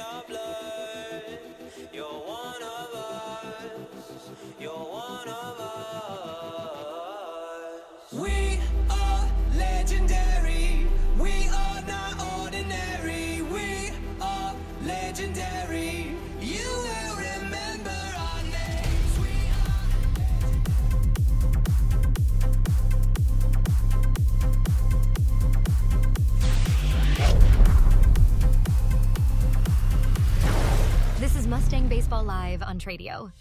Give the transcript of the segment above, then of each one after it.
your blood. You're one of us. You're one of us. We are legendary. We are not ordinary. We are legendary. You will remember our names. We are. This is Mustang Baseball Live on Tradio.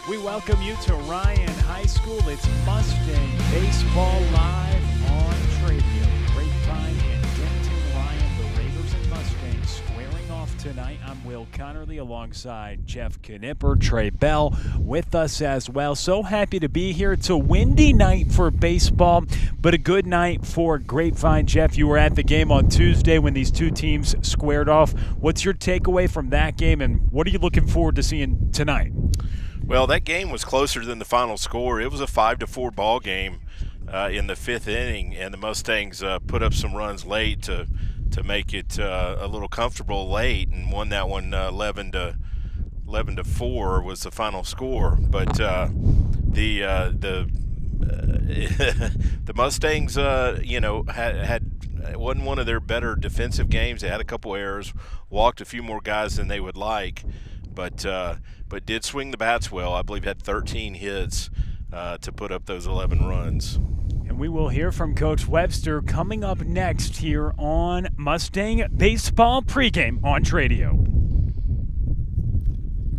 We welcome you to Ryan High School. It's Mustang Baseball Live on Tradio. Grapevine and Denton, Ryan, the Raiders and Mustangs squaring off tonight. I'm Will Connerly alongside Jeff Knipper, Trey Bell with us as well. So happy to be here. It's a windy night for baseball, but a good night for Grapevine. Jeff, you were at the game on Tuesday when these two teams squared off. What's your takeaway from that game, and what are you looking forward to seeing tonight? Well, that game was closer than the final score. It was a 5-4 ball game in the fifth inning, and the Mustangs put up some runs late to make it a little comfortable late, and won that one 11-4 was the final score. But the Mustangs, had wasn't one of their better defensive games. They had a couple errors, walked a few more guys than they would like, but did swing the bats well. I believe had 13 hits to put up those 11 runs. And we will hear from Coach Webster coming up next here on Mustang Baseball Pregame on Tradio.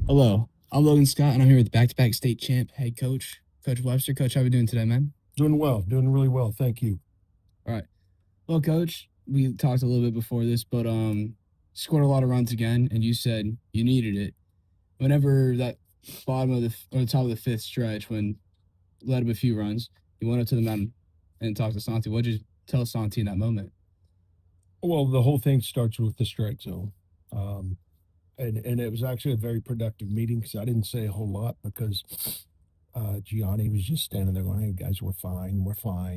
Hello, I'm Logan Scott, and I'm here with back-to-back state champ head coach, Coach Webster. Coach, how are we doing today, man? Doing well, doing really well. Thank you. All right. Well, Coach, we talked a little bit before this, but scored a lot of runs again, and you said you needed it. Whenever that bottom of the top of the fifth stretch, when you led up a few runs, you went up to the mountain and talked to Santi. What did you tell Santi in that moment? Well, the whole thing starts with the strike zone. And it was actually a very productive meeting because I didn't say a whole lot because Gianni was just standing there going, "Hey, guys, we're fine.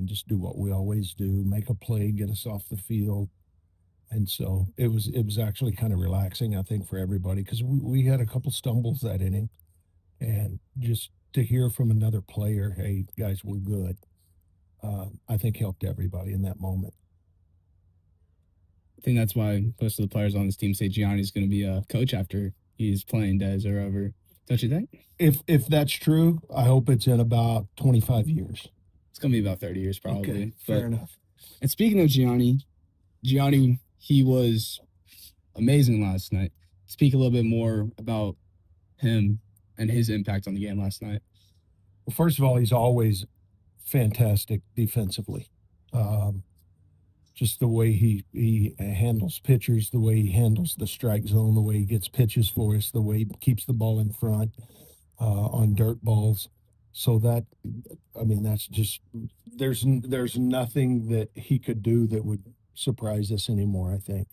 Just do what we always do, make a play, get us off the field." And so it was actually kind of relaxing, I think, for everybody because we had a couple stumbles that inning. And just to hear from another player, "Hey, guys, we're good," I think helped everybody in that moment. I think that's why most of the players on this team say Gianni's going to be a coach after his playing days are over. Don't you think? If that's true, I hope it's in about 25 years. It's going to be about 30 years probably. Okay, fair enough. And speaking of Gianni, he was amazing last night. Speak a little bit more about him and his impact on the game last night. Well, first of all, he's always fantastic defensively. Just the way he handles pitchers, the way he handles the strike zone, the way he gets pitches for us, the way he keeps the ball in front on dirt balls. So that, I mean, that's just there's nothing that he could do that would surprise us anymore, I think.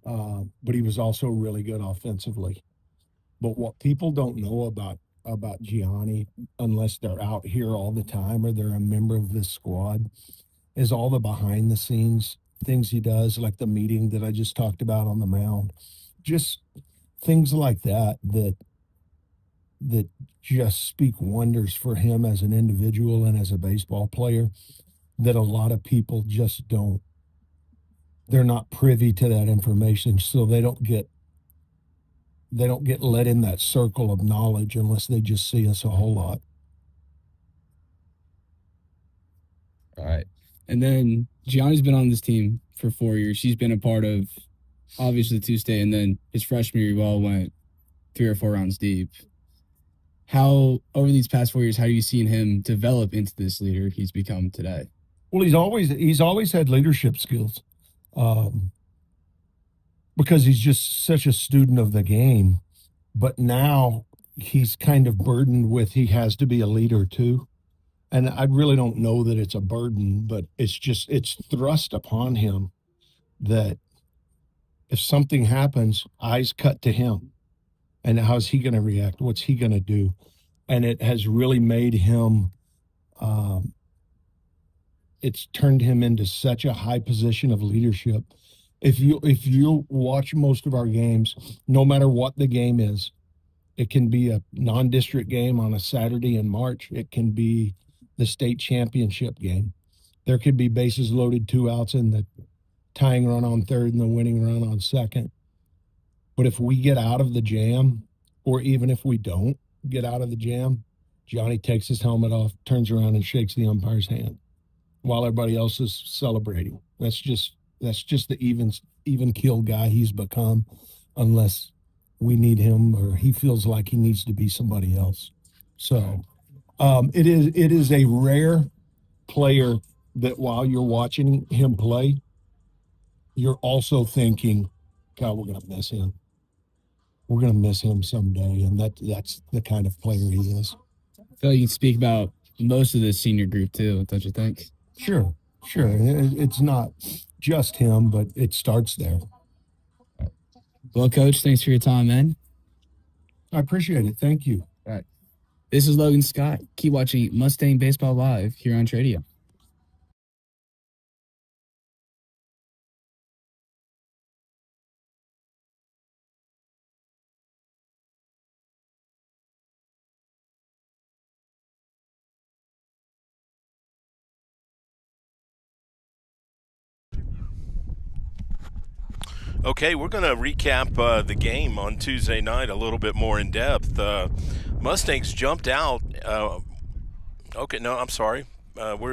But he was also really good offensively. But what people don't know about Gianni, unless they're out here all the time or they're a member of this squad, is all the behind the scenes things he does, like the meeting that I just talked about on the mound. Just things like that just speak wonders for him as an individual and as a baseball player that a lot of people just don't. They're not privy to that information, so they don't get let in that circle of knowledge unless they just see us a whole lot. All right. And then Gianni's been on this team for 4 years. He's been a part of, obviously, Tuesday, and then his freshman year, well, went 3 or 4 rounds deep. How, over these past 4 years, how are you seeing him develop into this leader he's become today? Well, he's always had leadership skills. Because he's just such a student of the game, but now he's kind of burdened with he has to be a leader too. And I really don't know that it's a burden, but it's thrust upon him that if something happens, eyes cut to him. And how's he going to react? What's he going to do? And it has really made him it's turned him into such a high position of leadership. If you watch most of our games, no matter what the game is, it can be a non-district game on a Saturday in March. It can be the state championship game. There could be bases loaded, 2 outs, and the tying run on third and the winning run on second. But if we get out of the jam, or even if we don't get out of the jam, Gianni takes his helmet off, turns around and shakes the umpire's hand while everybody else is celebrating. That's just the even keel guy he's become, unless we need him or he feels like he needs to be somebody else. So it is a rare player that while you're watching him play, you're also thinking, God, we're going to miss him. We're going to miss him someday, and that's the kind of player he is. I feel like you can speak about most of the senior group too, don't you think? Sure. It's not just him, but it starts there. Well, Coach, thanks for your time, man. I appreciate it. Thank you. All right. This is Logan Scott. Keep watching Mustang Baseball Live here on Tradio. Okay, we're going to recap the game on Tuesday night a little bit more in depth. Mustangs jumped out. We're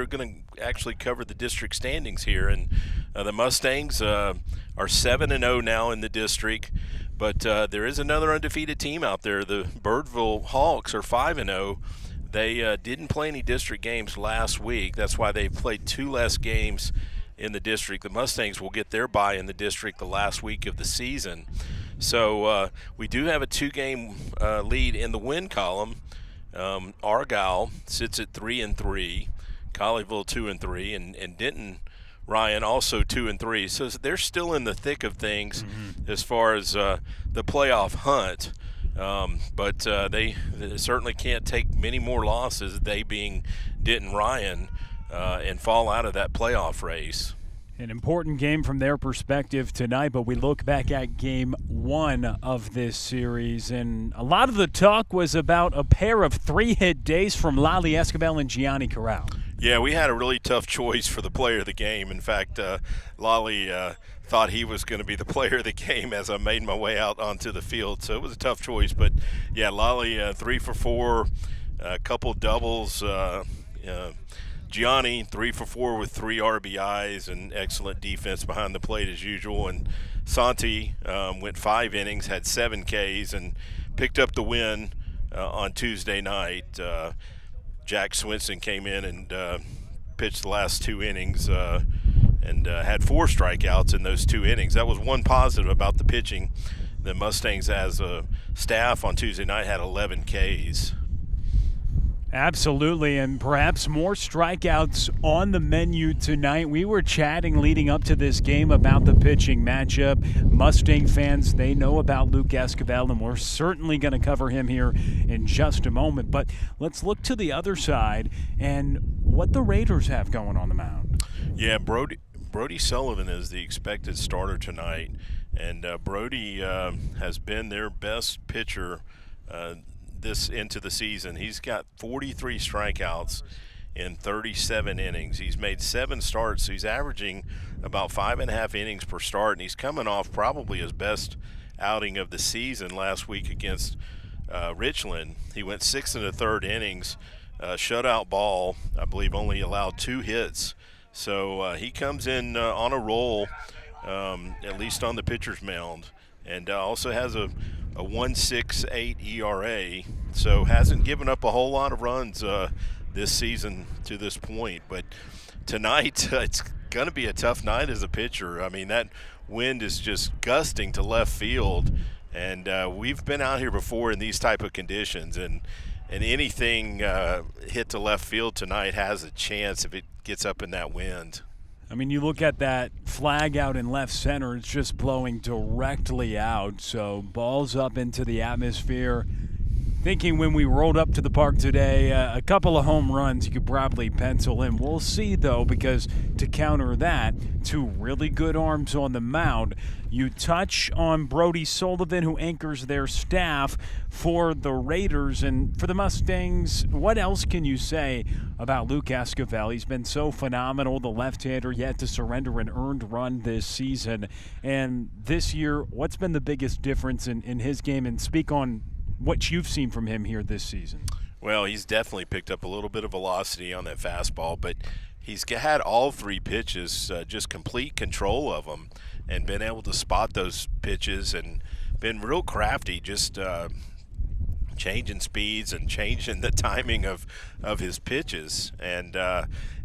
going to actually cover the district standings here, and the Mustangs are 7-0 now in the district, but there is another undefeated team out there. The Birdville Hawks are 5-0. They didn't play any district games last week. That's why they've played 2 less games in the district. The Mustangs will get their bye in the district the last week of the season. So we do have a 2-game lead in the win column. Argyle sits at 3-3, Colleyville 2-3, and Denton Ryan also 2-3. So they're still in the thick of things as far as the playoff hunt. But they certainly can't take many more losses, they being Denton Ryan, and fall out of that playoff race. An important game from their perspective tonight, but we look back at game 1 of this series, and a lot of the talk was about a pair of 3-hit days from Lally Escobar and Gianni Corral. Yeah, we had a really tough choice for the player of the game. In fact, Lally thought he was going to be the player of the game as I made my way out onto the field, so it was a tough choice. But, yeah, Lally 3 for 4, a couple doubles, Gianni 3 for 4 with 3 RBIs and excellent defense behind the plate as usual. And Santi went 5 innings, had 7 Ks, and picked up the win on Tuesday night. Jack Swinson came in and pitched the last 2 innings and had 4 strikeouts in those 2 innings. That was one positive about the pitching. The Mustangs as a staff on Tuesday night had 11 Ks. Absolutely, and perhaps more strikeouts on the menu tonight. We were chatting leading up to this game about the pitching matchup. Mustang fans, they know about Luke Escobar, and we're certainly going to cover him here in just a moment. But let's look to the other side and what the Raiders have going on the mound. Yeah, Brody Sullivan is the expected starter tonight, and Brody has been their best pitcher this into the season. He's got 43 strikeouts in 37 innings. He's made 7 starts, so he's averaging about 5.5 innings per start, and he's coming off probably his best outing of the season last week against Richland. He went 6 1/3 innings, shutout ball, I believe only allowed 2 hits. So he comes in on a roll, at least on the pitcher's mound, and also has a 1.68 ERA, so hasn't given up a whole lot of runs this season to this point. But tonight, it's going to be a tough night as a pitcher. I mean, that wind is just gusting to left field, and we've been out here before in these type of conditions, and anything hit to left field tonight has a chance if it gets up in that wind. I mean, you look at that flag out in left center, it's just blowing directly out. So balls up into the atmosphere thinking when we rolled up to the park today, a couple of home runs you could probably pencil in. We'll see, though, because to counter that, two really good arms on the mound. You touch on Brody Sullivan, who anchors their staff for the Raiders. And for the Mustangs, what else can you say about Luke Esquivel? He's been so phenomenal, the left-hander yet to surrender an earned run this season. And this year, what's been the biggest difference in his game? And speak on what you've seen from him here this season. Well, he's definitely picked up a little bit of velocity on that fastball, but he's had all three pitches, just complete control of them, and been able to spot those pitches and been real crafty, just changing speeds and changing the timing of his pitches. And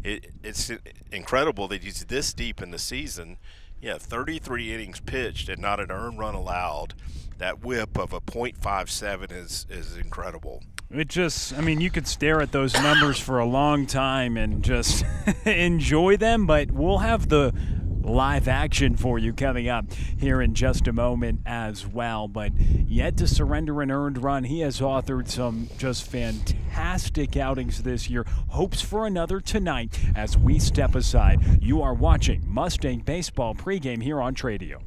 it's incredible that he's this deep in the season. Yeah, 33 innings pitched and not an earned run allowed. That whip of a .57 is incredible. It just, I mean, you could stare at those numbers for a long time and just enjoy them, but we'll have the live action for you coming up here in just a moment as well. But yet to surrender an earned run, he has authored some just fantastic outings this year. Hopes for another tonight as we step aside. You are watching Mustang Baseball pregame here on Tradio.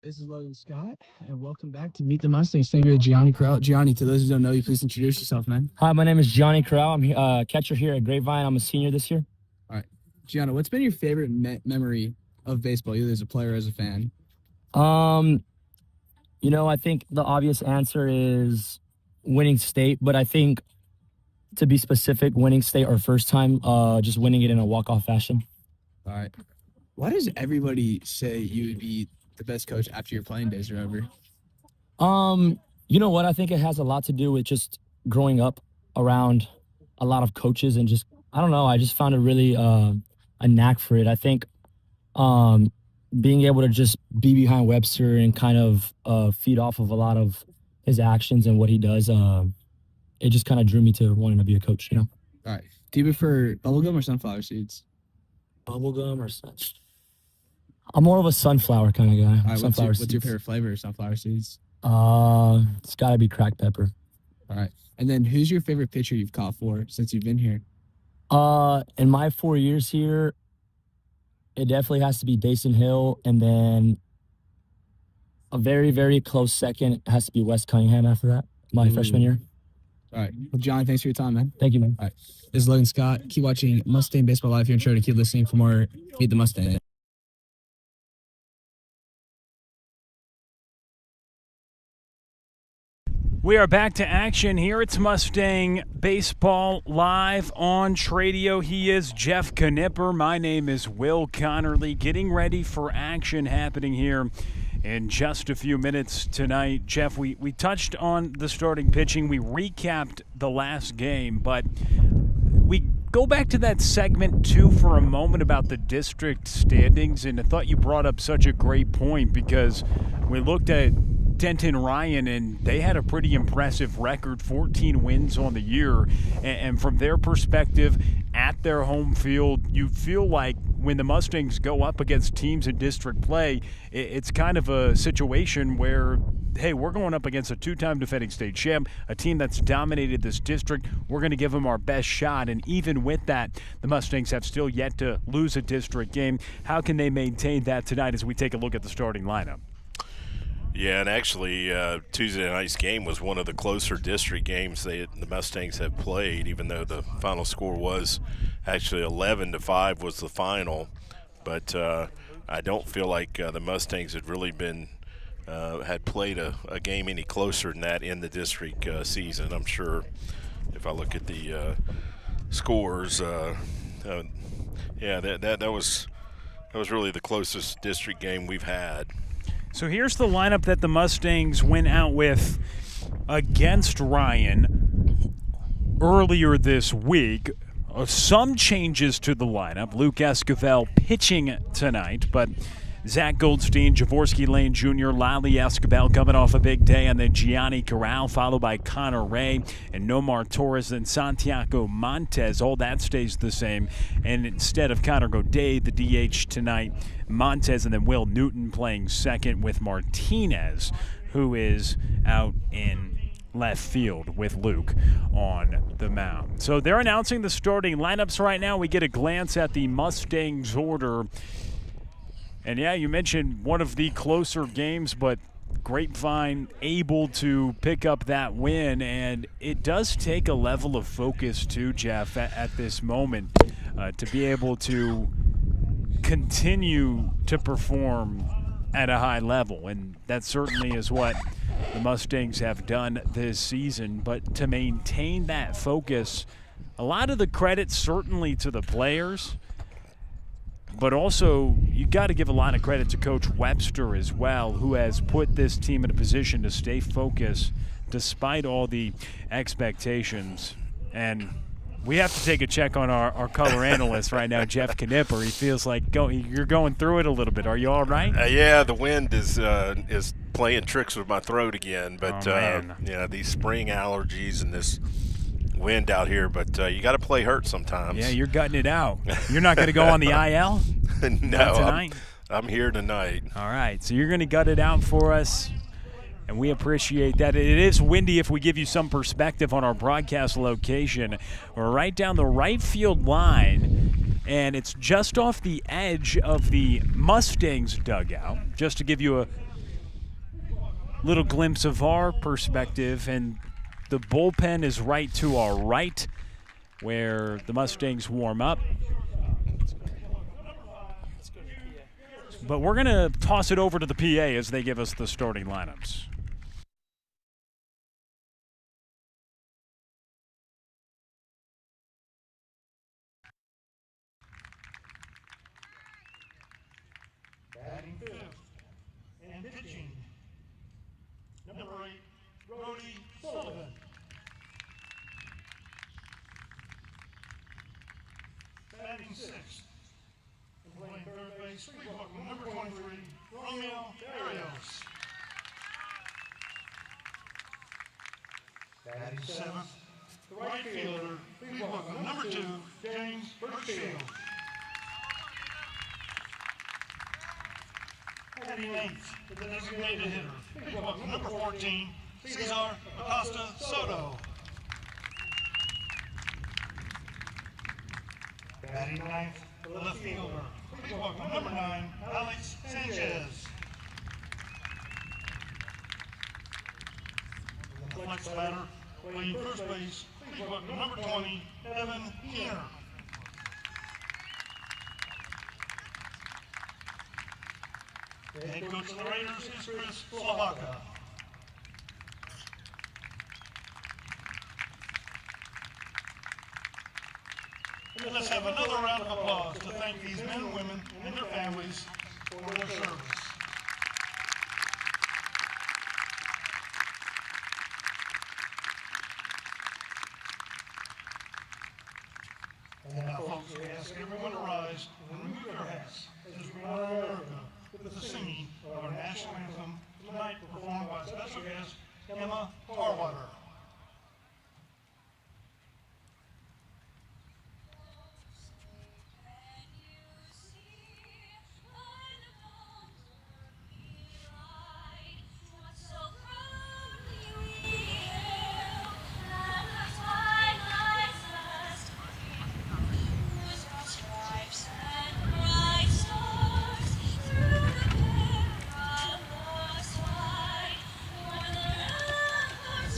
This is Logan Scott, and welcome back to Meet the Mustangs. Thank you to Gianni Corral. Gianni, to those who don't know you, please introduce yourself, man. Hi, my name is Gianni Corral. I'm a catcher here at Grapevine. I'm a senior this year. All right. Gianni, what's been your favorite memory of baseball, either as a player or as a fan? I think the obvious answer is winning state, but I think to be specific, winning state our first time, just winning it in a walk-off fashion. All right. Why does everybody say you would be the best coach after your playing days are over? You know what? I think it has a lot to do with just growing up around a lot of coaches and just, I don't know, I just found it really a knack for it. I think being able to just be behind Webster and kind of feed off of a lot of his actions and what he does, it just kind of drew me to wanting to be a coach, you know? All right. Do you prefer bubblegum or sunflower seeds? Bubblegum or such? I'm more of a sunflower kind of guy. All right, Sunflower what's your seeds. favorite flavor of sunflower seeds? It's got to be cracked pepper. All right. And then who's your favorite pitcher you've caught for since you've been here? In my 4 years here, it definitely has to be Dason Hill, and then a very, very close second has to be Wes Cunningham after that, my freshman year. All right. Well, John, thanks for your time, man. Thank you, man. All right. This is Logan Scott. Keep watching Mustang Baseball Live here on Tradio. Keep listening for more Meet the Mustang. We are back to action here. It's Mustang Baseball Live on Tradio. He is Jeff Knipper. My name is Will Connerly. Getting ready for action happening here in just a few minutes tonight. Jeff, we touched on the starting pitching. We recapped the last game, but we go back to that segment too for a moment about the district standings, and I thought you brought up such a great point because we looked at Denton Ryan, and they had a pretty impressive record, 14 wins on the year. And from their perspective, at their home field, you feel like when the Mustangs go up against teams in district play, it's kind of a situation where, hey, we're going up against a two-time defending state champ, a team that's dominated this district. We're going to give them our best shot. And even with that, the Mustangs have still yet to lose a district game. How can they maintain that tonight as we take a look at the starting lineup? Yeah, and actually Tuesday night's game was one of the closer district games the Mustangs have played, even though the final score was actually 11-5 was the final. But I don't feel like the Mustangs had really been had played a game any closer than that in the district season. I'm sure if I look at the scores, that was really the closest district game we've had. So here's the lineup that the Mustangs went out with against Ryan earlier this week. Some changes to the lineup. Luke Esquivel pitching tonight, but Zach Goldstein, Javorsky Lane Jr., Lally Esquivel coming off a big day, and then Gianni Corral, followed by Connor Ray and Nomar Torres and Santiago Montes. All that stays the same. And instead of Connor Goodday, the DH tonight, Montes and then Will Newton playing second with Martinez, who is out in left field with Luke on the mound. So they're announcing the starting lineups right now. We get a glance at the Mustangs order. And, yeah, you mentioned one of the closer games, but Grapevine able to pick up that win. And it does take a level of focus, too, Jeff, at this moment to be able to continue to perform at a high level. And that certainly is what the Mustangs have done this season. But to maintain that focus, a lot of the credit certainly to the players, but also you got to give a lot of credit to Coach Webster as well, who has put this team in a position to stay focused despite all the expectations. And we have to take a check on our color analyst right now, Jeff Knipper. He feels like you're going through it a little bit. Are you all right? Yeah, the wind is playing tricks with my throat again. But these spring allergies and this wind out here. But you got to play hurt sometimes. Yeah, you're gutting it out. You're not going to go on the IL? No, tonight. I'm here tonight. All right, so you're going to gut it out for us. And we appreciate that. It is windy. If we give you some perspective on our broadcast location, we're right down the right field line, and it's just off the edge of the Mustangs dugout, just to give you a little glimpse of our perspective. And the bullpen is right to our right, where the Mustangs warm up. But we're going to toss it over to the PA as they give us the starting lineups. Batting fifth and pitching, number 8, Brody Sullivan. Batting sixth and playing third base, number 23, Romeo Barrios. Batting seventh, the right fielder, please welcome number 2, James Birchfield. Batting eighth, the designated hitter, please welcome number 14, Cesar Acosta Soto. Batting ninth, the left fielder, please welcome number 9, Alex Sanchez. The flex batter, playing first base, please welcome number 20, Evan Keener. The head coach of the Raiders is Chris Slovaka. And let's have another round of applause to thank these men and women and their families for their service. And now, folks, we ask everyone to rise and remove their hats as we honor America with the singing of our national anthem, tonight performed by special guest Emma Tarwater.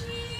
We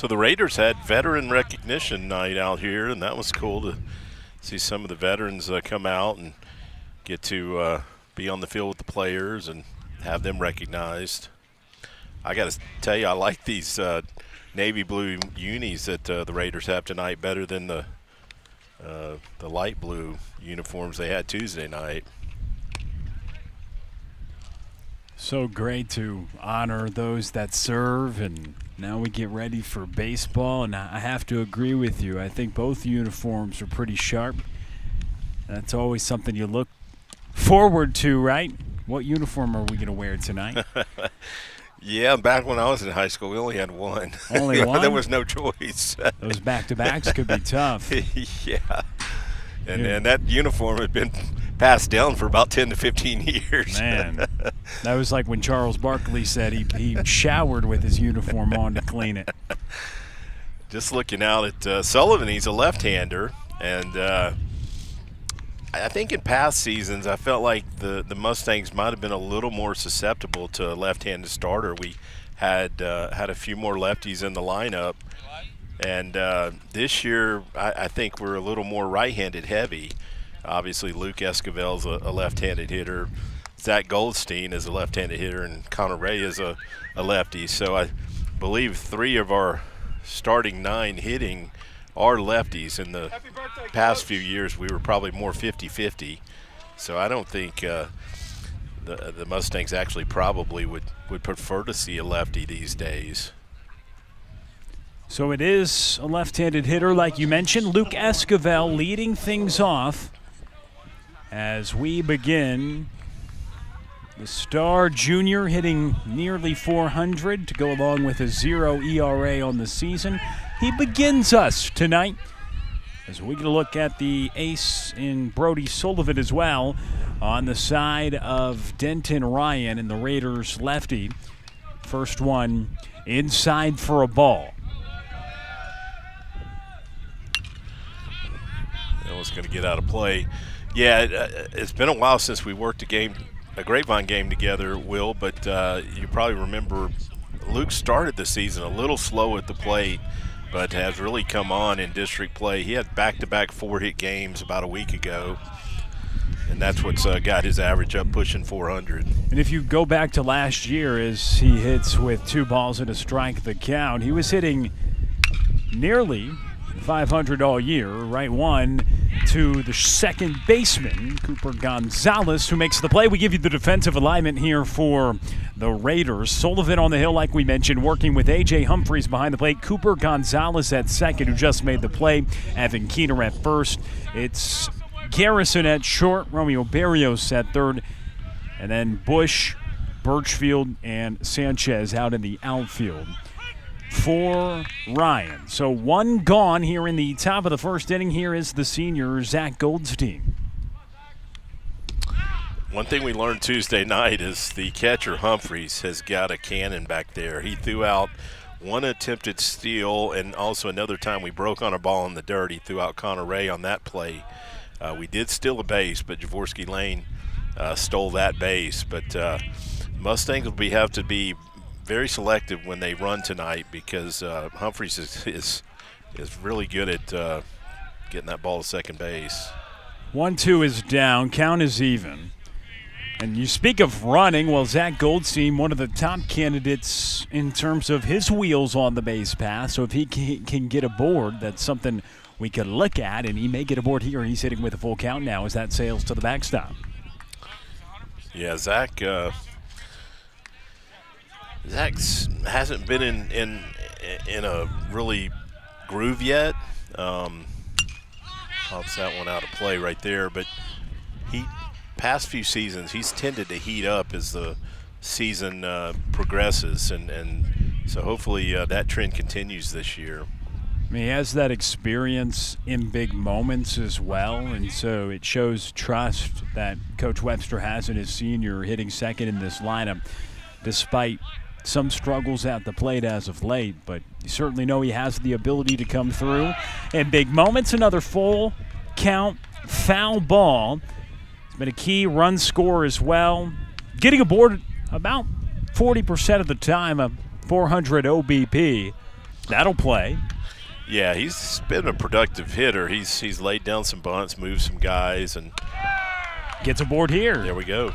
So the Raiders had veteran recognition night out here, and that was cool to see some of the veterans come out and get to be on the field with the players and have them recognized. I got to tell you, I like these navy blue unis that the Raiders have tonight better than the light blue uniforms they had Tuesday night. So great to honor those that serve, and now we get ready for baseball, and I have to agree with you. I think both uniforms are pretty sharp. That's always something you look forward to, right? What uniform are we going to wear tonight? Yeah, back when I was in high school, we only had one. Only one? There was no choice. Those back-to-backs could be tough. Yeah. And that uniform had been passed down for about 10 to 15 years. Man, that was like when Charles Barkley said he showered with his uniform on to clean it. Just looking out at Sullivan, he's a left-hander, and I think in past seasons I felt like the Mustangs might have been a little more susceptible to a left-handed starter. We had a few more lefties in the lineup, and this year I think we're a little more right-handed heavy. Obviously, Luke Esquivel's a left-handed hitter. Zach Goldstein is a left-handed hitter, and Connor Ray is a lefty. So I believe 3 of our starting 9 hitting are lefties. In the past few years, we were probably more 50-50. So I don't think the Mustangs actually probably would prefer to see a lefty these days. So it is a left-handed hitter, like you mentioned. Luke Esquivel leading things off as we begin. The star junior hitting nearly 400 to go along with a 0 ERA on the season. He begins us tonight as we get a look at the ace in Brody Sullivan as well on the side of Denton Ryan and the Raiders lefty. First one inside for a ball. That was going to get out of play. Yeah, it's been a while since we worked a Grapevine game together, Will, but you probably remember Luke started the season a little slow at the plate, but has really come on in district play. He had back-to-back 4-hit games about a week ago, and that's what's got his average up pushing 400. And if you go back to last year, as he hits with 2 balls and a strike the count, he was hitting nearly 500 all year. Right one to the second baseman, Cooper Gonzalez, who makes the play. We give you the defensive alignment here for the Raiders. Sullivan on the hill, like we mentioned, working with A.J. Humphreys behind the plate. Cooper Gonzalez at second, who just made the play. Evan Keener at first. It's Garrison at short. Romeo Barrios at third. And then Bush, Birchfield, and Sanchez out in the outfield for Ryan. So 1 gone here in the top of the first inning. Here is the senior, Zach Goldstein. One thing we learned Tuesday night is the catcher, Humphreys, has got a cannon back there. He threw out 1 attempted steal, and also another time we broke on a ball in the dirt. He threw out Connor Ray on that play. We did steal a base, but Jaworski Lane stole that base. But Mustangs will have to be very selective when they run tonight, because Humphreys is really good at getting that ball to second base. 1-2 is down. Count is even. And you speak of running, well, Zach Goldstein, one of the top candidates in terms of his wheels on the base path. So if he can get aboard, that's something we could look at, and he may get aboard here. He's hitting with a full count now as that sails to the backstop. Yeah, Zach hasn't been in a really groove yet. Pops that one out of play right there. But past few seasons, he's tended to heat up as the season progresses, and so hopefully that trend continues this year. I mean, he has that experience in big moments as well, and so it shows trust that Coach Webster has in his senior hitting second in this lineup, despite some struggles at the plate as of late. But you certainly know he has the ability to come through in big moments. Another full count foul ball. It's been a key run scorer as well. Getting aboard about 40% of the time, a 400 OBP. That'll play. Yeah, he's been a productive hitter. He's laid down some bunts, moved some guys, and gets aboard here. There we go.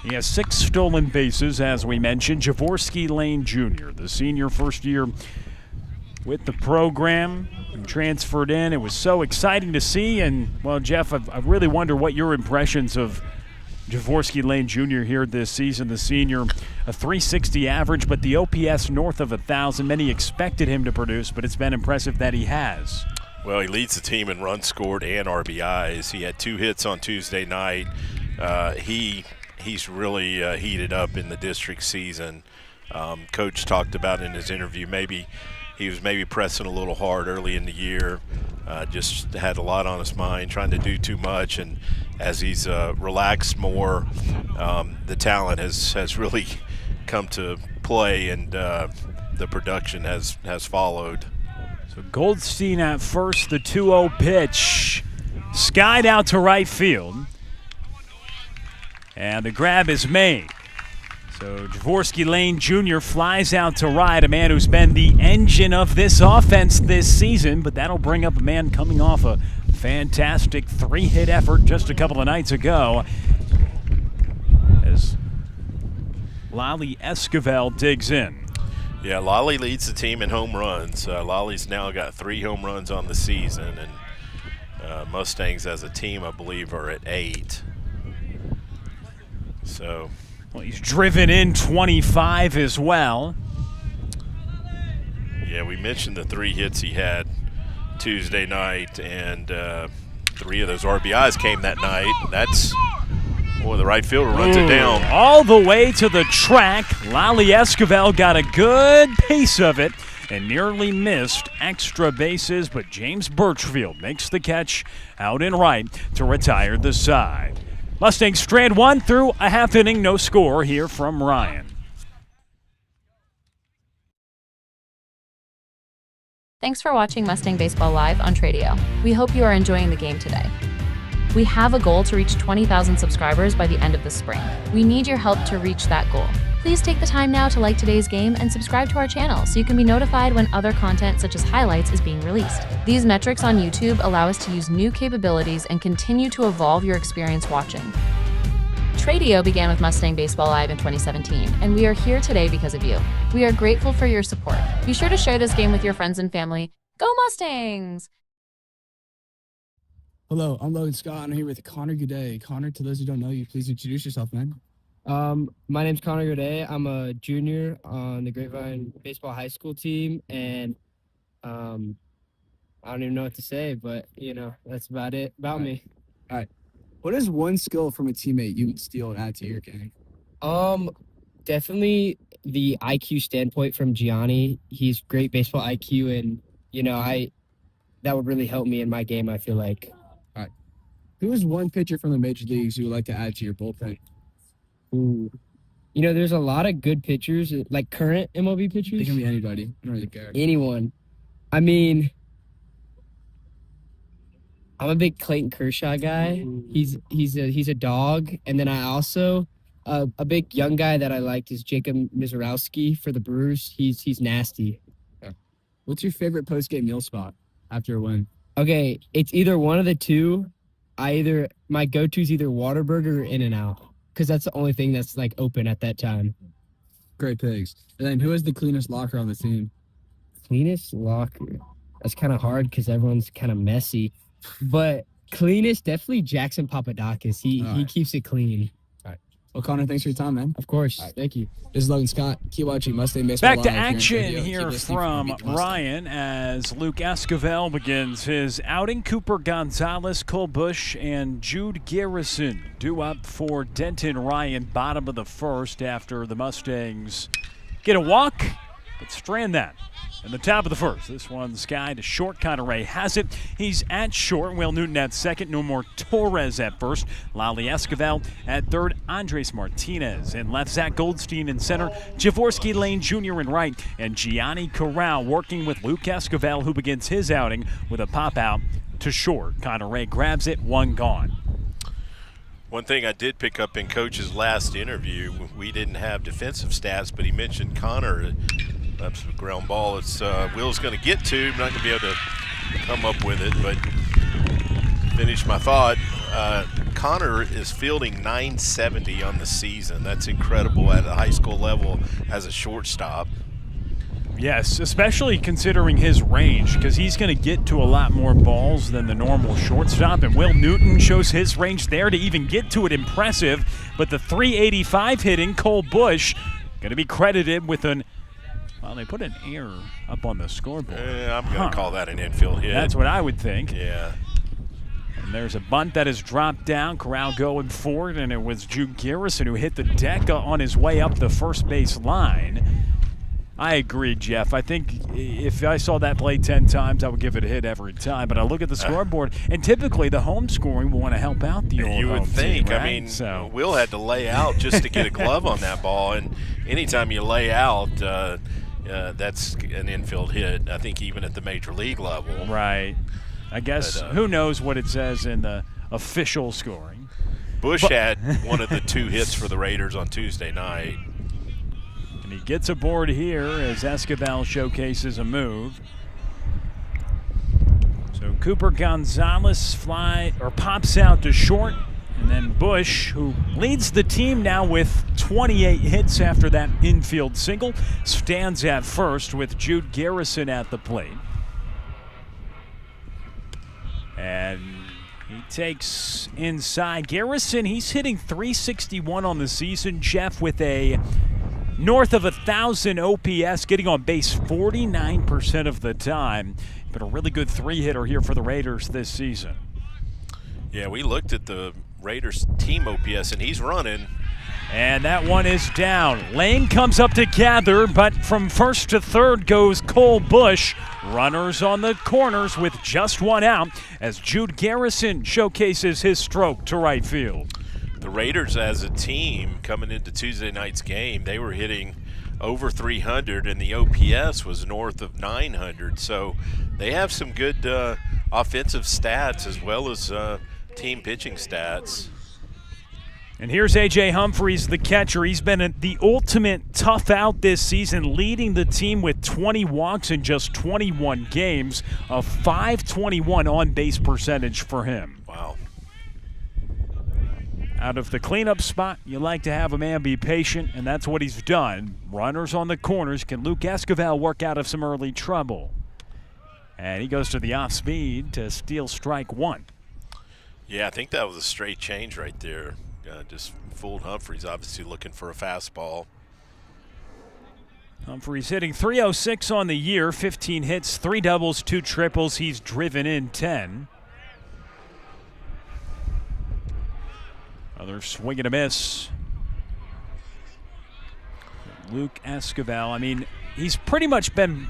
He has 6 stolen bases, as we mentioned. Jaworski Lane Jr., the senior, first year with the program, transferred in. It was so exciting to see. And, well, Jeff, I really wonder what your impressions of Jaworski Lane Jr. here this season. The senior, a 360 average, but the OPS north of 1,000. Many expected him to produce, but it's been impressive that he has. Well, he leads the team in runs scored and RBIs. He had 2 hits on Tuesday night. He's really heated up in the district season. Coach talked about in his interview he was pressing a little hard early in the year. Just had a lot on his mind, trying to do too much. And as he's relaxed more, the talent has really come to play, and the production has followed. So Goldstein at first, the 2-0 pitch. Skied out to right field. And the grab is made. So Jaworski Lane Jr. flies out to right, a man who's been the engine of this offense this season, but that'll bring up a man coming off a fantastic 3-hit effort just a couple of nights ago as Lolly Esquivel digs in. Yeah, Lolly leads the team in home runs. Lolly's now got 3 home runs on the season, and Mustangs as a team, I believe, are at 8. So, well, he's driven in 25 as well. Yeah, we mentioned the 3 hits he had Tuesday night, and 3 of those RBIs came that night. That's, boy, the right fielder runs it down. All the way to the track. Lolly Esquivel got a good piece of it and nearly missed extra bases, but James Birchfield makes the catch out in right to retire the side. Mustangs strand 1 through a half inning, no score here from Ryan. Thanks for watching Mustang Baseball Live on Tradio. We hope you are enjoying the game today. We have a goal to reach 20,000 subscribers by the end of the spring. We need your help to reach that goal. Please take the time now to like today's game and subscribe to our channel so you can be notified when other content such as highlights is being released. These metrics on YouTube allow us to use new capabilities and continue to evolve your experience watching. Tradio began with Mustang Baseball Live in 2017, and we are here today because of you. We are grateful for your support. Be sure to share this game with your friends and family. Go Mustangs! Hello, I'm Logan Scott. I'm here with Connor Goodday. Connor, to those who don't know you, please introduce yourself, man. My name's Connor Goodday. I'm a junior on the Grapevine baseball high school team, and I don't even know what to say, but that's about it about me. All right. What is one skill from a teammate you would steal and add to your game? Definitely the IQ standpoint from Gianni. He's great baseball IQ, and that would really help me in my game, I feel like. All right. Who is one pitcher from the major leagues you would like to add to your bullpen? Ooh. There's a lot of good pitchers, like current MLB pitchers. It can be anybody. I don't really care. Anyone. I mean, I'm a big Clayton Kershaw guy. He's a dog. And then I also a big young guy that I liked is Jacob Mizorowski for the Brewers. He's nasty. Okay. What's your favorite post-game meal spot after a win? Okay, it's either one of the two. My go-to is either Whataburger or In-N-Out, because that's the only thing that's like open at that time. Great pigs. And then who has the cleanest locker on the team? Cleanest locker? That's kind of hard because everyone's kind of messy. But cleanest, definitely Jackson Papadakis. He keeps it clean. All right. Well, Connor, thanks for your time, man. Of course. Right. Thank you. This is Logan Scott. Keep watching Mustang Baseball Back to Live action here from Ryan as Luke Esquivel begins his outing. Cooper Gonzalez, Cole Bush, and Jude Garrison due up for Denton Ryan, bottom of the first after the Mustangs get a walk, but strand that in the top of the first. This one sky to short. Conneray has it. He's at short. Will Newton at second. No more Torres at first. Lolly Esquivel at third. Andres Martinez in left. Zach Goldstein in center. Jaworski Lane Jr. in right. And Gianni Corral working with Luke Esquivel, who begins his outing with a pop out to short. Conneray grabs it. One gone. One thing I did pick up in Coach's last interview, we didn't have defensive stats, but he mentioned Connor That's a ground ball. It's Will's going to get to. I'm not going to be able to come up with it, but finish my thought. Connor is fielding 970 on the season. That's incredible at a high school level as a shortstop. Yes, especially considering his range, because he's going to get to a lot more balls than the normal shortstop. And Will Newton shows his range there to even get to it. Impressive. But the 385 hitting, Cole Bush, going to be credited with an, well, they put an error up on the scoreboard. I'm going to call that an infield hit. That's what I would think. Yeah. And there's a bunt that is dropped down. Corral going forward, and it was Jude Garrison who hit the deck on his way up the first base line. I agree, Jeff. I think if I saw that play 10 times, I would give it a hit every time. But I look at the scoreboard, and typically the home scoring will want to help out the old You would home think. team, right? I mean, Will had to lay out just to get a glove on that ball. And anytime you lay out, that's an infield hit, I think, even at the major league level. Right. I guess who knows what it says in the official scoring. Bush had one of the 2 hits for the Raiders on Tuesday night. And he gets aboard here as Escobar showcases a move. So Cooper Gonzalez pops out to short. And then Bush, who leads the team now with 28 hits after that infield single, stands at first with Jude Garrison at the plate. And he takes inside. Garrison, he's hitting .361 on the season, Jeff, with a north of 1,000 OPS, getting on base 49% of the time. But a really good 3-hitter here for the Raiders this season. Yeah, we looked at the Raiders team OPS, and he's running. And that one is down. Lane comes up to gather, but from first to third goes Cole Bush. Runners on the corners with just one out as Jude Garrison showcases his stroke to right field. The Raiders as a team coming into Tuesday night's game, they were hitting over 300, and the OPS was north of 900. So they have some good offensive stats as well as team pitching stats. And here's A.J. Humphries, the catcher. He's been the ultimate tough out this season, leading the team with 20 walks in just 21 games, a .521 on-base percentage for him. Wow. Out of the cleanup spot, you like to have a man be patient, and that's what he's done. Runners on the corners. Can Luke Escobar work out of some early trouble? And he goes to the off-speed to steal strike one. Yeah, I think that was a straight change right there. Just fooled Humphries, obviously looking for a fastball. Humphries hitting .306 on the year, 15 hits, 3 doubles, 2 triples. He's driven in 10. Another swing and a miss. Luke Escobar, I mean, he's pretty much been,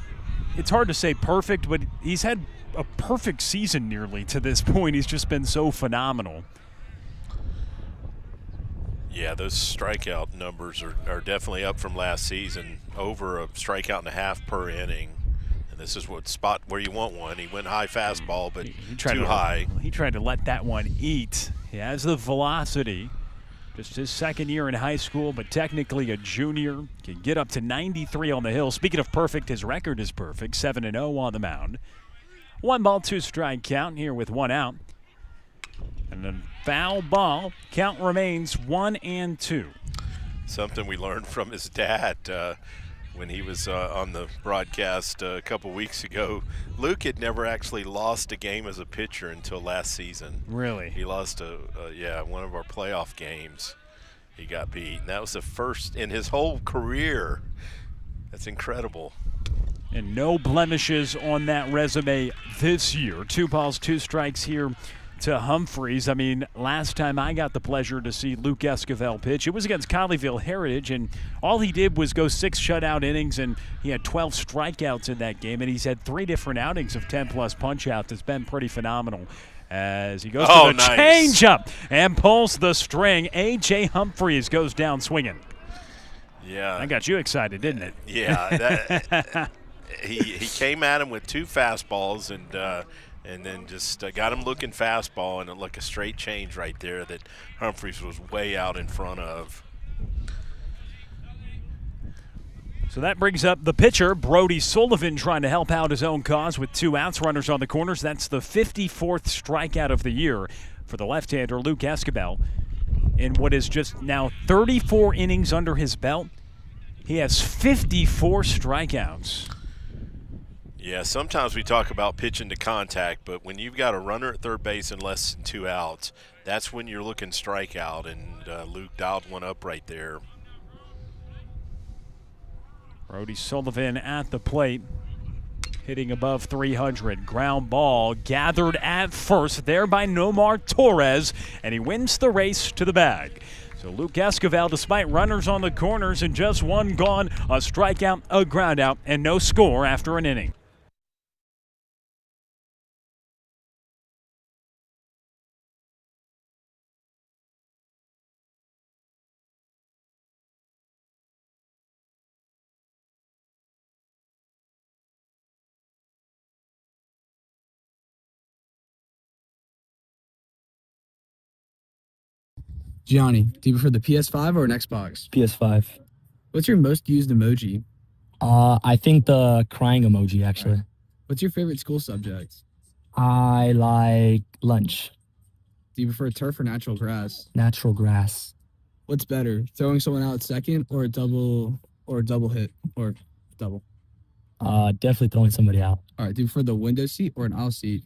it's hard to say perfect, but he's had a perfect season nearly to this point. He's just been so phenomenal. Yeah, those strikeout numbers are definitely up from last season, over a strikeout and a half per inning. And this is what spot where you want one. He went high fastball, but too high. He tried to let that one eat. He has the velocity. Just his second year in high school, but technically a junior. Can get up to 93 on the hill. Speaking of perfect, his record is perfect, 7-0 on the mound. 1 ball, 2 strike count here with 1 out. And then foul ball. Count remains 1-2. Something we learned from his dad when he was on the broadcast a couple weeks ago. Luke had never actually lost a game as a pitcher until last season. Really? He lost one of our playoff games. He got beat. And that was the first in his whole career. That's incredible. And no blemishes on that resume this year. 2 balls, 2 strikes here to Humphries. I mean, last time I got the pleasure to see Luke Escobar pitch, it was against Colleyville Heritage, and all he did was go 6 shutout innings, and he had 12 strikeouts in that game, and he's had 3 different outings of 10-plus punch-outs. It's been pretty phenomenal. As he goes to the changeup and pulls the string, A.J. Humphries goes down swinging. Yeah. That got you excited, didn't it? Yeah. He came at him with 2 fastballs, and then just got him looking fastball, and it looked a straight change right there that Humphries was way out in front of. So that brings up the pitcher, Brody Sullivan, trying to help out his own cause with 2 outs, runners on the corners. That's the 54th strikeout of the year for the left-hander, Luke Esquivel. In what is just now 34 innings under his belt, he has 54 strikeouts. Yeah, sometimes we talk about pitching to contact, but when you've got a runner at third base and less than 2 outs, that's when you're looking strikeout, and Luke dialed one up right there. Brody Sullivan at the plate, hitting above 300. Ground ball gathered at first there by Nomar Torres, and he wins the race to the bag. So Luke Esquivel, despite runners on the corners and just 1 gone, a strikeout, a ground out, and no score after an inning. Gianni, do you prefer the PS5 or an Xbox? PS5. What's your most used emoji? I think the crying emoji, actually. Right. What's your favorite school subject? I like lunch. Do you prefer turf or natural grass? Natural grass. What's better, throwing someone out at second or a double hit or double? Definitely throwing somebody out. All right, do you prefer the window seat or an aisle seat?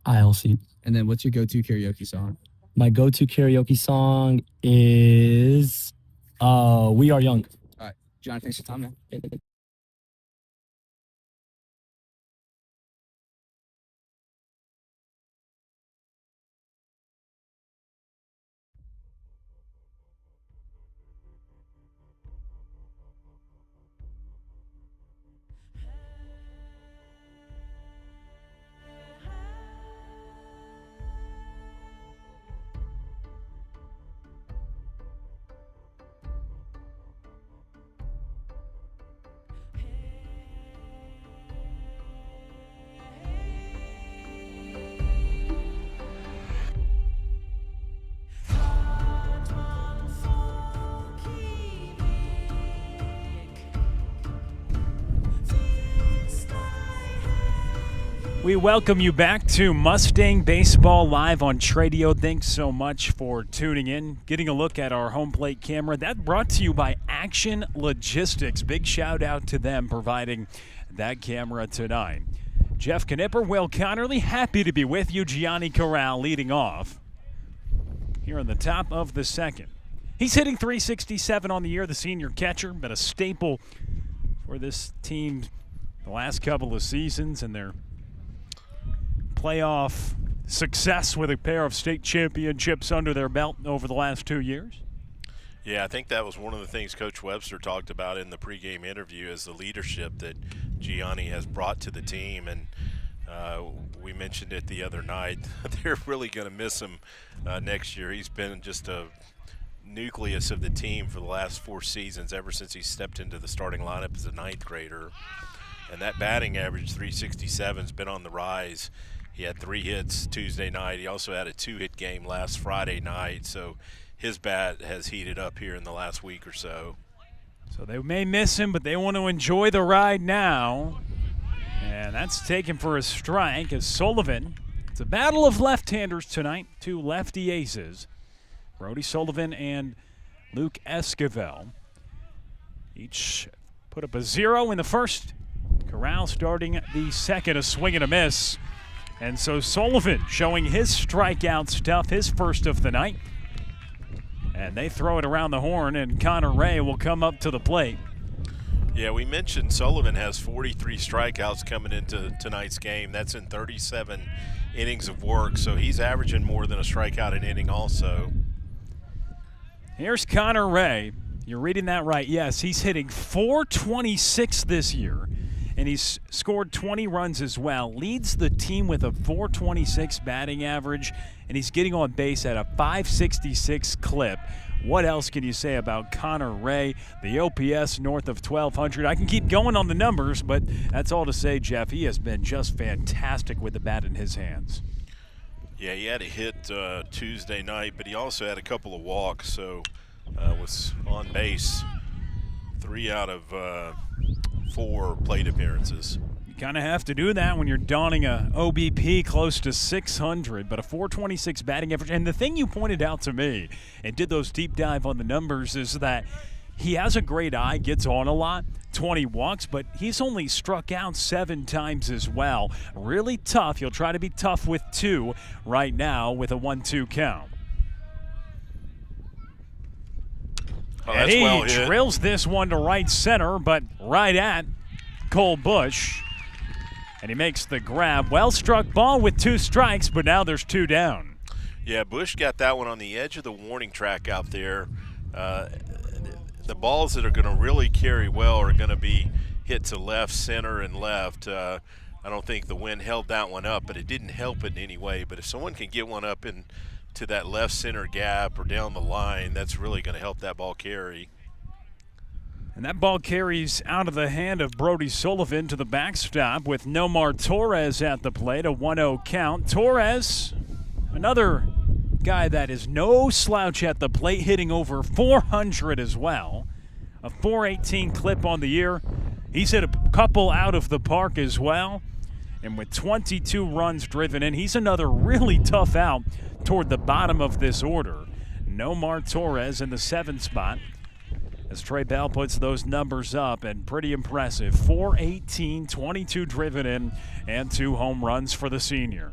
Aisle seat. And then what's your go-to karaoke song? My go-to karaoke song is We Are Young. All right, John, thanks for your time, man. We welcome you back to Mustang Baseball Live on Tradio. Thanks so much for tuning in, getting a look at our home plate camera. That brought to you by Action Logistics. Big shout out to them providing that camera tonight. Jeff Knipper, Will Connerly, happy to be with you. Gianni Corral leading off here in the top of the second. He's hitting .367 on the year, the senior catcher, been a staple for this team the last couple of seasons, and their playoff success with a pair of state championships under their belt over the last 2 years. Yeah, I think that was one of the things Coach Webster talked about in the pregame interview is the leadership that Gianni has brought to the team. And we mentioned it the other night. They're really going to miss him next year. He's been just a nucleus of the team for the last 4 seasons, ever since he stepped into the starting lineup as a 9th grader. And that batting average, .367, has been on the rise. He had 3 hits Tuesday night. He also had a 2-hit game last Friday night. So his bat has heated up here in the last week or so. So they may miss him, but they want to enjoy the ride now. And that's taken for a strike as Sullivan. It's a battle of left-handers tonight. 2 lefty aces. Brody Sullivan and Luke Esquivel. Each put up a 0 in the first. Corral starting the second, a swing and a miss. And so Sullivan showing his strikeout stuff, his first of the night. And they throw it around the horn, and Connor Ray will come up to the plate. Yeah, we mentioned Sullivan has 43 strikeouts coming into tonight's game. That's in 37 innings of work, so he's averaging more than a strikeout an inning also. Here's Connor Ray. You're reading that right. Yes, he's hitting .426 this year. And he's scored 20 runs as well. Leads the team with a .426 batting average, and he's getting on base at a .566 clip. What else can you say about Connor Ray? The OPS north of 1,200. I can keep going on the numbers, but that's all to say, Jeff. He has been just fantastic with the bat in his hands. Yeah, he had a hit Tuesday night, but he also had a couple of walks, so was on base 3 out of 4 plate appearances. You kind of have to do that when you're donning a OBP close to 600, but a 426 batting average. And the thing you pointed out to me and did those deep dive on the numbers is that he has a great eye, gets on a lot, 20 walks, but he's only struck out 7 times as well. Really tough. He'll try to be tough with 2 right now with a 1-2 count. Oh, and that's he well hit. drills this one to right center, but right at Cole Bush. And he makes the grab. Well struck ball with 2 strikes, but now there's 2 down. Yeah, Bush got that one on the edge of the warning track out there. The balls that are going to really carry well are going to be hit to left, center, and left. I don't think the wind held that one up, but it didn't help it in any way. But if someone can get one up into that left center gap or down the line, that's really going to help that ball carry. And that ball carries out of the hand of Brody Sullivan to the backstop with Nomar Torres at the plate, a 1-0 count. Torres, another guy that is no slouch at the plate, hitting over 400 as well. A 418 clip on the year. He's hit a couple out of the park as well. And with 22 runs driven in, he's another really tough out toward the bottom of this order. Nomar Torres in the 7th spot as Trey Bell puts those numbers up, and pretty impressive. 418, 22 driven in, and 2 home runs for the senior.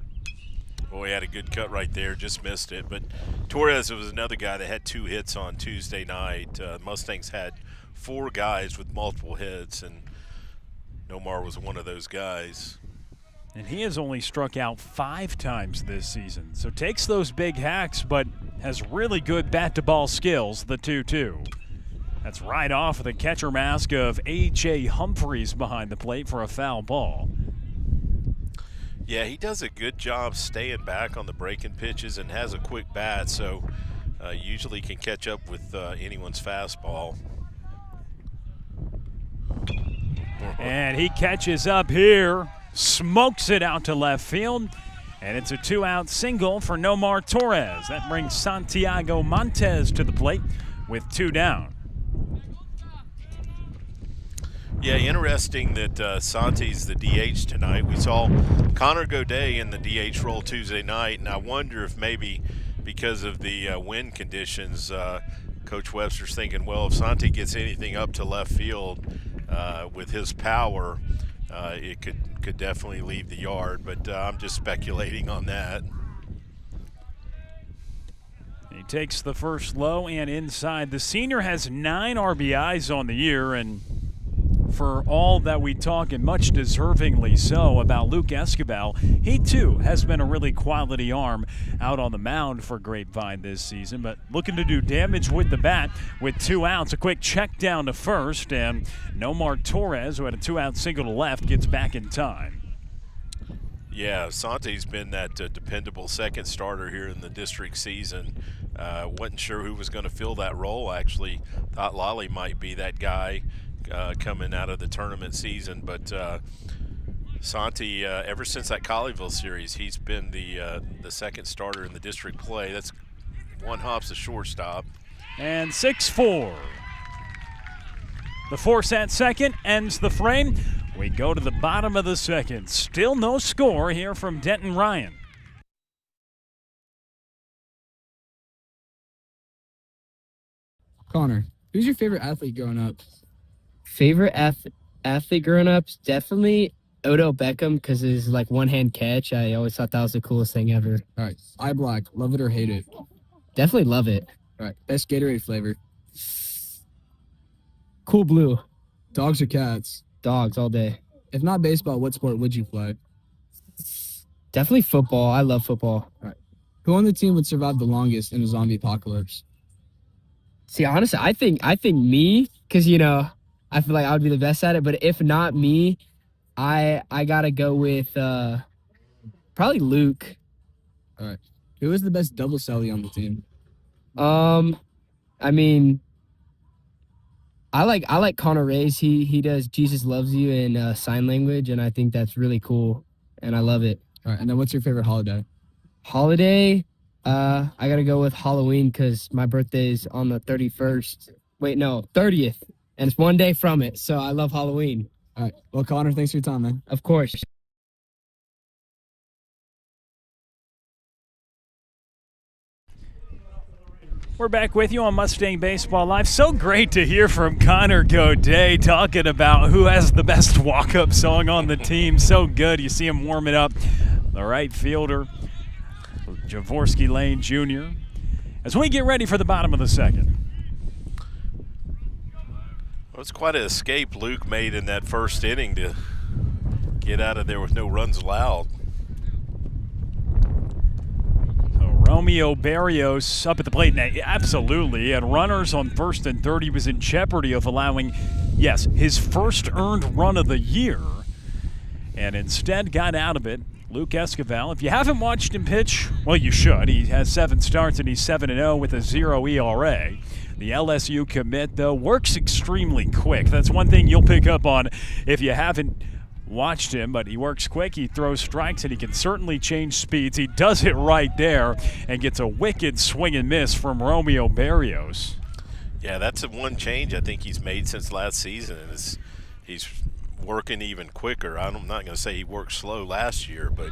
Boy, he had a good cut right there, just missed it. But Torres was another guy that had 2 hits on Tuesday night. Mustangs had 4 guys with multiple hits, and Nomar was one of those guys. And he has only struck out 5 times this season. So takes those big hacks, but has really good bat-to-ball skills, the 2-2. That's right off of the catcher mask of A.J. Humphreys behind the plate for a foul ball. Yeah, he does a good job staying back on the breaking pitches and has a quick bat, so usually can catch up with anyone's fastball. And he catches up here, smokes it out to left field, and it's a 2-out single for Nomar Torres. That brings Santiago Montes to the plate with 2 down. Yeah, interesting that Santi's the DH tonight. We saw Connor Goodday in the DH role Tuesday night, and I wonder if maybe because of the wind conditions, Coach Webster's thinking, well, if Santi gets anything up to left field with his power, it could definitely leave the yard, but I'm just speculating on that. He takes the first low and inside. The senior has 9 RBIs on the year, and for all that we talk, and much deservingly so, about Luke Escobar, he too has been a really quality arm out on the mound for Grapevine this season, but looking to do damage with the bat with 2 outs. A quick check down to first, and Nomar Torres, who had a 2-out single to left, gets back in time. Yeah, Santi's been that dependable second starter here in the district season. Wasn't sure who was going to fill that role. Actually, thought Lolly might be that guy coming out of the tournament season, but Santi, ever since that Colleyville series, he's been the second starter in the district play. That's 1 hops a shortstop. And 6-4. The force at second ends the frame. We go to the bottom of the second. Still no score here from Denton Ryan. Connor, who's your favorite athlete growing up? Favorite athlete growing up? Definitely Odell Beckham, because his one-hand catch. I always thought that was the coolest thing ever. All right, eye black, love it or hate it? Definitely love it. All right, best Gatorade flavor? Cool blue. Dogs or cats? Dogs all day. If not baseball, what sport would you play? Definitely football. I love football. All right. Who on the team would survive the longest in a zombie apocalypse? See, honestly, I think me, because I feel like I would be the best at it. But if not me, I gotta go with probably Luke. All right. Who is the best double celly on the team? I mean, I like Connor Ray's. He does Jesus Loves You in sign language, and I think that's really cool, and I love it. All right. And then what's your favorite holiday? Holiday, I gotta go with Halloween because my birthday is on the 31st. Wait, no, 30th. and it's one day from it. So I love Halloween. All right. Well, Connor, thanks for your time, man. Of course. We're back with you on Mustang Baseball Live. So great to hear from Connor Goodday talking about who has the best walk-up song on the team. So good. You see him warming up. The right fielder, Jaworski Lane Jr. As we get ready for the bottom of the second. Well, it's quite an escape Luke made in that first inning to get out of there with no runs allowed. Romeo Barrios up at the plate. Now, absolutely. He had runners on first and third. He was in jeopardy of allowing, yes, his first earned run of the year, and instead got out of it. Luke Esquivel, if you haven't watched him pitch, well, you should. He has 7 starts and he's 7-0 with a 0 ERA. The LSU commit, though, works extremely quick. That's one thing you'll pick up on if you haven't watched him, but he works quick, he throws strikes, and he can certainly change speeds. He does it right there and gets a wicked swing and miss from Romeo Barrios. Yeah, that's the one change I think he's made since last season, and he's working even quicker. I'm not going to say he worked slow last year, but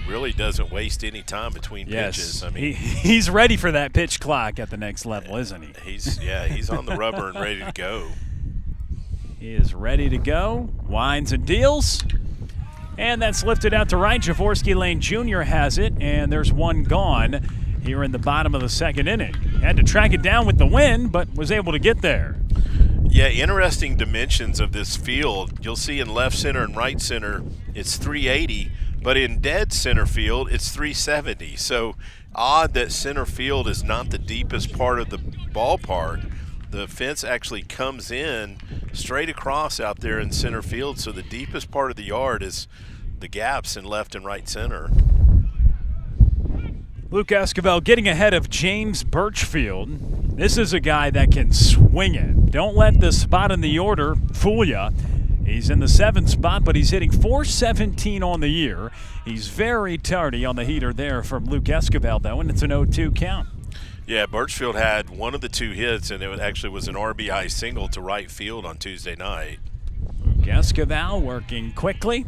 really doesn't waste any time between pitches. I mean, he's ready for that pitch clock at the next level, isn't he? He's on the rubber and ready to go. He is ready to go. Winds and deals. And that's lifted out to right. Jaworski Lane Jr. has it, and there's one gone here in the bottom of the second inning. Had to track it down with the wind, but was able to get there. Yeah, interesting dimensions of this field. You'll see in left center and right center, it's 380, but in dead center field, it's 370. So odd that center field is not the deepest part of the ballpark. The fence actually comes in straight across out there in center field, so the deepest part of the yard is the gaps in left and right center. Luke Esquivel getting ahead of James Birchfield. This is a guy that can swing it. Don't let the spot in the order fool you. He's in the 7th spot, but he's hitting .417 on the year. He's very tardy on the heater there from Luke Esquivel, though, and it's an 0-2 count. Yeah, Birchfield had one of the 2 hits, and it actually was an RBI single to right field on Tuesday night. Esquivel working quickly.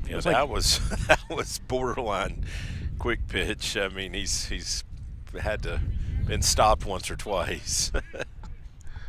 Yeah, that was borderline quick pitch. I mean, he's had to been stopped once or twice.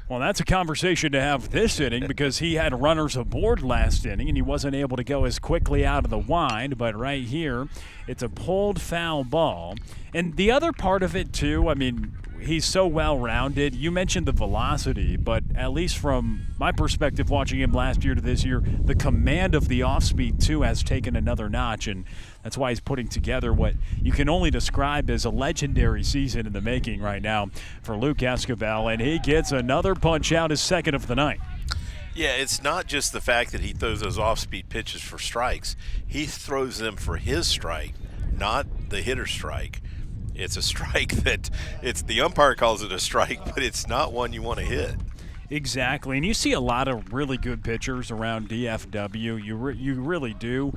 Well, that's a conversation to have this inning because he had runners aboard last inning and he wasn't able to go as quickly out of the wind. But right here, it's a pulled foul ball. And the other part of it, too, I mean, he's so well-rounded. You mentioned the velocity, but at least from my perspective watching him last year to this year, the command of the off-speed, too, has taken another notch. And that's why he's putting together what you can only describe as a legendary season in the making right now for Luke Esquivel. And he gets another punch out, his second of the night. Yeah, it's not just the fact that he throws those off-speed pitches for strikes. He throws them for his strike, not the hitter's strike. It's a strike that the umpire calls it a strike, but it's not one you want to hit. Exactly, and you see a lot of really good pitchers around DFW. You really do.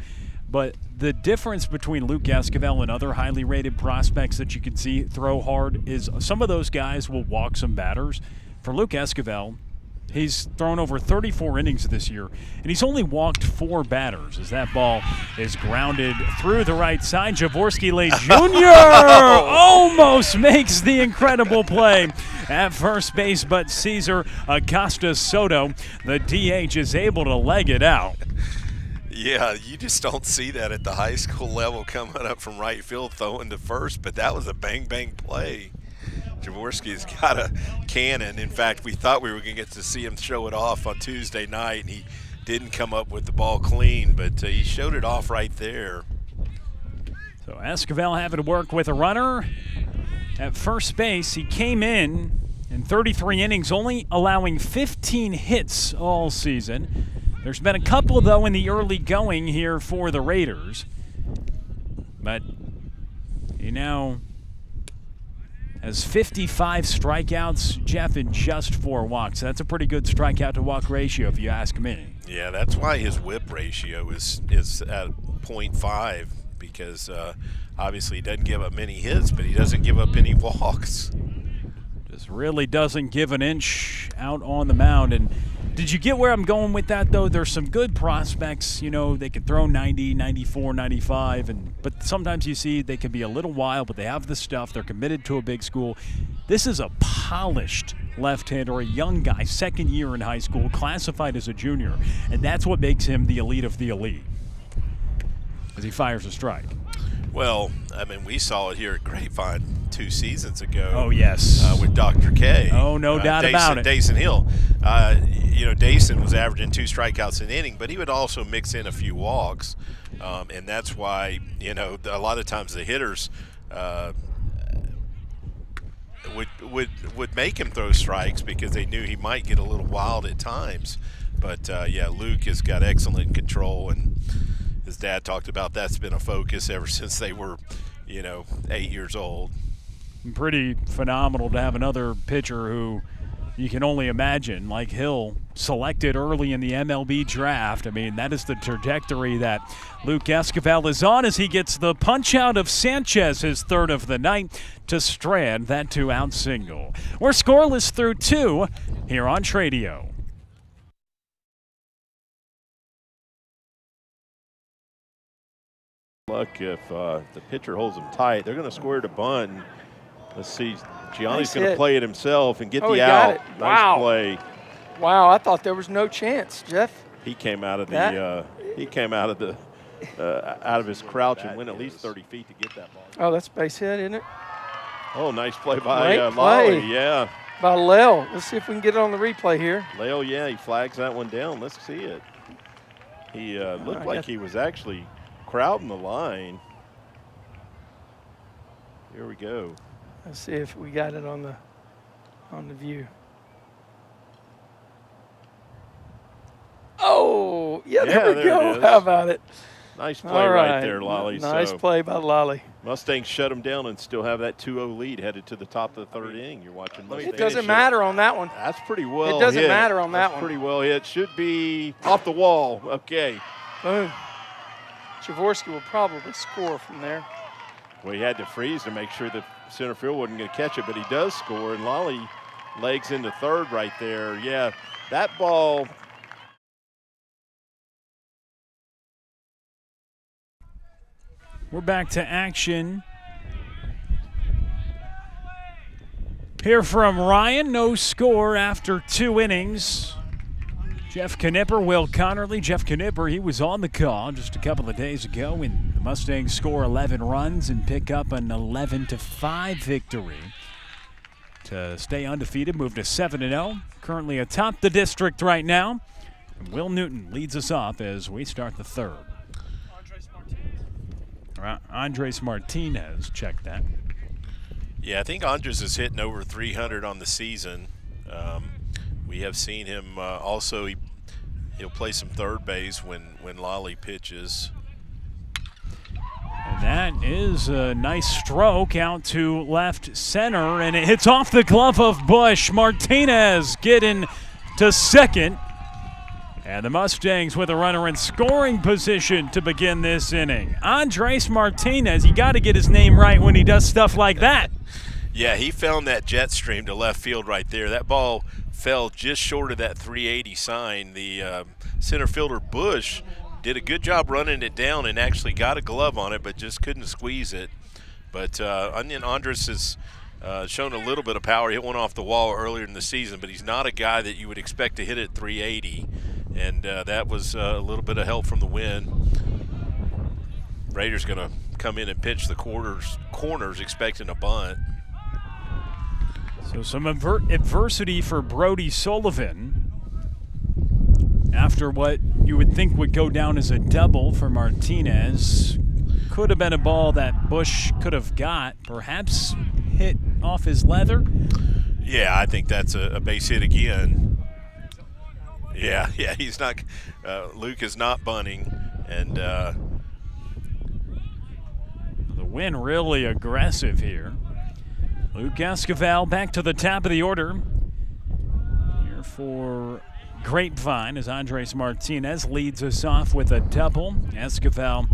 But the difference between Luke Esquivel and other highly rated prospects that you can see throw hard is some of those guys will walk some batters. For Luke Esquivel, he's thrown over 34 innings this year, and he's only walked 4 batters as that ball is grounded through the right side. Jaworski Lane Jr. almost makes the incredible play at first base, but Cesar Acosta Soto, the DH, is able to leg it out. Yeah, you just don't see that at the high school level coming up from right field throwing to first, but that was a bang-bang play. Jaworski's got a cannon. In fact, we thought we were going to get to see him show it off on Tuesday night, and he didn't come up with the ball clean, but he showed it off right there. So Esquivel having to work with a runner at first base. He came in 33 innings, only allowing 15 hits all season. There's been a couple, though, in the early going here for the Raiders. But he now has 55 strikeouts, Jeff, and just 4 walks. That's a pretty good strikeout-to-walk ratio, if you ask me. Yeah, that's why his whip ratio is at 0.5 because obviously he doesn't give up many hits, but he doesn't give up any walks. Just really doesn't give an inch out on the mound. And did you get where I'm going with that, though? There's some good prospects. You know, they can throw 90, 94, 95, but sometimes you see they can be a little wild, but they have the stuff. They're committed to a big school. This is a polished left-hander, a young guy, second year in high school, classified as a junior, and that's what makes him the elite of the elite as he fires a strike. Well, I mean, we saw it here at Grapevine 2 seasons ago. Oh, yes. With Dr. K. Oh, no doubt about it. Dayson Hill. You know, Dayson was averaging 2 strikeouts an inning, but he would also mix in a few walks. And that's why, you know, a lot of times the hitters would make him throw strikes because they knew he might get a little wild at times. But, yeah, Luke has got excellent control, and his dad talked about that's been a focus ever since they were, you know, 8 years old. Pretty phenomenal to have another pitcher who you can only imagine, like Hill, selected early in the MLB draft. I mean, that is the trajectory that Luke Esquivel is on as he gets the punch out of Sanchez, his third of the night, to strand that 2-out single. We're scoreless through 2 here on Tradio. Luck if the pitcher holds them tight. They're going to square to bunt. Let's see. Gianni's going to play it himself and get the out. Nice play. Wow, I thought there was no chance, Jeff. He came out of the out of his crouch and went at least 30 feet to get that ball. Oh, that's base hit, isn't it? Oh, nice play by Lally. Yeah. By Lale. Let's see if we can get it on the replay here. Lale, yeah, he flags that one down. Let's see it. He looked like he was actually crowding the line. Here we go. Let's see if we got it on the view. Oh, yeah, there we go. How about it? Nice play right there, Lally. Nice play by Lally. Mustangs shut him down and still have that 2-0 lead headed to the top of the 3rd inning. You're watching Mustangs. It doesn't matter on that one. That's pretty well hit. It doesn't matter on that one. Pretty well hit. Should be off the wall. Okay. Boom. Jaworski will probably score from there. Well, he had to freeze to make sure the center field wasn't going to catch it, but he does score, and Lally legs into 3rd right there. Yeah, that ball. We're back to action. Here from Ryan, no score after 2 innings. Jeff Knipper, Will Connerly. Jeff Knipper, he was on the call just a couple of days ago when the Mustangs score 11 runs and pick up an 11-5 victory to stay undefeated, move to 7-0. Currently atop the district right now. And Will Newton leads us off as we start the 3rd. Andres Martinez, check that. Yeah, I think Andres is hitting over 300 on the season. We have seen him also. He'll play some third base when Lally pitches. And that is a nice stroke out to left center, and it hits off the glove of Bush. Martinez getting to second. And the Mustangs with a runner in scoring position to begin this inning. Andres Martinez, you got to get his name right when he does stuff like that. Yeah, he found that jet stream to left field right there. That ball fell just short of that 380 sign. The center fielder Bush did a good job running it down and actually got a glove on it, but just couldn't squeeze it. But Andres has shown a little bit of power. He hit one off the wall earlier in the season, but he's not a guy that you would expect to hit at 380. And that was a little bit of help from the wind. Raiders going to come in and pitch the corners expecting a bunt. So some adversity for Brody Sullivan after what you would think would go down as a double for Martinez. Could have been a ball that Bush could have got, perhaps hit off his leather. Yeah, I think that's a base hit again. Yeah, he's not. Luke is not bunting, and the wind really aggressive here. Luke Esquivel back to the top of the order here for Grapevine as Andres Martinez leads us off with a double. Esquivel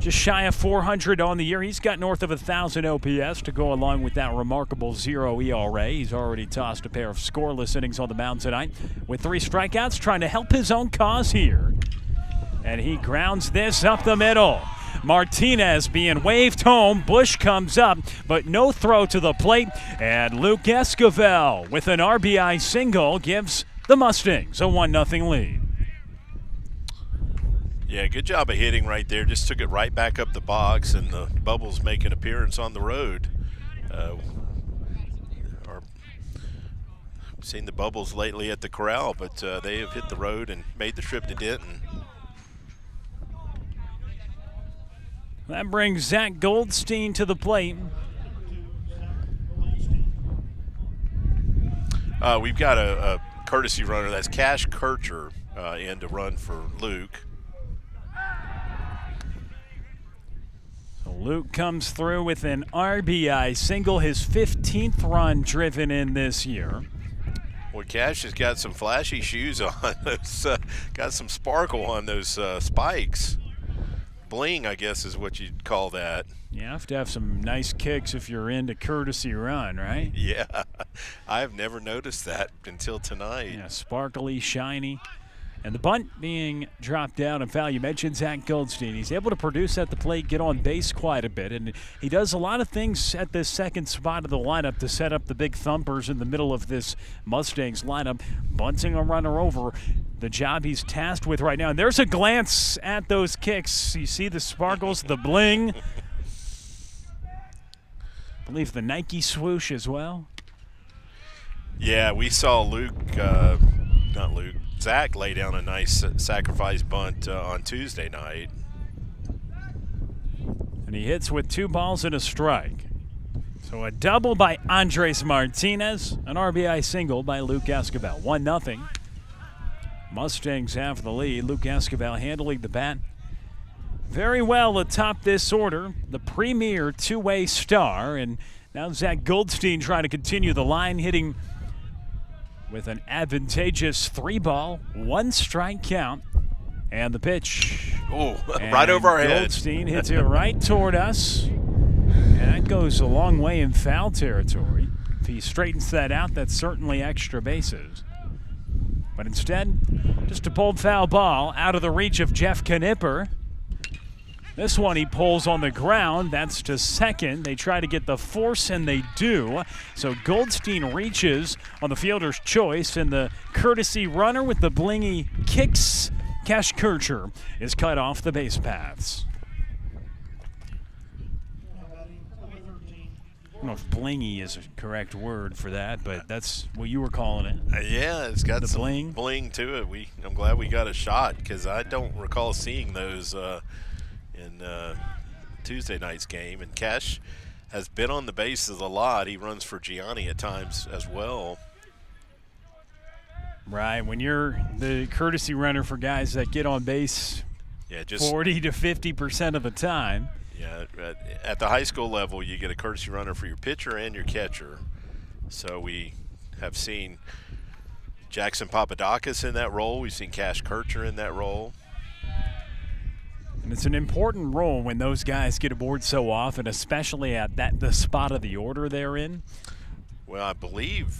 just shy of 400 on the year. He's got north of 1,000 OPS to go along with that remarkable 0 ERA. He's already tossed a pair of scoreless innings on the mound tonight with 3 strikeouts, trying to help his own cause here. And he grounds this up the middle. Martinez being waved home. Bush comes up, but no throw to the plate. And Luke Esquivel with an RBI single gives the Mustangs a 1-0 lead. Yeah, good job of hitting right there. Just took it right back up the box, and the Bubbles make an appearance on the road. We've seen the Bubbles lately at the Corral, but they have hit the road and made the trip to Denton. That brings Zach Goldstein to the plate. We've got a courtesy runner. That's Cash Kircher in to run for Luke. Luke comes through with an RBI single, his 15th run driven in this year. Well, Cash has got some flashy shoes on. Those, got some sparkle on those spikes. Bling, I guess, is what you'd call that. You have to have some nice kicks if you're into courtesy run, right? Yeah, I've never noticed that until tonight. Yeah, sparkly, shiny. And the bunt being dropped down and foul. You mentioned Zach Goldstein. He's able to produce at the plate, get on base quite a bit, and he does a lot of things at the second spot of the lineup to set up the big thumpers in the middle of this Mustangs lineup, bunting a runner over. The job he's tasked with right now. And there's a glance at those kicks. You see the sparkles, the bling. I believe the Nike swoosh as well. Yeah, we saw Zach lay down a nice sacrifice bunt on Tuesday night. And he hits with 2 balls and a strike. So a double by Andres Martinez, an RBI single by Luke Esquivel. 1-0. Mustangs have the lead. Luke Esquivel handling the bat very well atop this order. The premier two-way star. And now Zach Goldstein trying to continue the line, hitting with an advantageous 3-ball, 1-strike count. And the pitch. Oh, right over our head. Goldstein hits it right toward us. And that goes a long way in foul territory. If he straightens that out, that's certainly extra bases. But instead, just a pulled foul ball out of the reach of Jeff Knipper. This one he pulls on the ground. That's to second. They try to get the force, and they do. So Goldstein reaches on the fielder's choice, and the courtesy runner with the blingy kicks, Cash Kircher, is cut off the base paths. I don't know if blingy is a correct word for that, but that's what you were calling it. Yeah, it's got some bling to it. I'm glad we got a shot, because I don't recall seeing those in Tuesday night's game. And Cash has been on the bases a lot. He runs for Gianni at times as well. Right, when you're the courtesy runner for guys that get on base 40 to 50% of the time. Yeah, at the high school level, you get a courtesy runner for your pitcher and your catcher. So we have seen Jackson Papadakis in that role. We've seen Cash Kircher in that role. And it's an important role when those guys get aboard so often, especially at the spot of the order they're in. Well, I believe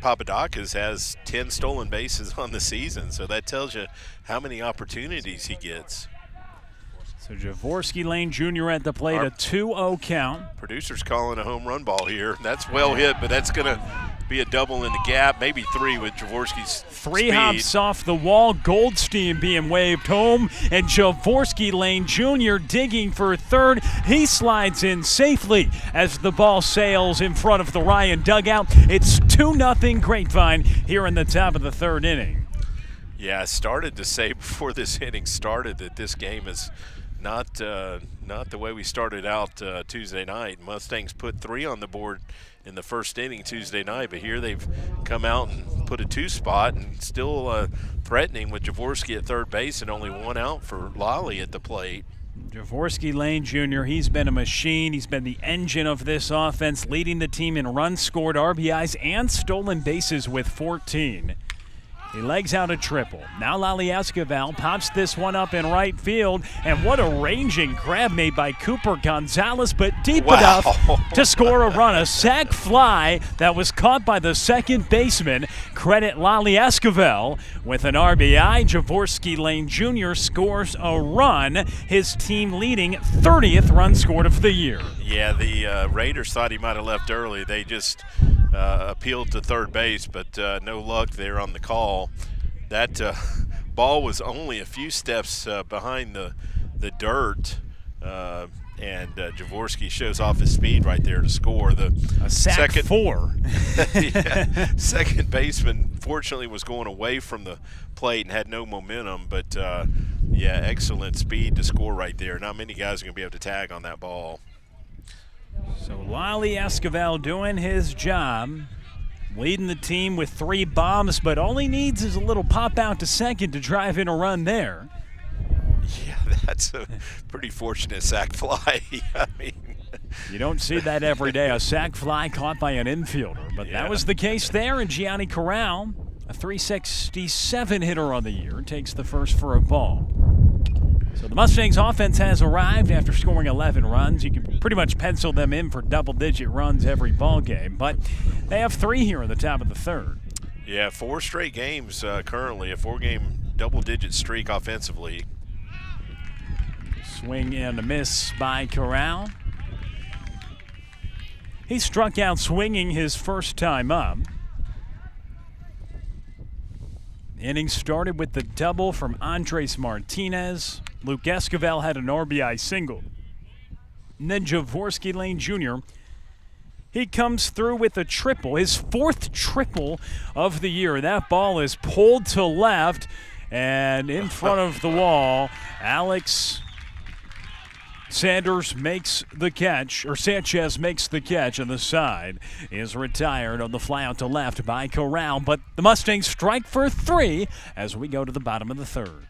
Papadakis has 10 stolen bases on the season, so that tells you how many opportunities he gets. So Javorsky Lane Jr. at the plate, a 2-0 count. Producer's calling a home run ball here. That's well hit, but that's going to be a double in the gap, maybe 3 with Javorsky's 3 speed. hops off the wall. Goldstein being waved home, and Javorsky Lane Jr. digging for third. He slides in safely as the ball sails in front of the Ryan dugout. It's 2-0 Grapevine here in the top of the 3rd inning. Yeah, I started to say before this inning started that this game is not the way we started out Tuesday night. Mustangs put 3 on the board in the 1st inning Tuesday night, but here they've come out and put a 2 spot and still threatening with Javorsky at third base and only 1 out for Lally at the plate. Javorsky Lane Jr., he's been a machine. He's been the engine of this offense, leading the team in runs scored, RBIs, and stolen bases with 14. He legs out a triple. Now Lally Esquivel pops this one up in right field. And what a ranging grab made by Cooper Gonzalez, but deep enough to score a run. A sac fly that was caught by the second baseman. Credit Lally Esquivel with an RBI. Jaworski Lane Jr. scores a run. His team leading 30th run scored of the year. Yeah, the Raiders thought he might have left early. They just appealed to third base, but no luck there on the call. That ball was only a few steps behind the dirt, and Jaworski shows off his speed right there to score. A sack four. Yeah, second baseman fortunately was going away from the plate and had no momentum, but yeah, excellent speed to score right there. Not many guys are going to be able to tag on that ball. So Lally Esquivel doing his job, leading the team with 3 bombs, but all he needs is a little pop out to second to drive in a run there. Yeah, that's a pretty fortunate sac fly. I mean, you don't see that every day, a sac fly caught by an infielder, but that was the case there. And Gianni Corral, a 367 hitter on the year, takes the first for a ball. So the Mustangs offense has arrived after scoring 11 runs. You can pretty much pencil them in for double-digit runs every ball game, but they have 3 here in the top of the third. Yeah, 4 straight games currently, a 4-game double-digit streak offensively. Swing and a miss by Corral. He struck out swinging his first time up. Inning started with the double from Andres Martinez. Luke Esquivel had an RBI single. And then Jaworski Lane Jr., he comes through with a triple, his 4th triple of the year. That ball is pulled to left and in front of the wall. Alex Sanchez makes the catch, and the side is retired on the flyout to left by Corral. But the Mustangs strike for 3 as we go to the bottom of the third.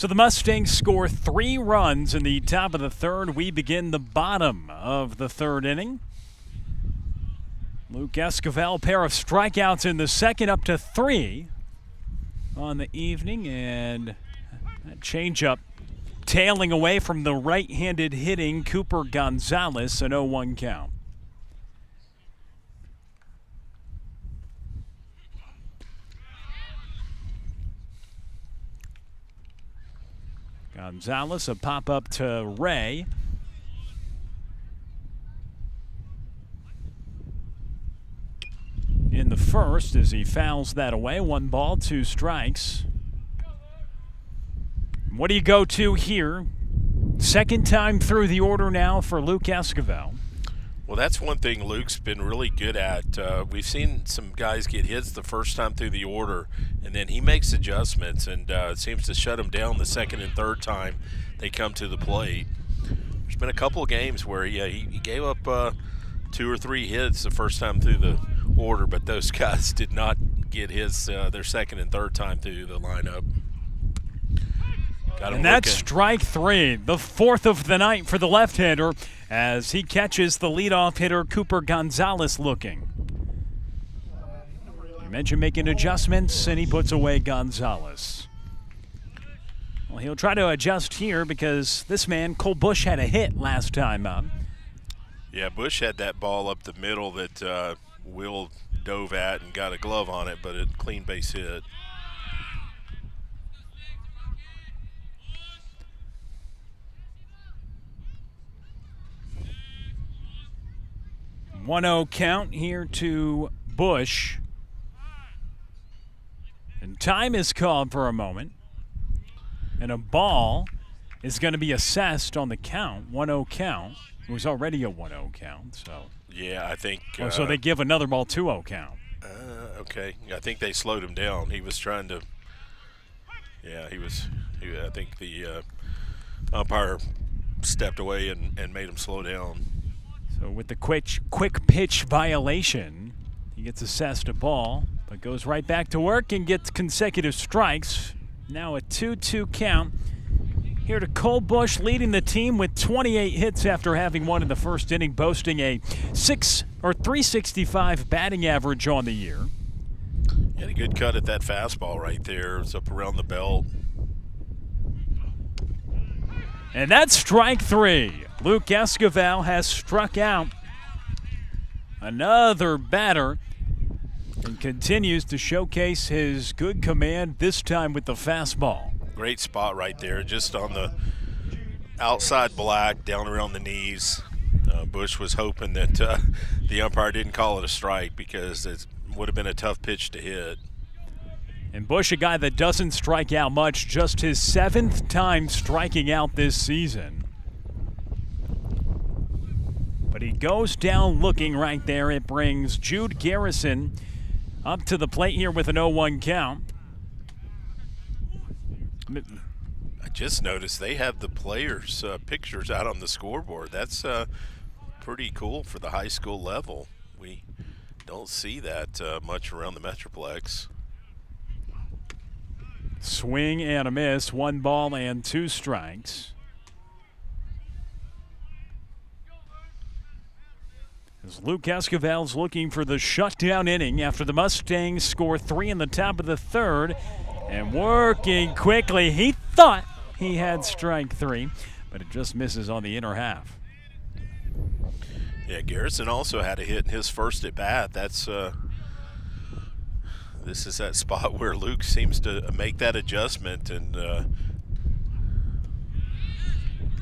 So the Mustangs score 3 runs in the top of the third. We begin the bottom of the third inning. Luke Esquivel, pair of strikeouts in the second, up to 3 on the evening. And that changeup tailing away from the right-handed hitting Cooper Gonzalez, an 0-1 count. Gonzalez, a pop-up to Ray. In the first as he fouls that away. 1 ball, 2 strikes. What do you go to here? Second time through the order now for Luke Esquivel. Well, that's one thing Luke's been really good at. We've seen some guys get hits the first time through the order, and then he makes adjustments and seems to shut them down the second and third time they come to the plate. There's been a couple of games where he gave up 2 or 3 hits the first time through the order, but those guys did not get their second and third time through the lineup. And that's strike 3, the 4th of the night for the left-hander, as he catches the leadoff hitter Cooper Gonzalez looking. You mentioned making adjustments, and he puts away Gonzalez. Well, he'll try to adjust here because this man, Cole Bush, had a hit last time up. Yeah, Bush had that ball up the middle that Will dove at and got a glove on it, but a clean base hit. One-0 count here to Bush. And time is called for a moment. And a ball is going to be assessed on the count, 1-0 count. It was already a 1-0 count, so. Yeah, I think. So they give another ball 2-0 count. Okay. I think they slowed him down. He was trying to. Yeah, I think the umpire stepped away and made him slow down. So with the quick pitch violation, he gets assessed a ball, but goes right back to work and gets consecutive strikes. Now a 2-2 count. Here to Cole Bush, leading the team with 28 hits after having one in the first inning, boasting a 365 batting average on the year. He had a good cut at that fastball right there. It's up around the belt. And that's strike 3. Luke Esquivel has struck out another batter and continues to showcase his good command, this time with the fastball. Great spot right there, just on the outside black, down around the knees. Bush was hoping that the umpire didn't call it a strike because it would have been a tough pitch to hit. And Bush, a guy that doesn't strike out much, just his 7th time striking out this season. But he goes down looking right there. It brings Jude Garrison up to the plate here with an 0-1 count. I just noticed they have the players' pictures out on the scoreboard. That's pretty cool for the high school level. We don't see that much around the Metroplex. Swing and a miss, 1 ball and 2 strikes. As Luke Esquivel's looking for the shutdown inning after the Mustangs score 3 in the top of the 3rd. And working quickly, he thought he had strike 3, but it just misses on the inner half. Yeah, Garrison also had a hit in his first at bat. That's this is that spot where Luke seems to make that adjustment, and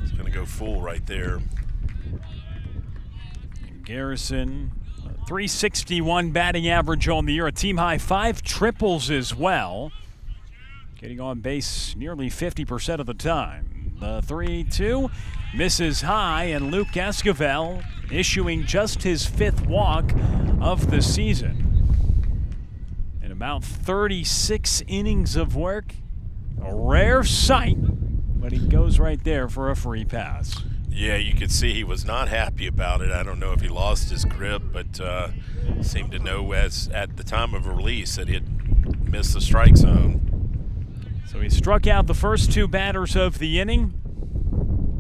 he's going to go full right there. Garrison, 361 batting average on the year, a team high 5 triples as well. Getting on base nearly 50% of the time. The 3-2 misses high, and Luke Esquivel issuing just his 5th walk of the season. In about 36 innings of work, a rare sight, but he goes right there for a free pass. Yeah, you could see he was not happy about it. I don't know if he lost his grip, but seemed to know at the time of release that he had missed the strike zone. So he struck out the first 2 batters of the inning,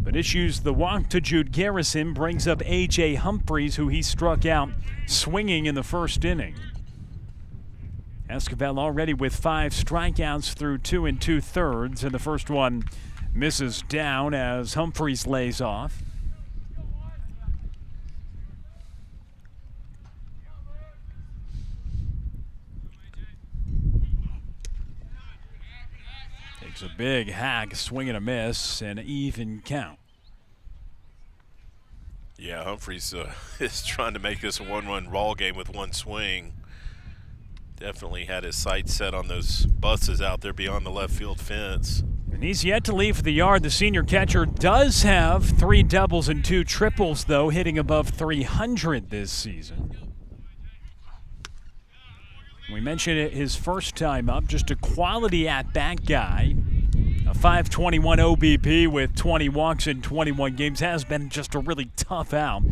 but issues the walk to Jude Garrison, brings up A.J. Humphreys, who he struck out swinging in the first inning. Esquivel already with 5 strikeouts through 2 2/3, and the first one misses down as Humphreys lays off. Takes a big hack, swing and a miss, and even count. Yeah, Humphreys is trying to make this a 1-1 ball game with 1 swing. Definitely had his sights set on those buses out there beyond the left field fence. And he's yet to leave the yard. The senior catcher does have 3 doubles and 2 triples, though, hitting above 300 this season. We mentioned it his first time up, just a quality at-bat guy. A 521 OBP with 20 walks in 21 games has been just a really tough out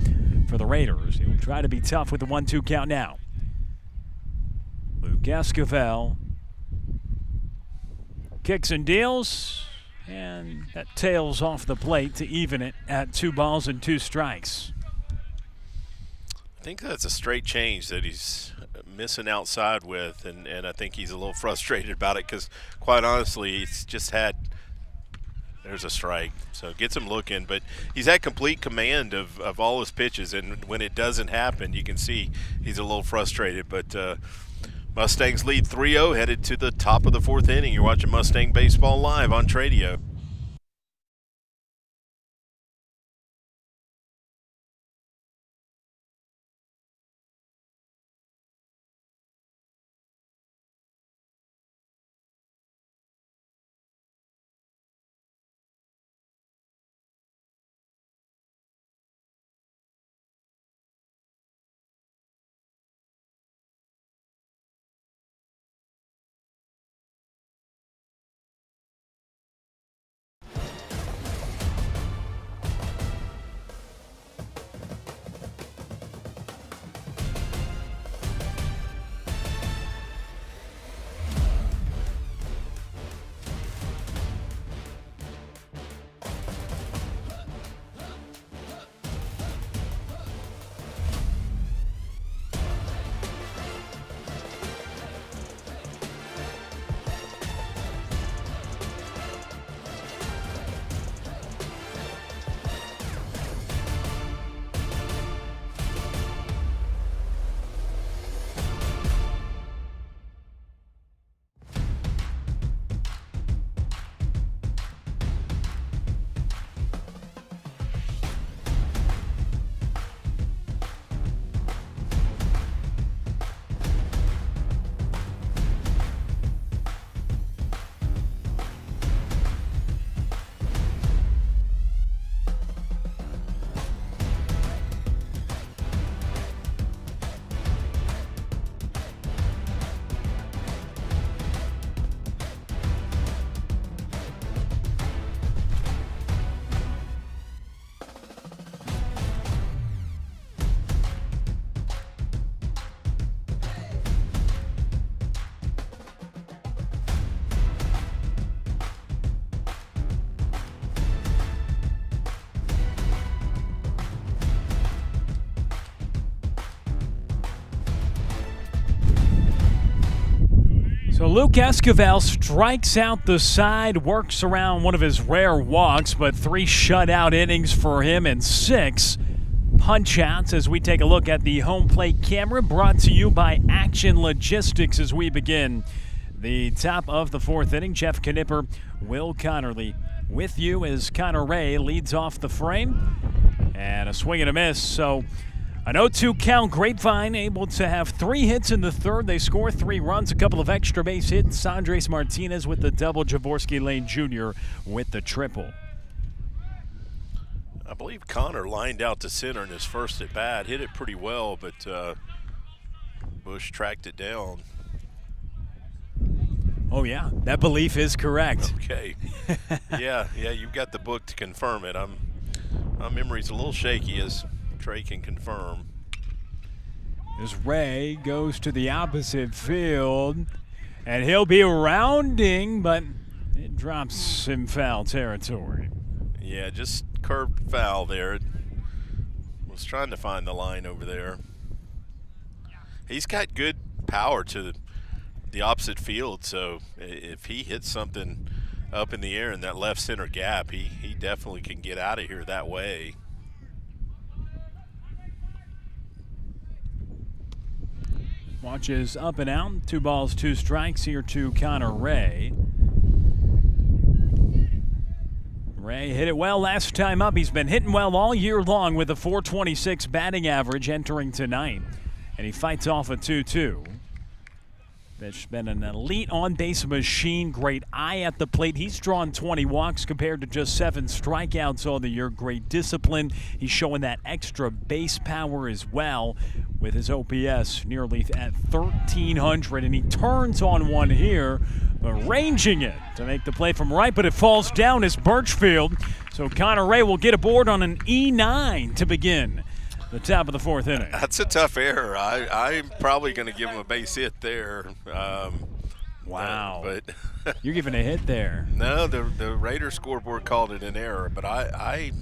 for the Raiders. He'll try to be tough with the 1-2 count now. Luke Esquivel kicks and deals, and that tails off the plate to even it at 2 balls and 2 strikes. I think that's a straight change that he's missing outside with, and I think he's a little frustrated about it because, quite honestly, he's just had – there's a strike. So it gets him looking, but he's had complete command of all his pitches, and when it doesn't happen, you can see he's a little frustrated. But Mustangs lead 3-0, headed to the top of the 4th inning. You're watching Mustang Baseball Live on Tradio. So Luke Esquivel strikes out the side, works around one of his rare walks, but 3 shutout innings for him and 6 punch-outs as we take a look at the home plate camera, brought to you by Action Logistics as we begin the top of the 4th inning. Jeff Knipper, Will Connerly with you as Connor Ray leads off the frame. And a swing and a miss. So an 0-2 count. Grapevine able to have 3 hits in the 3rd. They score 3 runs, a couple of extra base hits. Andres Martinez with the double, Jaworski Lane Jr. with the triple. I believe Connor lined out to center in his first at bat, hit it pretty well, but Bush tracked it down. Oh yeah, that belief is correct. Okay. yeah, you've got the book to confirm it. My memory's a little shaky, as Trey can confirm. As Ray goes to the opposite field, and he'll be rounding, but it drops in foul territory. Yeah, just curved foul there. Was trying to find the line over there. He's got good power to the opposite field, so if he hits something up in the air in that left center gap, he definitely can get out of here that way. Watches up and out. 2 balls, 2 strikes here to Connor Ray. Ray hit it well last time up. He's been hitting well all year long with a .426 batting average entering tonight. And he fights off a 2-2. Fitch's been an elite on-base machine, great eye at the plate. He's drawn 20 walks compared to just 7 strikeouts all the year. Great discipline. He's showing that extra base power as well with his OPS nearly at 1,300. And he turns on one here, arranging it to make the play from right, but it falls down as Birchfield. So Connor Ray will get aboard on an E9 to begin the top of the 4th inning. That's a tough error. I'm probably going to give him a base hit there. Wow. But you're giving a hit there. No, the Raiders scoreboard called it an error, but I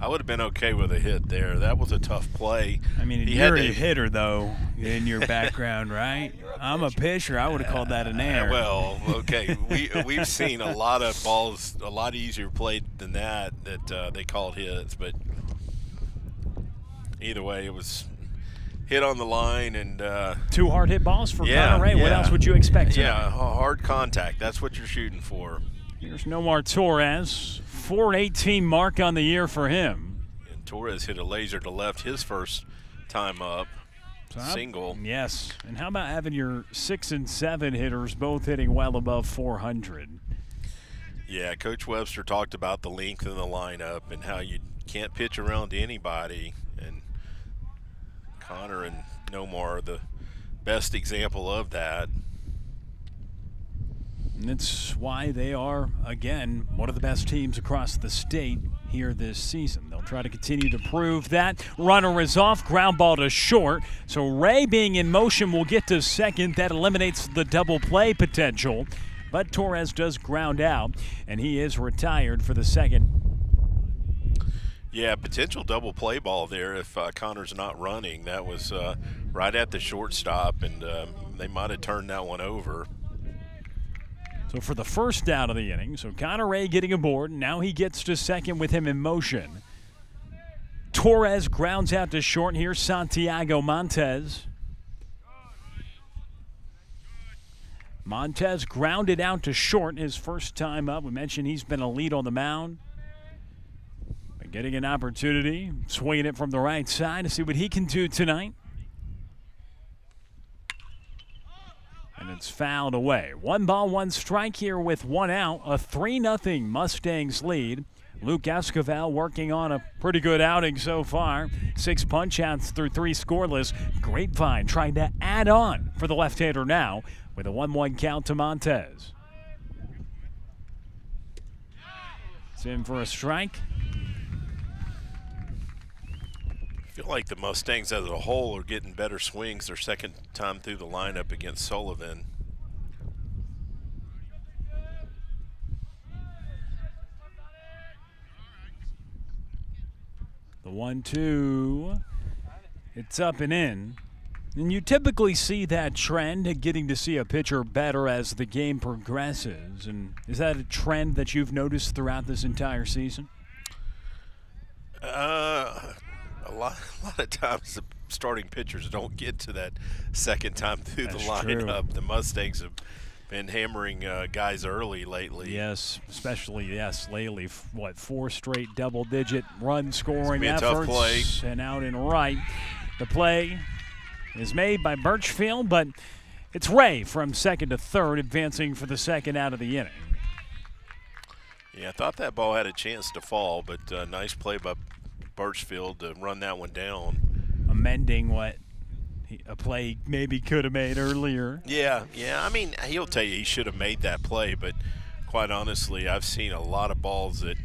would have been okay with a hit there. That was a tough play. I mean, you're a hitter, though, in your background, right? I'm a pitcher. I would have called that an error. Well, okay. We've seen a lot of balls a lot easier played than that they called hits, but either way, it was hit on the line and 2 hard hit balls for Connor Ray. What else would you expect tonight? Yeah, hard contact. That's what you're shooting for. Here's Nomar Torres, 418 mark on the year for him. And Torres hit a laser to left his first time up. Single. Yes. And how about having your 6 and 7 hitters both hitting well above 400? Yeah, Coach Webster talked about the length of the lineup and how you can't pitch around anybody. And Connor and Nomar are the best example of that. And it's why they are, again, one of the best teams across the state here this season. They'll try to continue to prove that. Runner is off, ground ball to short. So Ray being in motion will get to second. That eliminates the double play potential. But Torres does ground out, and he is retired for the second. Yeah, potential double play ball there if Connor's not running. That was right at the shortstop, and they might have turned that one over. So for the first out of the inning, so Connor Ray getting aboard. Now he gets to second with him in motion. Torres grounds out to short. Here's Santiago Montez. Montez grounded out to short his first time up. We mentioned he's been a lead on the mound. But getting an opportunity, swinging it from the right side to see what he can do tonight. And it's fouled away. 1 ball, 1 strike here with 1 out. A 3-0 Mustangs lead. Luke Esquivel working on a pretty good outing so far. 6 punch-outs through 3 scoreless. Grapevine trying to add on for the left-hander now with a 1-1 count to Montez. It's in for a strike. I feel like the Mustangs as a whole are getting better swings their second time through the lineup against Sullivan. The 1-2. It's up and in. And you typically see that trend, getting to see a pitcher better as the game progresses. And is that a trend that you've noticed throughout this entire season? A lot of times the starting pitchers don't get to that second time through the lineup. True. The Mustangs have been hammering guys early lately. Yes, especially lately. 4 straight double-digit run scoring efforts. Tough play. And out in right. The play is made by Birchfield, but it's Ray from second to third, advancing for the second out of the inning. Yeah, I thought that ball had a chance to fall, but nice play by Birchfield to run that one down. Amending what a play maybe could have made earlier. Yeah. I mean, he'll tell you he should have made that play, but quite honestly, I've seen a lot of balls that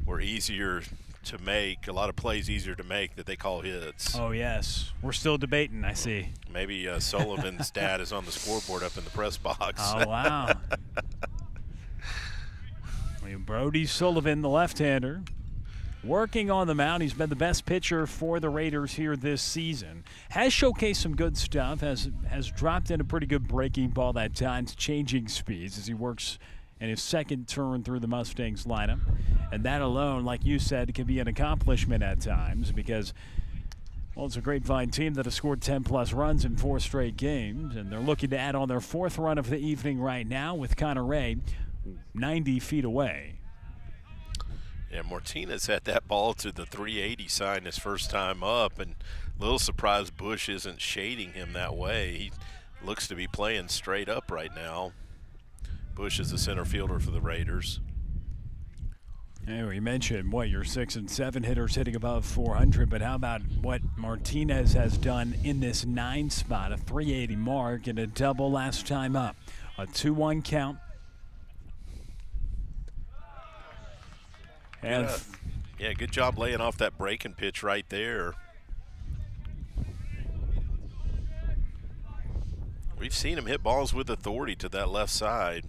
were easier to make, a lot of plays easier to make that they call hits. Oh, yes. We're still debating, I see. Maybe Sullivan's dad is on the scoreboard up in the press box. Oh, wow. Brody Sullivan, the left-hander, working on the mound. He's been the best pitcher for the Raiders here this season. Has showcased some good stuff, has dropped in a pretty good breaking ball at times, changing speeds as he works in his second turn through the Mustangs lineup. And that alone, like you said, can be an accomplishment at times because, well, it's a Grapevine team that has scored 10-plus runs in 4 straight games, and they're looking to add on their 4th run of the evening right now with Connor Ray 90 feet away. Yeah, Martinez had that ball to the 380 sign his first time up, and a little surprised Bush isn't shading him that way. He looks to be playing straight up right now. Bush is the center fielder for the Raiders. Yeah, we mentioned your 6 and 7 hitters hitting above 400, but how about what Martinez has done in this 9 spot, a 380 mark and a double last time up, a 2-1 count. And yeah, good job laying off that breaking pitch right there. We've seen him hit balls with authority to that left side.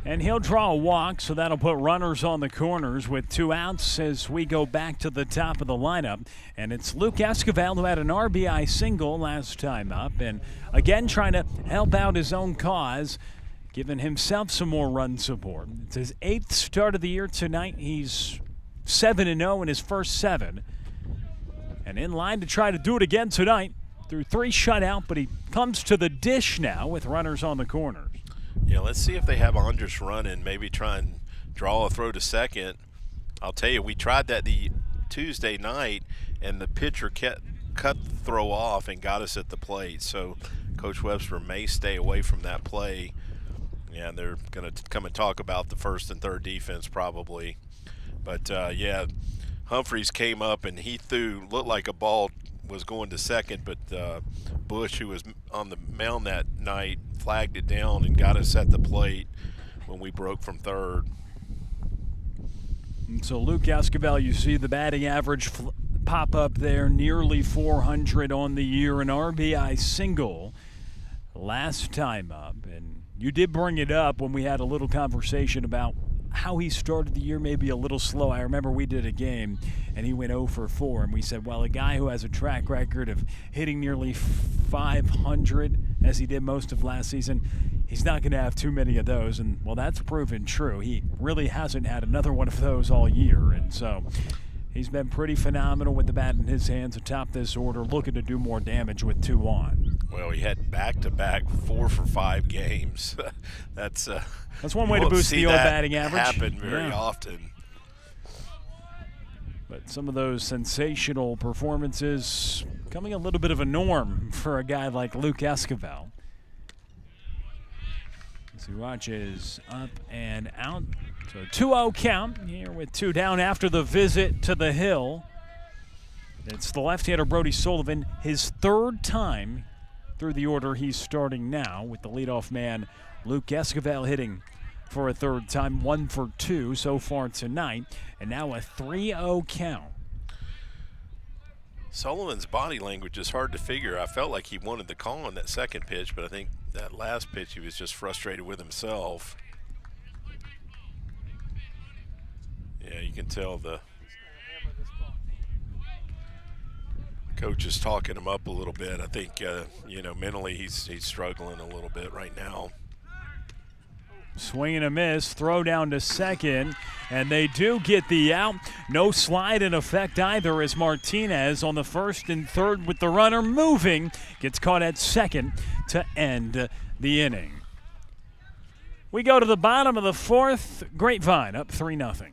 And he'll draw a walk, so that'll put runners on the corners with 2 outs as we go back to the top of the lineup. And it's Luke Esquivel, who had an RBI single last time up, and again trying to help out his own cause, giving himself some more run support. It's his 8th start of the year tonight. He's 7-0 in his first 7. And in line to try to do it again tonight. Through 3 shutout, but he comes to the dish now with runners on the corners. Yeah, let's see if they have Andres running, maybe try and draw a throw to second. I'll tell you, we tried that the Tuesday night, and the pitcher cut the throw off and got us at the plate. So Coach Webster may stay away from that play. Yeah, they're going to come and talk about the first and third defense probably. But, yeah, Humphreys came up, and he looked like a ball was going to second, but Bush, who was on the mound that night, flagged it down and got us at the plate when we broke from third. And so Luke Esquivel, you see the batting average pop up there, nearly 400 on the year, an RBI single last time up. And you did bring it up when we had a little conversation about how he started the year maybe a little slow. I remember we did a game and he went 0 for 4, and we said, well, a guy who has a track record of hitting nearly 500 as he did most of last season, he's not going to have too many of those. And well, that's proven true. He really hasn't had another one of those all year, and so he's been pretty phenomenal with the bat in his hands atop this order, looking to do more damage with 2 on. Well, he had back-to-back 4 for 5 games. That's one way to boost the old batting average. Happen very often. But some of those sensational performances becoming a little bit of a norm for a guy like Luke Esquivel. As he watches up and out. So 2-0 count here with 2 down after the visit to the hill. It's the left-hander Brody Sullivan, his 3rd time through the order he's starting now, with the leadoff man Luke Esquivel hitting for a 3rd time, 1 for 2 so far tonight, and now a 3-0 count. Sullivan's body language is hard to figure. I felt like he wanted the call on that second pitch, but I think that last pitch he was just frustrated with himself. Yeah, you can tell the coach is talking him up a little bit. I think, mentally he's struggling a little bit right now. Swing and a miss, throw down to second, and they do get the out. No slide in effect either, as Martinez on the 1st and 3rd with the runner moving gets caught at second to end the inning. We go to the bottom of the 4th. Grapevine up 3-0.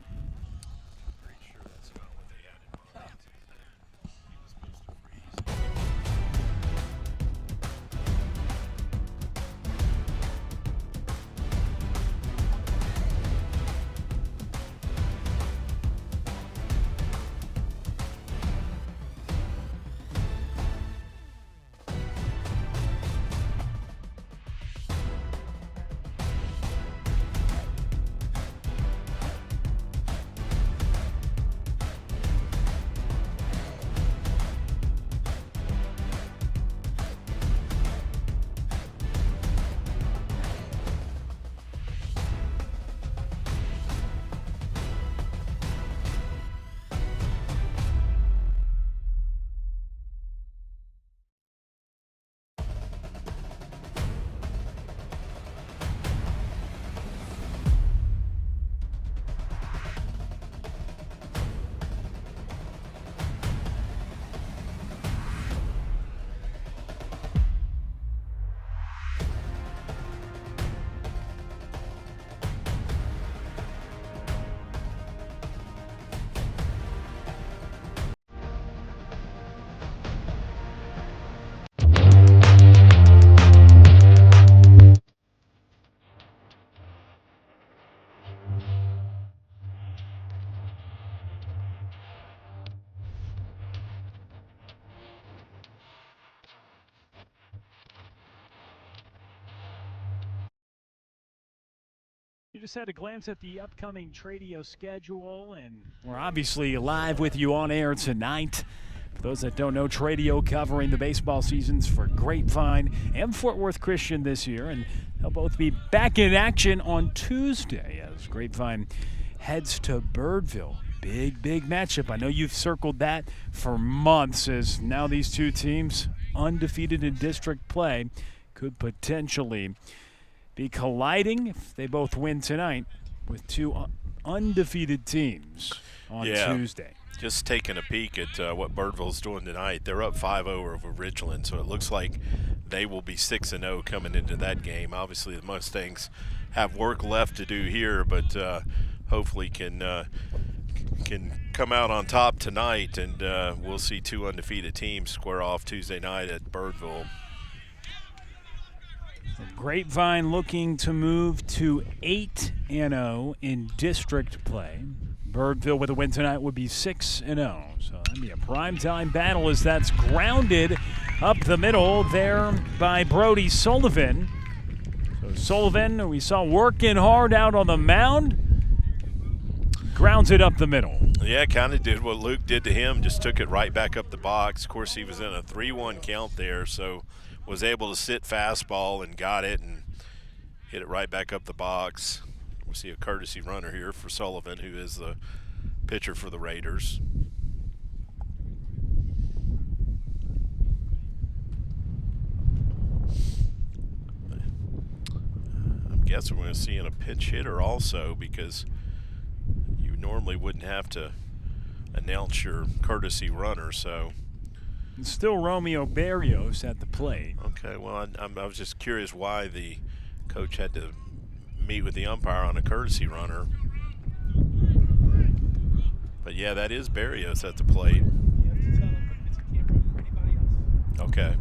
You just had a glance at the upcoming Tradio schedule, and we're obviously live with you on air tonight. For those that don't know, Tradio covering the baseball seasons for Grapevine and Fort Worth Christian this year, and they'll both be back in action on Tuesday as Grapevine heads to Birdville. Big matchup. I know you've circled that for months, as now these two teams, undefeated in district play, could potentially be colliding if they both win tonight with two undefeated teams on Tuesday. Just taking a peek at what Birdville's doing tonight. They're up 5-0 over Ridgeland, so it looks like they will be 6-0 coming into that game. Obviously, the Mustangs have work left to do here, but hopefully can come out on top tonight, and we'll see two undefeated teams square off Tuesday night at Birdville. Grapevine looking to move to 8-0 in district play. Birdville with a win tonight would be 6-0. So that'd be a primetime battle as that's grounded up the middle there by Brody Sullivan. So Sullivan, we saw working hard out on the mound, grounds it up the middle. Yeah, kind of did what Luke did to him, just took it right back up the box. Of course, he was in a 3-1 count there, so was able to sit fastball and got it and hit it right back up the box. We see a courtesy runner here for Sullivan, who is the pitcher for the Raiders. I'm guessing we're going to see a pinch hitter also, because you normally wouldn't have to announce your courtesy runner, so. And still Romeo Barrios at the plate. Okay, well, I was just curious why the coach had to meet with the umpire on a courtesy runner. But yeah, that is Barrios at the plate. Okay.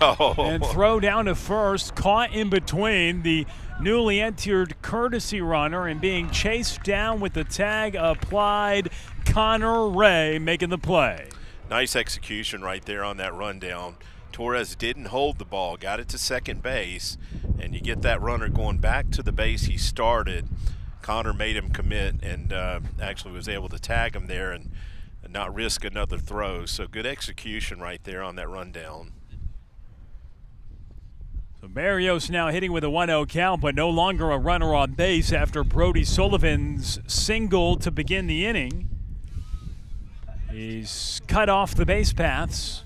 Oh. And throw down to first, caught in between the newly entered courtesy runner and being chased down with the tag applied. Connor Ray making the play. Nice execution right there on that rundown. Torres didn't hold the ball, got it to second base, and you get that runner going back to the base he started. Connor made him commit and actually was able to tag him there and not risk another throw. So good execution right there on that rundown. So Barrios now hitting with a 1-0 count, but no longer a runner on base after Brody Sullivan's single to begin the inning. He's cut off the base paths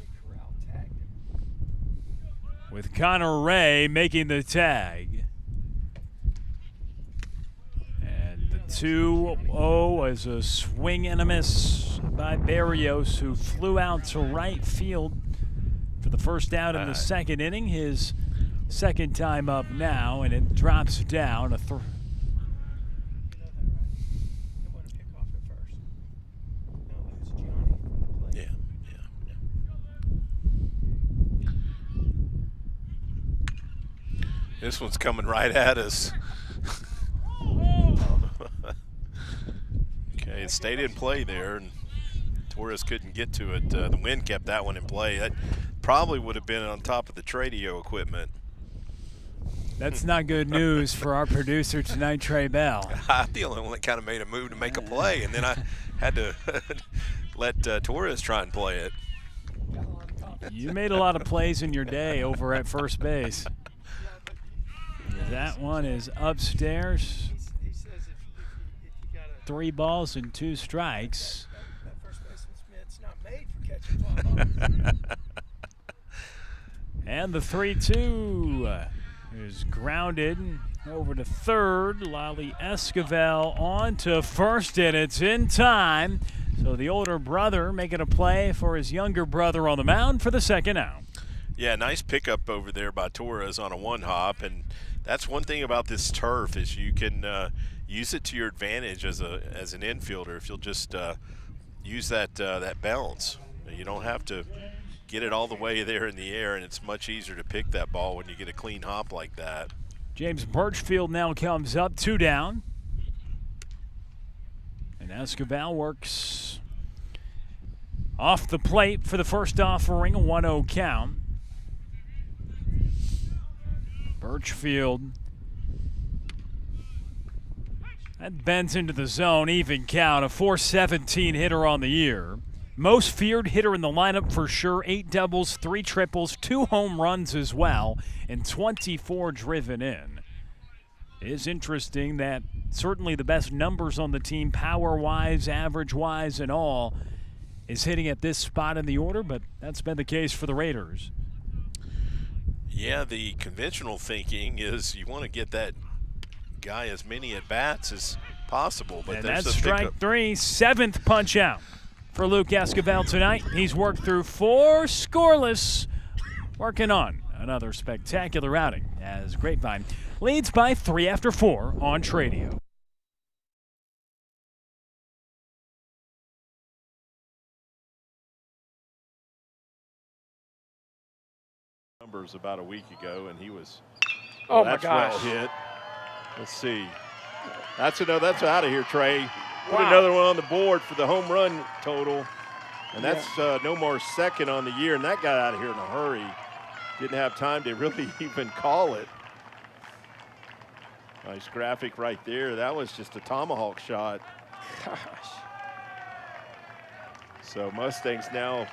with Connor Ray making the tag. And the 2-0 is a swing and a miss by Barrios, who flew out to right field for the first out in the second inning. His second time up now, and it drops down a This one's coming right at us. Okay, it stayed in play there, and Torres couldn't get to it. The wind kept that one in play. That probably would have been on top of the Tradio equipment. That's not good news for our producer tonight, Trey Bell. I'm the only one that kind of made a move to make a play, and then I had to let Torres try and play it. You made a lot of plays in your day over at first base. That one is upstairs. 3 balls and 2 strikes. And the 3-2 is grounded over to third. Lally Esquivel on to first, and it's in time. So the older brother making a play for his younger brother on the mound for the second out. Yeah, nice pickup over there by Torres on a one-hop, and that's one thing about this turf is you can use it to your advantage as an infielder if you'll just use that bounce. You don't have to get it all the way there in the air, and it's much easier to pick that ball when you get a clean hop like that. James Birchfield now comes up, 2 down. And Esquivel works off the plate for the first offering, a 1-0 count. Birchfield. That bends into the zone, even count, a .417 hitter on the year. Most feared hitter in the lineup for sure, 8 doubles, 3 triples, 2 home runs as well, and 24 driven in. It is interesting that certainly the best numbers on the team, power-wise, average-wise, and all, is hitting at this spot in the order, but that's been the case for the Raiders. Yeah, the conventional thinking is you want to get that guy as many at-bats as possible. But and there's that's a strike 3, 7th punch out for Luke Esquivel tonight. He's worked through 4 scoreless, working on another spectacular outing as Grapevine leads by 3 after 4 on Tradio. Numbers about a week ago, and he was. Oh my that's gosh! Well hit. Let's see. That's out of here, Trey. Put Wow. another one on the board for the home run total, and that's Nomar's second on the year. And that got out of here in a hurry. Didn't have time to really even call it. Nice graphic right there. That was just a tomahawk shot. Gosh. So Mustangs now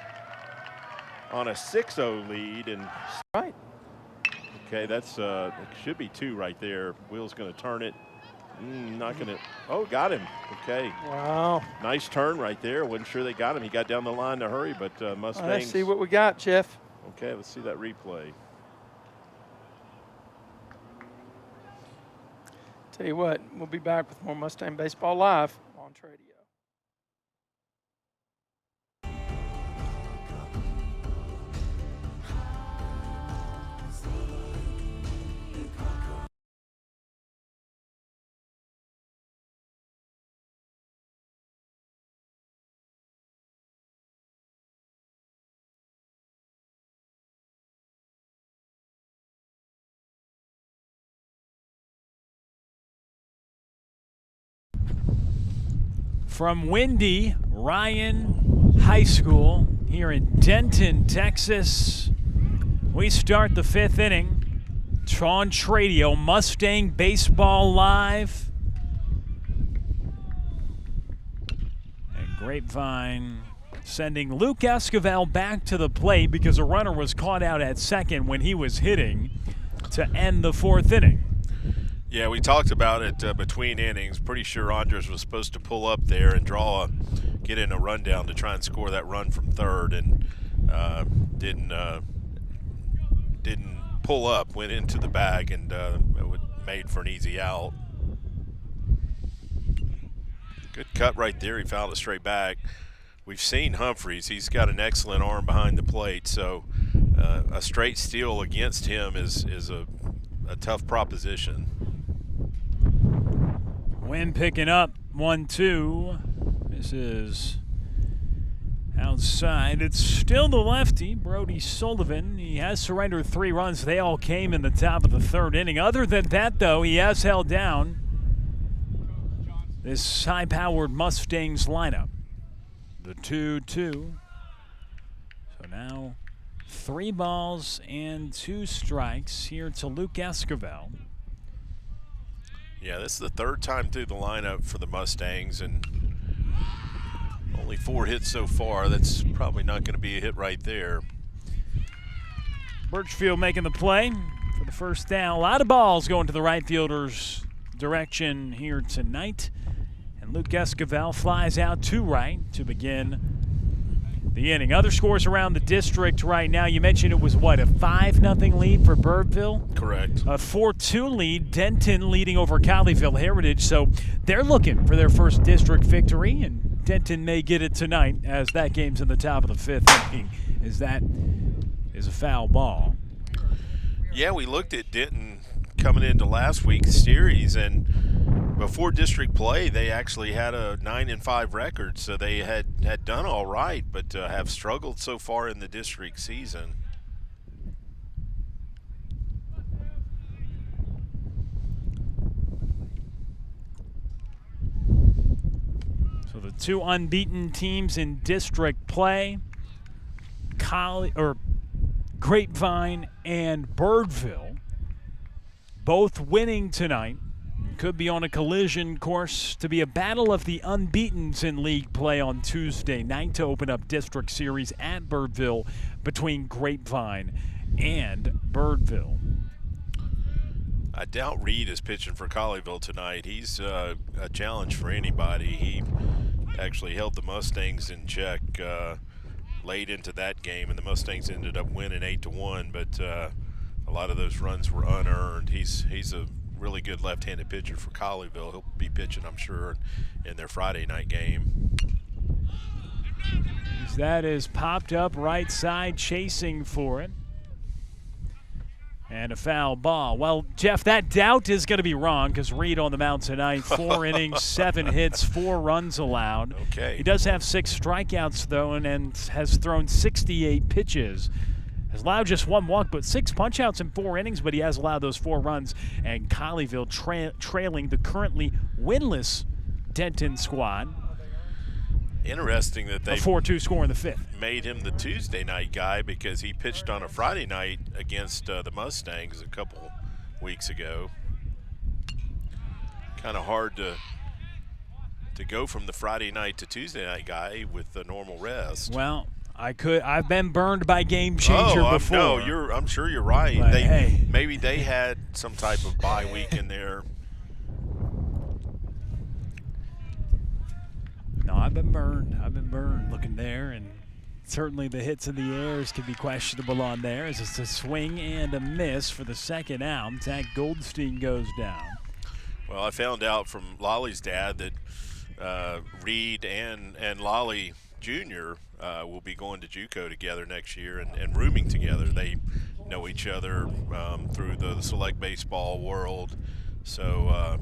on a 6-0 lead, and Right. okay, that's it should be 2 right there. Will's going to turn it. Not going to. Oh, got him. Okay. Wow. Nice turn right there. Wasn't sure they got him. He got down the line to hurry, but Mustangs. Let's see what we got, Jeff. Okay, let's see that replay. Tell you what, we'll be back with more Mustang Baseball Live on Tradio. From windy Ryan High School here in Denton, Texas, we start the 5th inning. On Tradio, Mustang Baseball Live. And Grapevine sending Luke Esquivel back to the plate because a runner was caught out at second when he was hitting to end the 4th inning. Yeah, we talked about it between innings. Pretty sure Andres was supposed to pull up there and get in a rundown to try and score that run from third, and didn't pull up. Went into the bag and made for an easy out. Good cut right there. He fouled it straight back. We've seen Humphreys. He's got an excellent arm behind the plate, so a straight steal against him is a tough proposition. Wind picking up, 1-2. This is outside. It's still the lefty, Brody Sullivan. He has surrendered 3 runs. They all came in the top of the 3rd inning. Other than that, though, he has held down this high-powered Mustangs lineup. The 2-2. So now 3 balls and 2 strikes here to Luke Esquivel. Yeah, this is the 3rd time through the lineup for the Mustangs, and only 4 hits so far. That's probably not going to be a hit right there. Birchfield making the play for the first down. A lot of balls going to the right fielder's direction here tonight. And Luke Esquivel flies out to right to begin the inning. Other scores around the district right now. You mentioned it was, what, a 5-0 lead for Birdville? Correct. A 4-2 lead. Denton leading over Colleyville Heritage. So they're looking for their first district victory, and Denton may get it tonight as that game's in the top of the 5th inning, as that is a foul ball. Yeah, we looked at Denton coming into last week's series, and before district play, they actually had a 9-5 record, so they had done all right, but have struggled so far in the district season. So the 2 unbeaten teams in district play, Grapevine and Birdville. both winning tonight. Could be on a collision course to be a battle of the unbeatens in league play on Tuesday night to open up District Series at Birdville between Grapevine and Birdville. I doubt Reed is pitching for Colleyville tonight. He's a challenge for anybody. He actually held the Mustangs in check late into that game, and the Mustangs ended up winning 8-1, but a lot of those runs were unearned. He's a really good left-handed pitcher for Colleyville. He'll be pitching, I'm sure, in their Friday night game. That is popped up right side, chasing for it. And a foul ball. Well, Jeff, that doubt is going to be wrong because Reed on the mound tonight, 4 innings, 7 hits, 4 runs allowed. Okay. He does have 6 strikeouts, though, and has thrown 68 pitches. Has allowed just 1 walk, but 6 punch-outs in 4 innings, but he has allowed those 4 runs. And Colleyville trailing the currently winless Denton squad. Interesting that they a 4-2 score in the 5th. Made him the Tuesday night guy because he pitched on a Friday night against the Mustangs a couple weeks ago. Kind of hard to go from the Friday night to Tuesday night guy with the normal rest. Well, I've been burned by game changer before. No, I'm sure you're right. But maybe they had some type of bye week in there. No, I've been burned. Looking there, and certainly the hits in the airs can be questionable on there as it's a swing and a miss for the second out. Zach Goldstein goes down. Well, I found out from Lolly's dad that Reed and Lolly Jr. Will be going to JUCO together next year and rooming together. They know each other through the select baseball world. So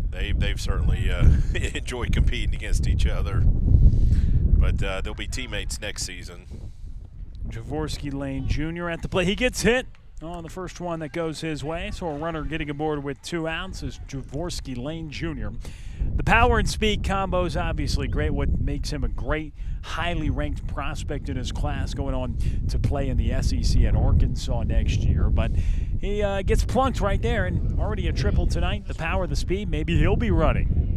they've certainly enjoyed competing against each other. But they'll be teammates next season. Jaworski Lane Jr. at the plate. He gets hit on the first one that goes his way. So a runner getting aboard with 2 outs is Jaworski Lane Jr. The power and speed combo is obviously great. What makes him a great, highly ranked prospect in his class, going on to play in the SEC at Arkansas next year. But he gets plunked right there, and already a triple tonight. The power, the speed, maybe he'll be running.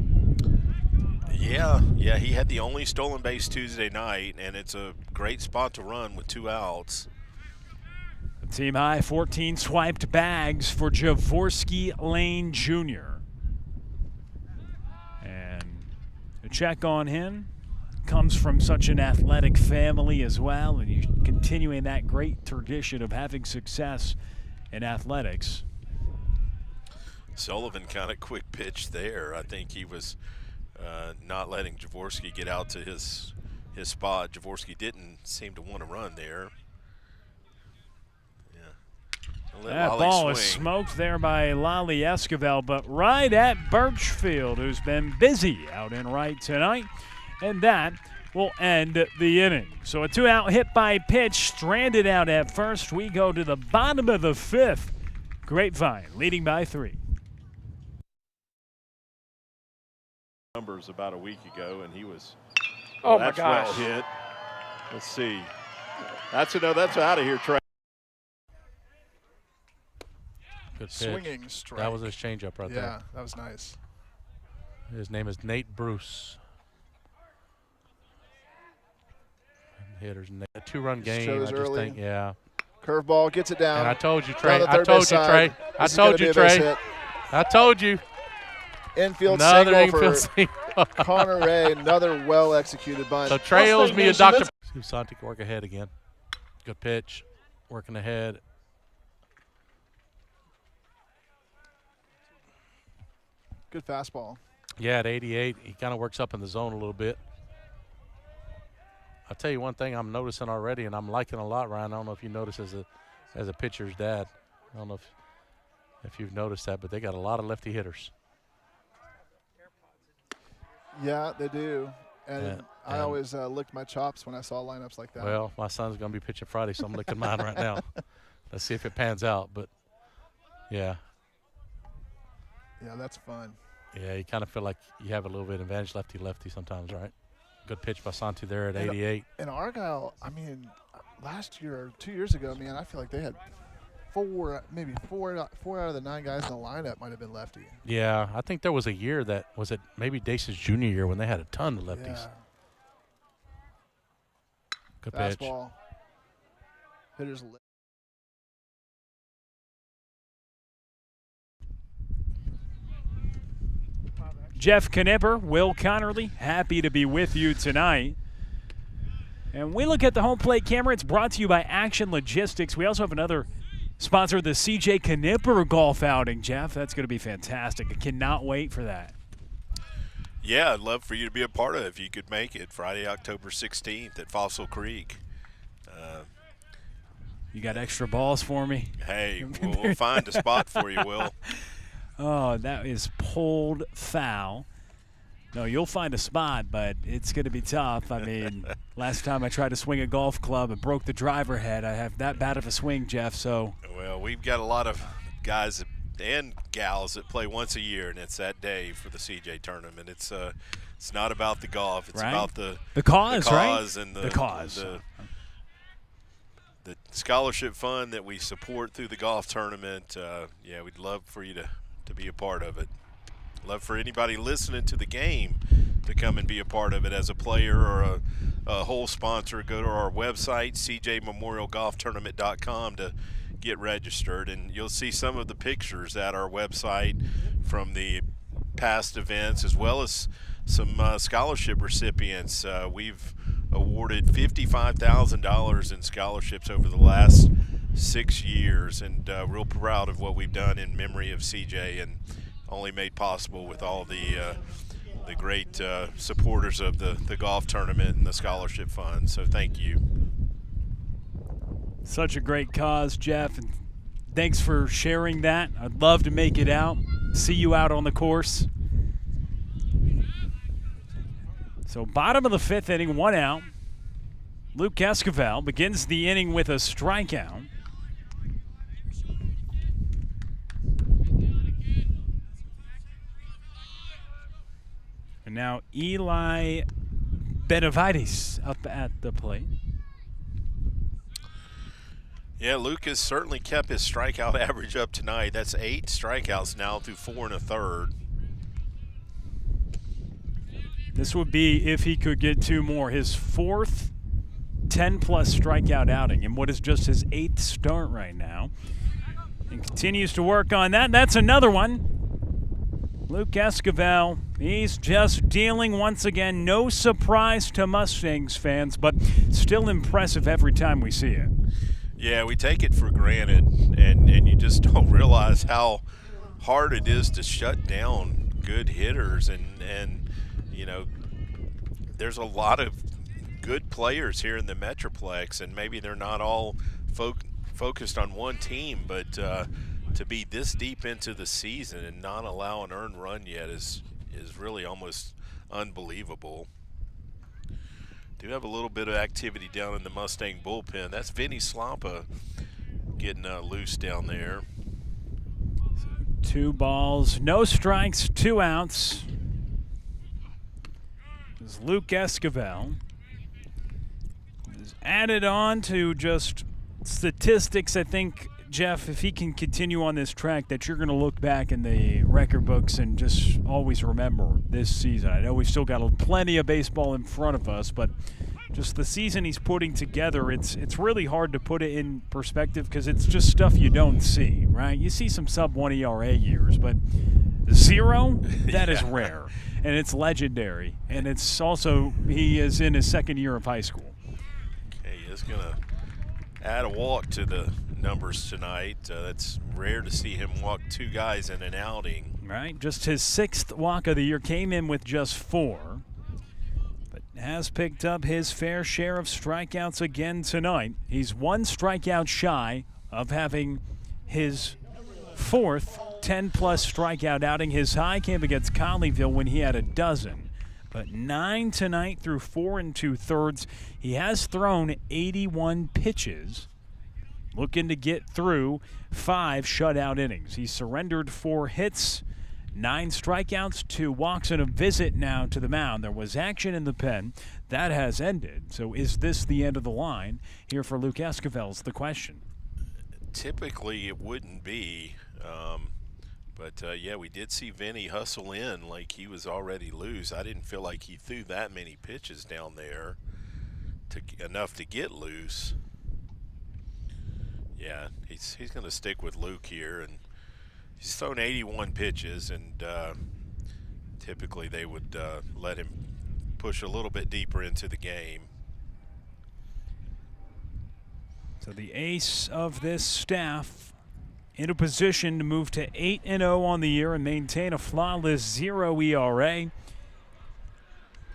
Yeah, he had the only stolen base Tuesday night, and it's a great spot to run with 2 outs. Team high 14 swiped bags for Jaworski Lane Jr. And a check on him. Comes from such an athletic family as well, and he's continuing that great tradition of having success in athletics. Sullivan kind of quick pitch there. I think he was not letting Jaworski get out to his spot. Jaworski didn't seem to want to run there. That ball is smoked there by Lolly Esquivel, but right at Birchfield, who's been busy out in right tonight. And that will end the inning. So a 2-out hit by pitch, stranded out at first. We go to the bottom of the 5th. Grapevine leading by 3. Numbers about a week ago, and he was. Oh, that's my gosh. Well hit. Let's see. That's out of here, Trey. Good pitch. Swinging strike. That was his changeup right there. Yeah, that was nice. His name is Nate Bruce. Hitters, a 2-run game. I just think, yeah. Curveball gets it down. And I told you, Trey. I told you, Trey. I told you, Trey. I told you. Infield another single for Connor Ray. Another well-executed bunt. So Trey owes me a Dr. Santic work ahead again. Good pitch. Working ahead. Good fastball. Yeah, at 88, he kind of works up in the zone a little bit. I'll tell you one thing I'm noticing already, and I'm liking a lot, Ryan. I don't know if you notice as a pitcher's dad. I don't know if you've noticed that, but they got a lot of lefty hitters. Yeah, they do. And I always licked my chops when I saw lineups like that. Well, my son's going to be pitching Friday, so I'm licking mine right now. Let's see if it pans out. But, yeah. Yeah, that's fun. Yeah, you kind of feel like you have a little bit of advantage lefty-lefty sometimes, right? Good pitch by Santi there at 88. And Argyle, I mean, last year or 2 years ago, man, I feel like they had maybe four out of the 9 guys in the lineup might have been lefty. Yeah, I think there was a year that was it maybe Dace's junior year when they had a ton of lefties. Yeah. Good pitch. Fastball. Hitter's Jeff Knipper, Will Connerly, happy to be with you tonight. And we look at the home plate camera. It's brought to you by Action Logistics. We also have another sponsor, the CJ Knipper golf outing. Jeff, that's going to be fantastic. I cannot wait for that. Yeah, I'd love for you to be a part of it if you could make it. Friday, October 16th at Fossil Creek. You got extra balls for me? Hey, we'll find a spot for you, Will. Oh, that is pulled foul. No, you'll find a spot, but it's going to be tough. I mean, last time I tried to swing a golf club and broke the driver head. I have that bad of a swing, Jeff, so. Well, we've got a lot of guys and gals that play once a year, and it's that day for the CJ tournament. It's not about the golf. It's right? about the cause, right? And the cause. The scholarship fund that we support through the golf tournament. Yeah, we'd love for you to be a part of it. Love for anybody listening to the game to come and be a part of it as a player or a whole sponsor. Go to our website, cjmemorialgolftournament.com, to get registered, and you'll see some of the pictures at our website from the past events, as well as some scholarship recipients. We've awarded $55,000 in scholarships over the last 6 years, and real proud of what we've done in memory of CJ, and only made possible with all the great supporters of the golf tournament and the scholarship fund. So thank you. Such a great cause, Jeff, and thanks for sharing that. I'd love to make it out, see you out on the course. So bottom of the 5th inning, 1 out. Luke Esquivel begins the inning with a strikeout. And now Eli Benavides up at the plate. Yeah, Luke has certainly kept his strikeout average up tonight. That's 8 strikeouts now through 4 1/3. This would be, if he could get 2 more, his 4th 10-plus strikeout outing, and what is just his 8th start right now. And continues to work on that. That's another one. Luke Esquivel, he's just dealing once again. No surprise to Mustangs fans, but still impressive every time we see it. Yeah, we take it for granted, and you just don't realize how hard it is to shut down good hitters. And you know, there's a lot of good players here in the Metroplex, and maybe they're not all focused on one team, but to be this deep into the season and not allow an earned run yet is really almost unbelievable. Do have a little bit of activity down in the Mustang bullpen. That's Vinny Slompa getting loose down there. 2 balls, no strikes, 2 outs. This is Luke Esquivel. Is added on to just statistics, I think, Jeff, if he can continue on this track, that you're going to look back in the record books and just always remember this season. I know we've still got plenty of baseball in front of us, but just the season he's putting together, it's really hard to put it in perspective because it's just stuff you don't see, right? You see some sub-1 ERA years, but 0, that is rare, and it's legendary. And it's also, he is in his 2nd year of high school. Okay, he is going to add a walk to the numbers tonight. It's rare to see him walk 2 guys in an outing. Right, just his 6th walk of the year, came in with just 4, but has picked up his fair share of strikeouts again tonight. He's 1 strikeout shy of having his 4th 10-plus strikeout outing. His high came against Colleyville when he had a dozen, but 9 tonight through 4 2/3. He has thrown 81 pitches, looking to get through 5 shutout innings. He surrendered 4 hits, 9 strikeouts, 2 walks, and a visit now to the mound. There was action in the pen. That has ended. So is this the end of the line here for Luke Esquivel's the question? Typically it wouldn't be, but yeah, we did see Vinny hustle in like he was already loose. I didn't feel like he threw that many pitches down there enough to get loose. Yeah, he's going to stick with Luke here, and he's thrown 81 pitches, and typically they would let him push a little bit deeper into the game. So the ace of this staff in a position to move to 8-0 on the year and maintain a flawless 0 ERA.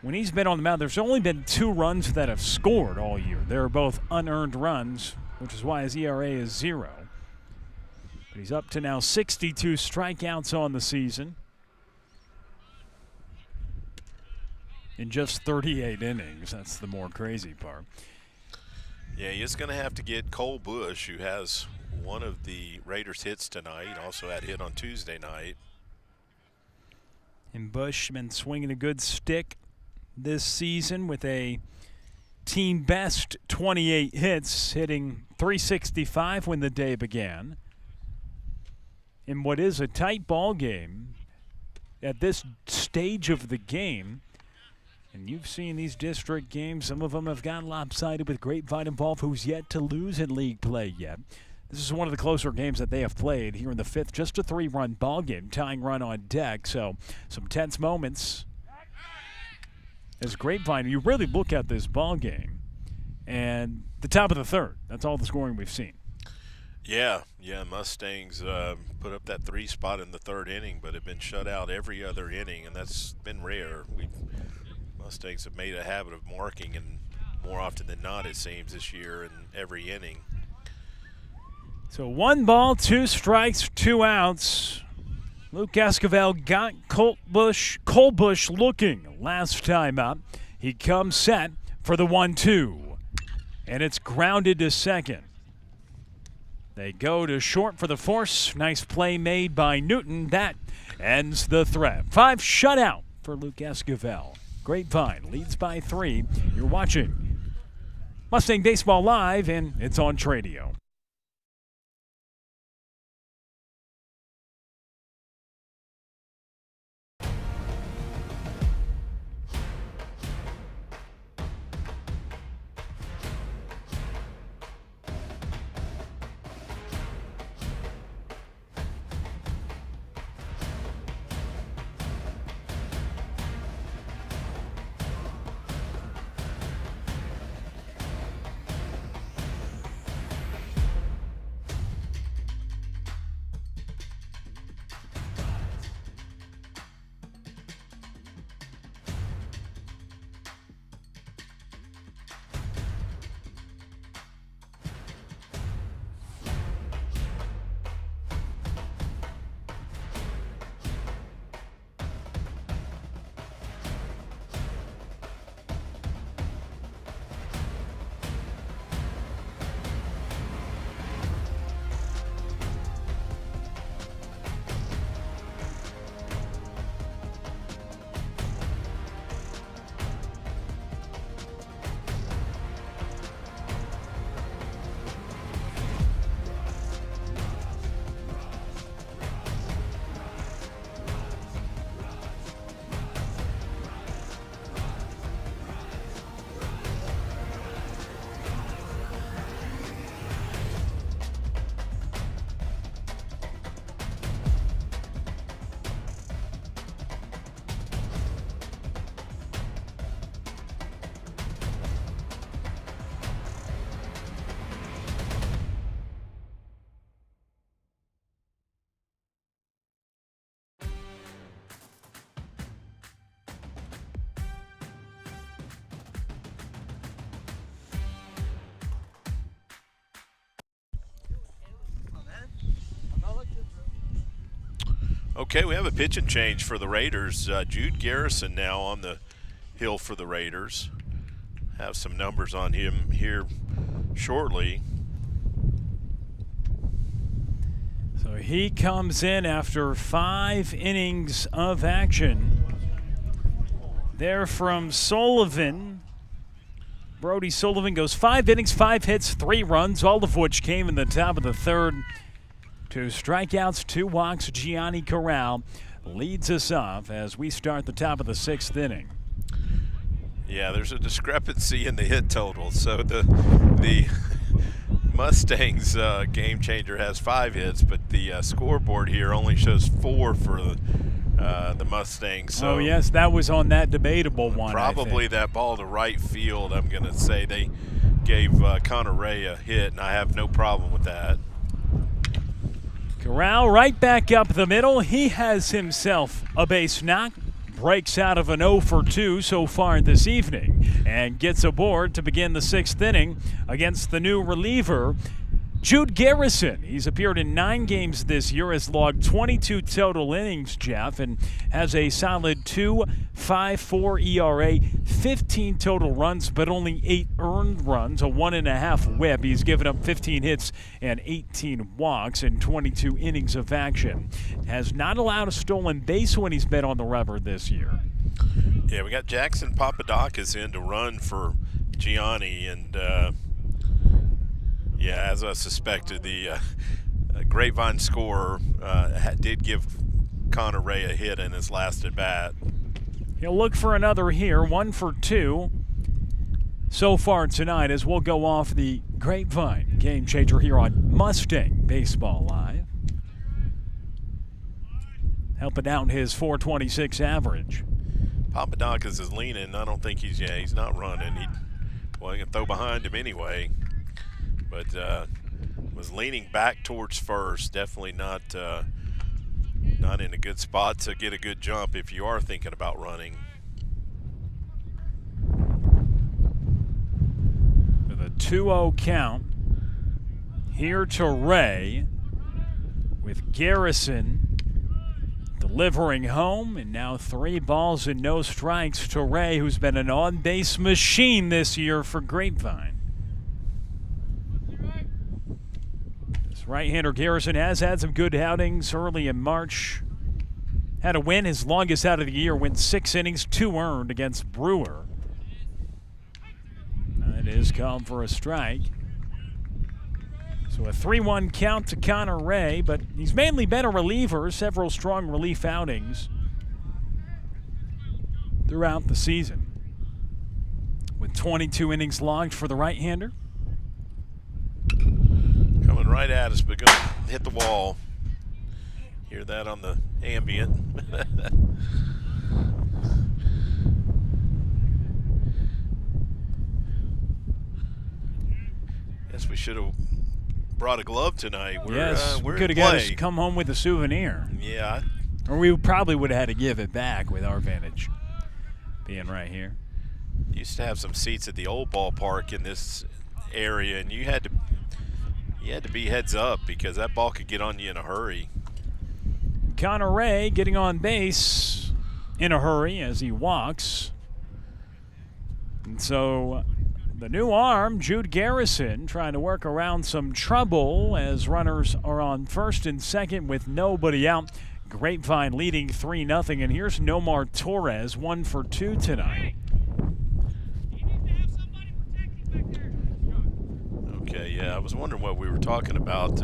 When he's been on the mound, there's only been 2 runs that have scored all year. They're both unearned runs, which is why his ERA is 0. But he's up to now 62 strikeouts on the season in just 38 innings. That's the more crazy part. Yeah, he's going to have to get Cole Bush, who has one of the Raiders' hits tonight. Also had a hit on Tuesday night. And Bush been swinging a good stick this season with a team best 28 hits, hitting .365 when the day began. In what is a tight ball game at this stage of the game. And you've seen these district games. Some of them have gotten lopsided with Grapevine involved, who's yet to lose in league play yet. This is one of the closer games that they have played here in the 5th. Just a 3-run ball game, tying run on deck. So some tense moments. As Grapevine, you really look at this ball game, and the top of the 3rd. That's all the scoring we've seen. Yeah, Mustangs put up that 3 spot in the 3rd inning, but have been shut out every other inning, and that's been rare. Mustangs have made a habit of marking, and more often than not, it seems, this year in every inning. So 1 ball, 2 strikes, 2 outs. Luke Esquivel got Cole Bush looking last time up. He comes set for the 1-2, and it's grounded to second. They go to short for the force. Nice play made by Newton. That ends the threat. 5 shutout for Luke Esquivel. Grapevine leads by 3. You're watching Mustang Baseball Live, and it's on Tradio. Okay, we have a pitching change for the Raiders. Jude Garrison now on the hill for the Raiders. Have some numbers on him here shortly. So he comes in after 5 innings of action. There from Sullivan Brody Sullivan goes 5 innings, 5 hits, 3 runs, all of which came in the top of the third. 2 strikeouts, 2 walks. Gianni Corral leads us off as we start the top of the 6th inning. Yeah, there's a discrepancy in the hit total. So the Mustangs game changer has 5 hits, but the scoreboard here only shows 4 for the Mustangs. So oh, yes, that was on that debatable one. Probably that ball to right field. I'm going to say they gave Connor Ray a hit, and I have no problem with that. Corral right back up the middle. He has himself a base knock. Breaks out of an 0 for 2 so far this evening and gets aboard to begin the 6th inning against the new reliever, Jude Garrison. He's appeared in 9 games this year, has logged 22 total innings, Jeff, and has a solid 2.54 ERA, 15 total runs, but only 8 earned runs, a 1.5 whip. He's given up 15 hits and 18 walks in 22 innings of action. Has not allowed a stolen base when he's been on the rubber this year. Yeah, we got Jackson Papadakis in to run for Gianni, and yeah, as I suspected, the Grapevine scorer did give Connor Ray a hit in his last at bat. He'll look for another here, 1 for 2 so far tonight as we'll go off the Grapevine game changer here on Mustang Baseball Live. Helping out his .426 average. Papadakis is leaning. I don't think he's not running. He can throw behind him anyway. But was leaning back towards first. Definitely not in a good spot to get a good jump if you are thinking about running. With a 2-0 count, here to Ray, with Garrison delivering home, and now 3 balls and no strikes to Ray, who's been an on-base machine this year for Grapevine. Right-hander Garrison has had some good outings early in March. Had a win, his longest out of the year, went 6 innings, 2 earned against Brewer. That is called for a strike. So a 3-1 count to Connor Ray, but he's mainly been a reliever, several strong relief outings throughout the season. With 22 innings logged for the right-hander. Coming right at us, but going to hit the wall. Hear that on the ambient. Guess we should have brought a glove tonight. Yes, we could have got us come home with a souvenir. Yeah. Or we probably would have had to give it back with our vantage being right here. Used to have some seats at the old ballpark in this area, and you had to be heads up because that ball could get on you in a hurry. Connor Ray getting on base in a hurry as he walks. And so the new arm, Jude Garrison, trying to work around some trouble as runners are on first and second with nobody out. Grapevine leading 3-0, and here's Nomar Torres, 1 for 2 tonight. Okay, yeah, I was wondering what we were talking about.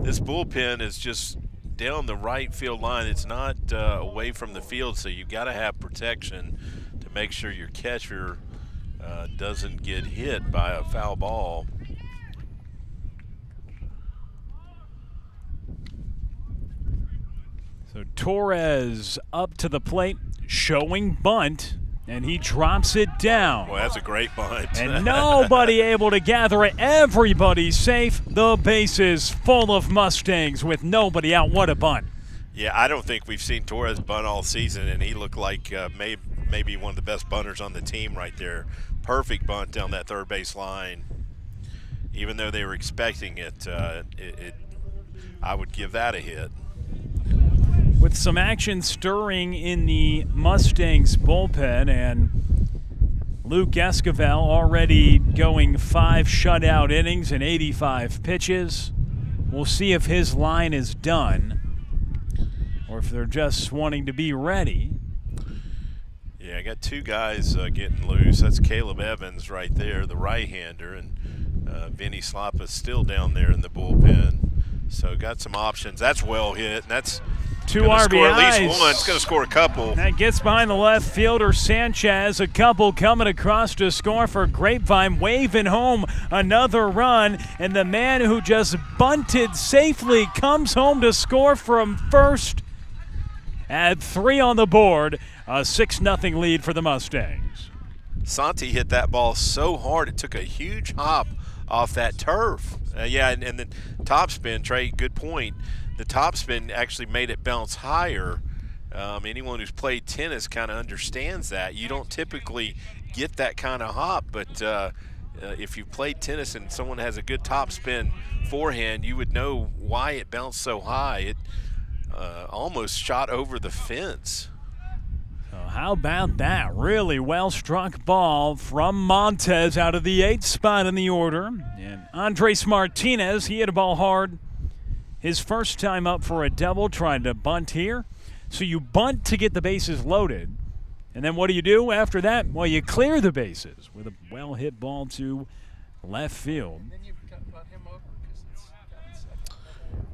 This bullpen is just down the right field line. It's not away from the field, so you've got to have protection to make sure your catcher doesn't get hit by a foul ball. So Torres up to the plate, showing bunt, and he drops it down. Well, that's a great bunt. And nobody able to gather it. Everybody's safe. The bases full of Mustangs with nobody out. What a bunt. Yeah, I don't think we've seen Torres bunt all season, and he looked like maybe one of the best bunters on the team right there. Perfect bunt down that third base line. Even though they were expecting it, I would give that a hit. With some action stirring in the Mustangs bullpen, and Luke Esquivel already going 5 shutout innings and 85 pitches. We'll see if his line is done or if they're just wanting to be ready. Yeah, I got two guys getting loose. That's Caleb Evans right there, the right-hander, and Vinny Slappa's still down there in the bullpen. So got some options. That's well hit, and that's two RBIs. Score at least one. It's going to score a couple. That gets behind the left fielder, Sanchez. A couple coming across to score for Grapevine, waving home another run. And the man who just bunted safely comes home to score from first. At 3 on the board, a 6-0 lead for the Mustangs. Santi hit that ball so hard it took a huge hop off that turf. And the topspin, Trey, good point. The topspin actually made it bounce higher. Anyone who's played tennis kind of understands that. You don't typically get that kind of hop, but if you've played tennis and someone has a good topspin forehand, you would know why it bounced so high. It almost shot over the fence. So how about that? Really well-struck ball from Montez out of the 8th spot in the order. And Andres Martinez, he hit a ball hard his first time up for a double, trying to bunt here. So you bunt to get the bases loaded. And then what do you do after that? Well, you clear the bases with a well-hit ball to left field.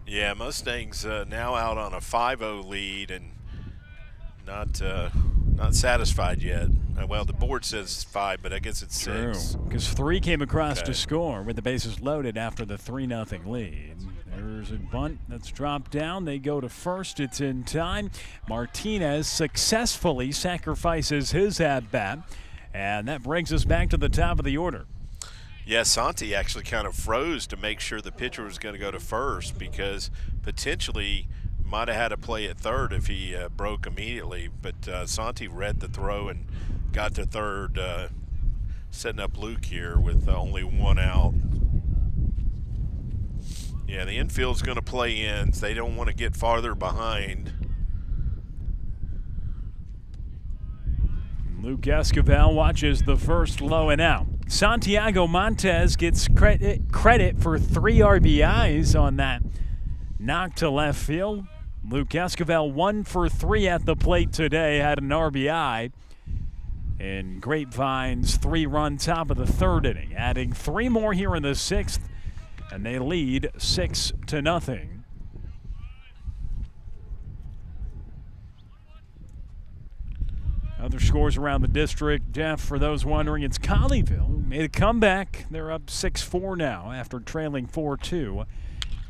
Yeah, Mustangs now out on a 5-0 lead and not satisfied yet. Well, the board says 5, but I guess it's 6. Because 3 came across to score with the bases loaded after the 3-0 lead. There's a bunt that's dropped down. They go to first. It's in time. Martinez successfully sacrifices his at-bat, and that brings us back to the top of the order. Yeah, Santi actually kind of froze to make sure the pitcher was going to go to first because potentially might have had a play at third if he broke immediately. But Santi read the throw and got to third, setting up Luke here with only 1 out. Yeah, the infield's going to play in. So they don't want to get farther behind. Luke Esquivel watches the first low and out. Santiago Montez gets credit for 3 RBIs on that knock to left field. Luke Esquivel 1 for 3 at the plate today, had an RBI. And Grapevine's 3-run top of the 3rd inning, adding 3 more here in the 6th, and they lead 6-0. Other scores around the district, Jeff, for those wondering, it's Colleyville who made a comeback. They're up 6-4 now after trailing 4-2.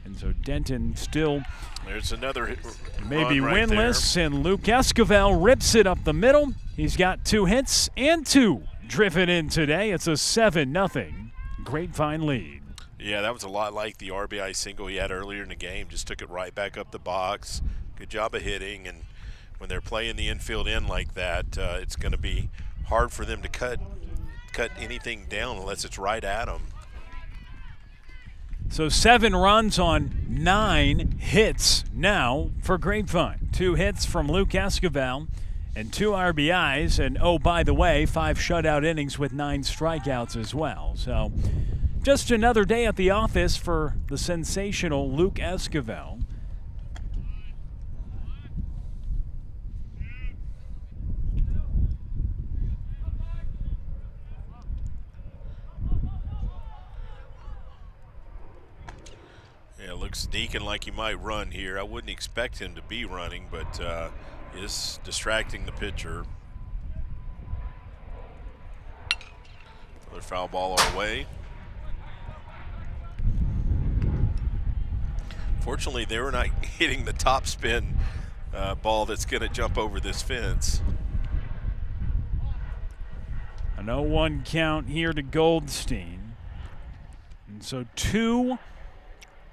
And so Denton still there's another maybe right winless, there. And Luke Esquivel rips it up the middle. He's got 2 hits and 2 driven in today. It's a 7-0 Grapevine lead. Yeah, that was a lot like the RBI single he had earlier in the game. Just took it right back up the box. Good job of hitting, and when they're playing the infield in like that, it's going to be hard for them to cut anything down unless it's right at them. So 7 runs on 9 hits now for Grapevine. 2 hits from Luke Esquivel and 2 RBIs. And, oh, by the way, 5 shutout innings with 9 strikeouts as well. So just another day at the office for the sensational Luke Esquivel. Yeah, looks Deacon like he might run here. I wouldn't expect him to be running, but is distracting the pitcher. Another foul ball our way. Fortunately, they were not hitting the top spin ball that's going to jump over this fence. An 0-1 count here to Goldstein. And so 2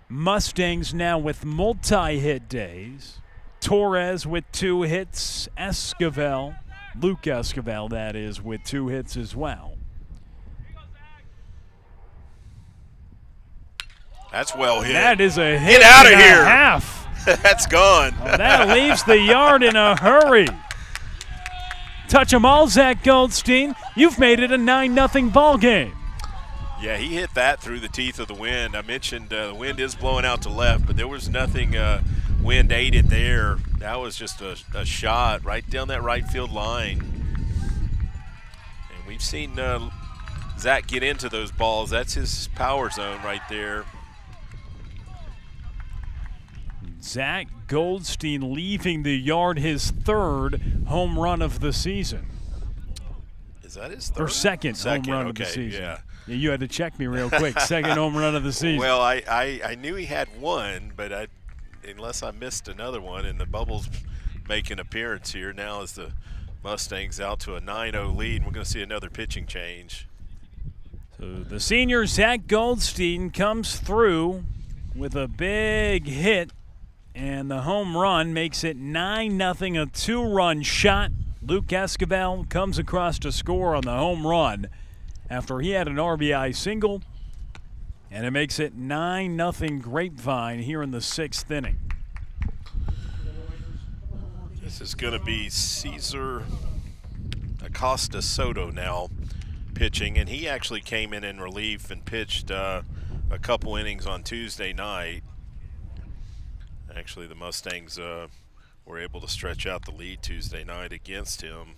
Mustangs now with multi-hit days. Torres with 2 hits. Esquivel, Luke Esquivel, that is, with 2 hits as well. That's well hit. That is a hit. Get out of and here. A half. That's gone. Well, that leaves the yard in a hurry. Touch 'em all, Zach Goldstein. You've made it a 9-0 ball game. Yeah, he hit that through the teeth of the wind. I mentioned the wind is blowing out to left, but there was nothing wind aided there. That was just a shot right down that right field line. we've seen Zach get into those balls. That's his power zone right there. Zach Goldstein leaving the yard, his third home run of the season. Is that his third? Or second home run of the season. Yeah. You had to check me real quick. Second home run of the season. Well, I knew he had one, but unless I missed another one, and the Bubbles make an appearance here now as the Mustangs out to a 9-0 lead. We're going to see another pitching change. So the senior Zach Goldstein comes through with a big hit, and the home run makes it 9-0, a two-run shot. Luke Esquivel comes across to score on the home run after he had an RBI single, and it makes it 9-0 Grapevine here in the 6th inning. This is going to be Cesar Acosta Soto now pitching, and he actually came in relief and pitched a couple innings on Tuesday night. Actually, the Mustangs were able to stretch out the lead Tuesday night against him.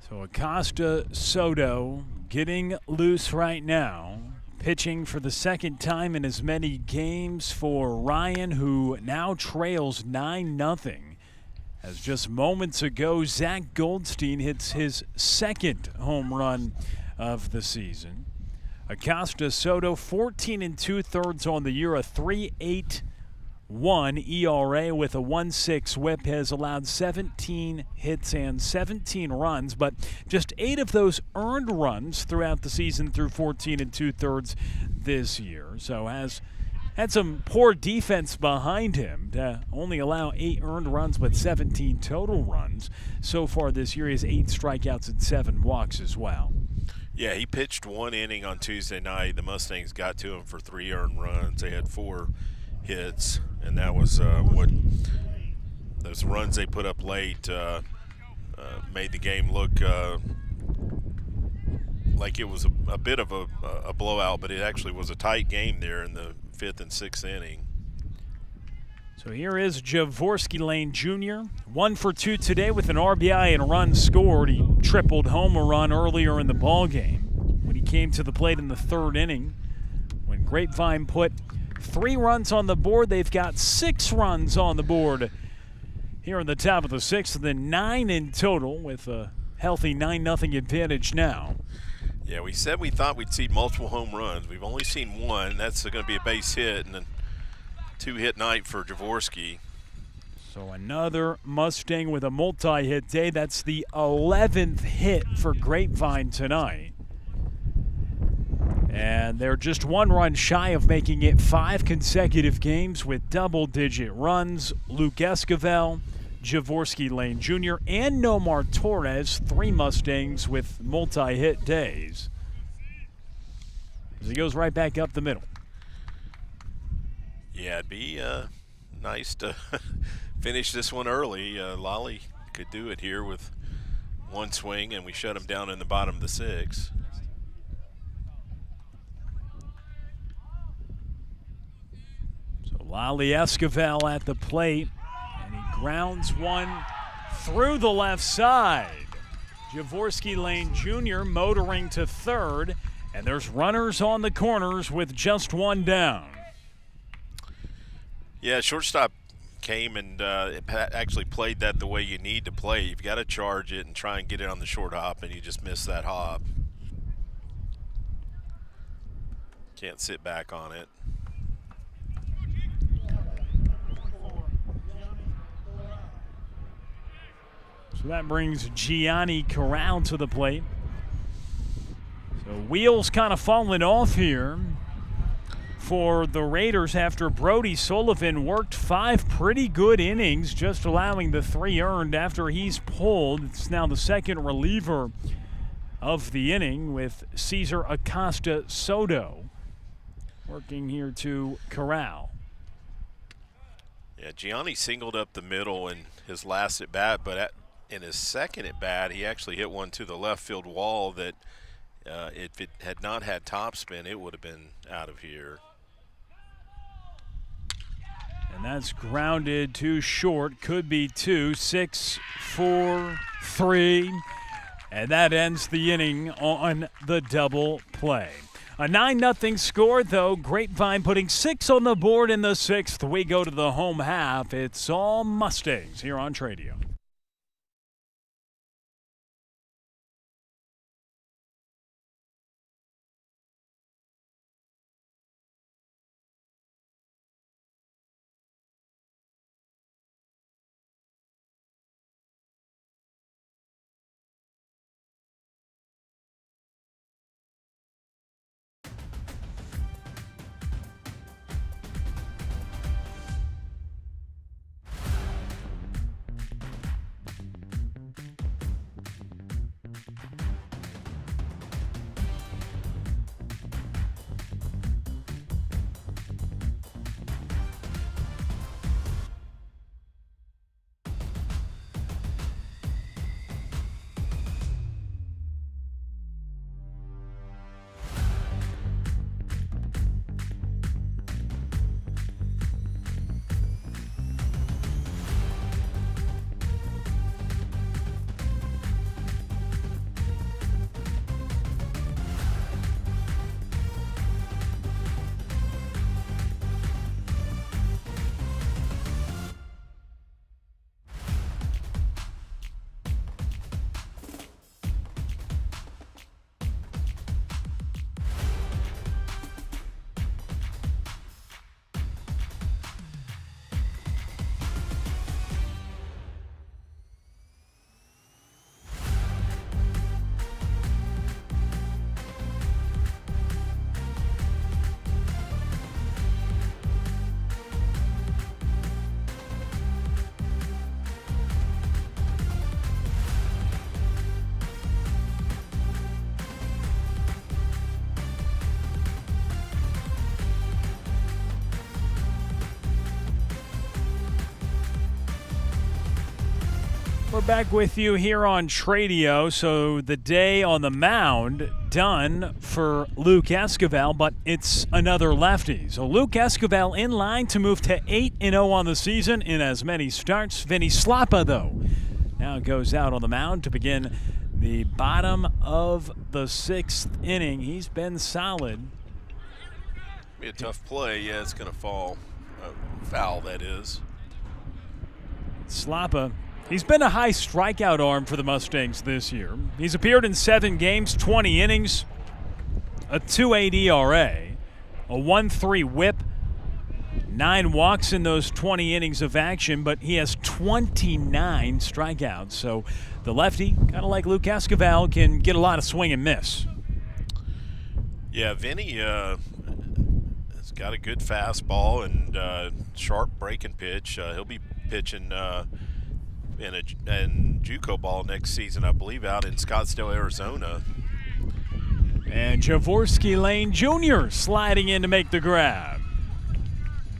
So Acosta Soto getting loose right now, pitching for the second time in as many games for Ryan, who now trails 9-0. As just moments ago, Zach Goldstein hits his second home run of the season. Acosta Soto, 14 2/3 on the year, a 3.81 ERA with a 1.6 WHIP, has allowed 17 hits and 17 runs, but just 8 of those earned runs throughout the season through 14 2/3 this year. So has had some poor defense behind him to only allow 8 earned runs but 17 total runs so far this year. He has 8 strikeouts and 7 walks as well. Yeah, he pitched 1 inning on Tuesday night. The Mustangs got to him for 3 earned runs. They had 4 hits, and that was what those runs they put up late made the game look like it was a bit of a blowout, but it actually was a tight game there in the 5th and 6th inning. So here is Javorsky Lane Jr., 1 for 2 today with an RBI and a run scored. He tripled home a run earlier in the ballgame when he came to the plate in the 3rd inning. When Grapevine put 3 runs on the board, they've got 6 runs on the board here in the top of the 6th, and then 9 in total with a healthy 9-0 advantage now. Yeah, we said we thought we'd see multiple home runs. We've only seen 1. That's going to be a base hit, and then 2-hit night for Javorsky. So another Mustang with a multi-hit day. That's the 11th hit for Grapevine tonight. And they're just 1 run shy of making it 5 consecutive games with double-digit runs. Luke Esquivel, Javorsky Lane Jr., and Nomar Torres, 3 Mustangs with multi-hit days. As he goes right back up the middle. Yeah, it'd be nice to finish this one early. Lally could do it here with 1 swing, and we shut him down in the bottom of the 6th. So Lally Esquivel at the plate, and he grounds one through the left side. Javorsky Lane Jr. motoring to 3rd, and there's runners on the corners with just 1 down. Yeah, shortstop came and actually played that the way you need to play. You've got to charge it and try and get it on the short hop, and you just missed that hop. Can't sit back on it. So that brings Gianni Corral to the plate. So wheels kind of falling off here for the Raiders after Brody Sullivan worked 5 pretty good innings, just allowing the 3 earned after he's pulled. It's now the 2nd reliever of the inning with Cesar Acosta Soto working here to Corral. Yeah, Gianni singled up the middle in his last at bat, but in his second at bat, he actually hit one to the left field wall that if it had not had topspin, it would have been out of here. And that's grounded to short, could be 2. 6 for 3, and that ends the inning on the double play. A 9-0 score, though. Grapevine putting 6 on the board in the 6th. We go to the home half. It's all Mustangs here on Tradio. We're back with you here on Tradio. So the day on the mound done for Luke Esquivel, but it's another lefty. So Luke Esquivel in line to move to 8-0 on the season in as many starts. Vinny Slappa, though, now goes out on the mound to begin the bottom of the 6th inning. He's been solid. Be a tough play. Yeah, it's going to fall. Foul, that is. Slappa. He's been a high strikeout arm for the Mustangs this year. He's appeared in 7 games, 20 innings, a 2.8 ERA, a 1.3 whip, 9 walks in those 20 innings of action, but he has 29 strikeouts. So the lefty, kind of like Luke Esquivel, can get a lot of swing and miss. Yeah, Vinny has got a good fastball and sharp breaking pitch. He'll be pitching in JUCO ball next season, I believe, out in Scottsdale, Arizona. And Javorsky Lane Jr. sliding in to make the grab.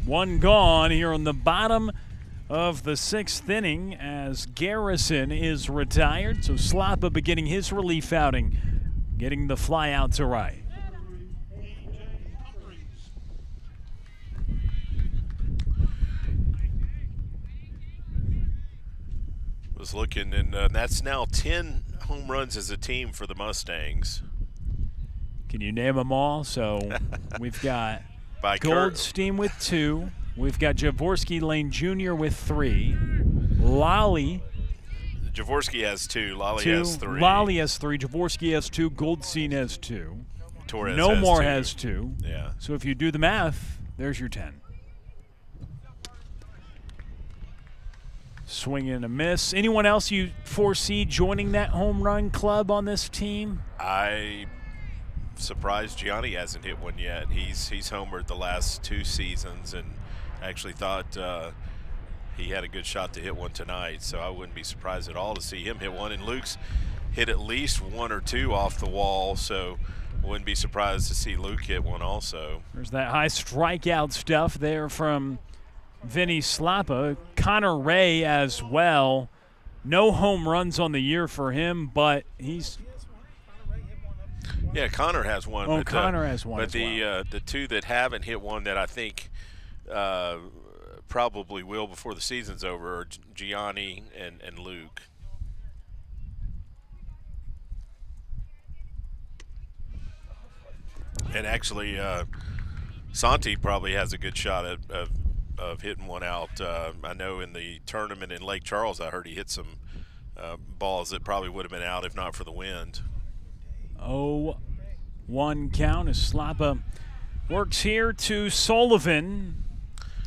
1 gone here on the bottom of the 6th inning as Garrison is retired. So Slappa beginning his relief outing, getting the fly out to right. Was looking, and that's now 10 home runs as a team for the Mustangs. Can you name them all? So we've got Goldstein with 2. We've got Javorsky Lane Jr. with 3. Lolly. Javorsky has 2. Lolly has 3. Lolly has 3. Javorsky has 2. Goldstein has 2. Torres no has more 2. has 2. Yeah. So if you do the math, there's your 10. Swing and a miss. Anyone else you foresee joining that home run club on this team? I'm surprised Gianni hasn't hit one yet. He's homered the last 2 seasons, and actually thought he had a good shot to hit one tonight. So I wouldn't be surprised at all to see him hit one. And Luke's hit at least 1 or 2 off the wall, so wouldn't be surprised to see Luke hit one also. There's that high strikeout stuff there from Vinny Slappa. Connor Ray as well. No home runs on the year for him, but he's... Yeah, Connor has one. Oh, but, Connor has one But as the 2 that haven't hit one that I think probably will before the season's over are Gianni and Luke. And actually, Santi probably has a good shot of hitting one out. I know in the tournament in Lake Charles, I heard he hit some balls that probably would have been out if not for the wind. 0-1 count as Slappa works here to Sullivan,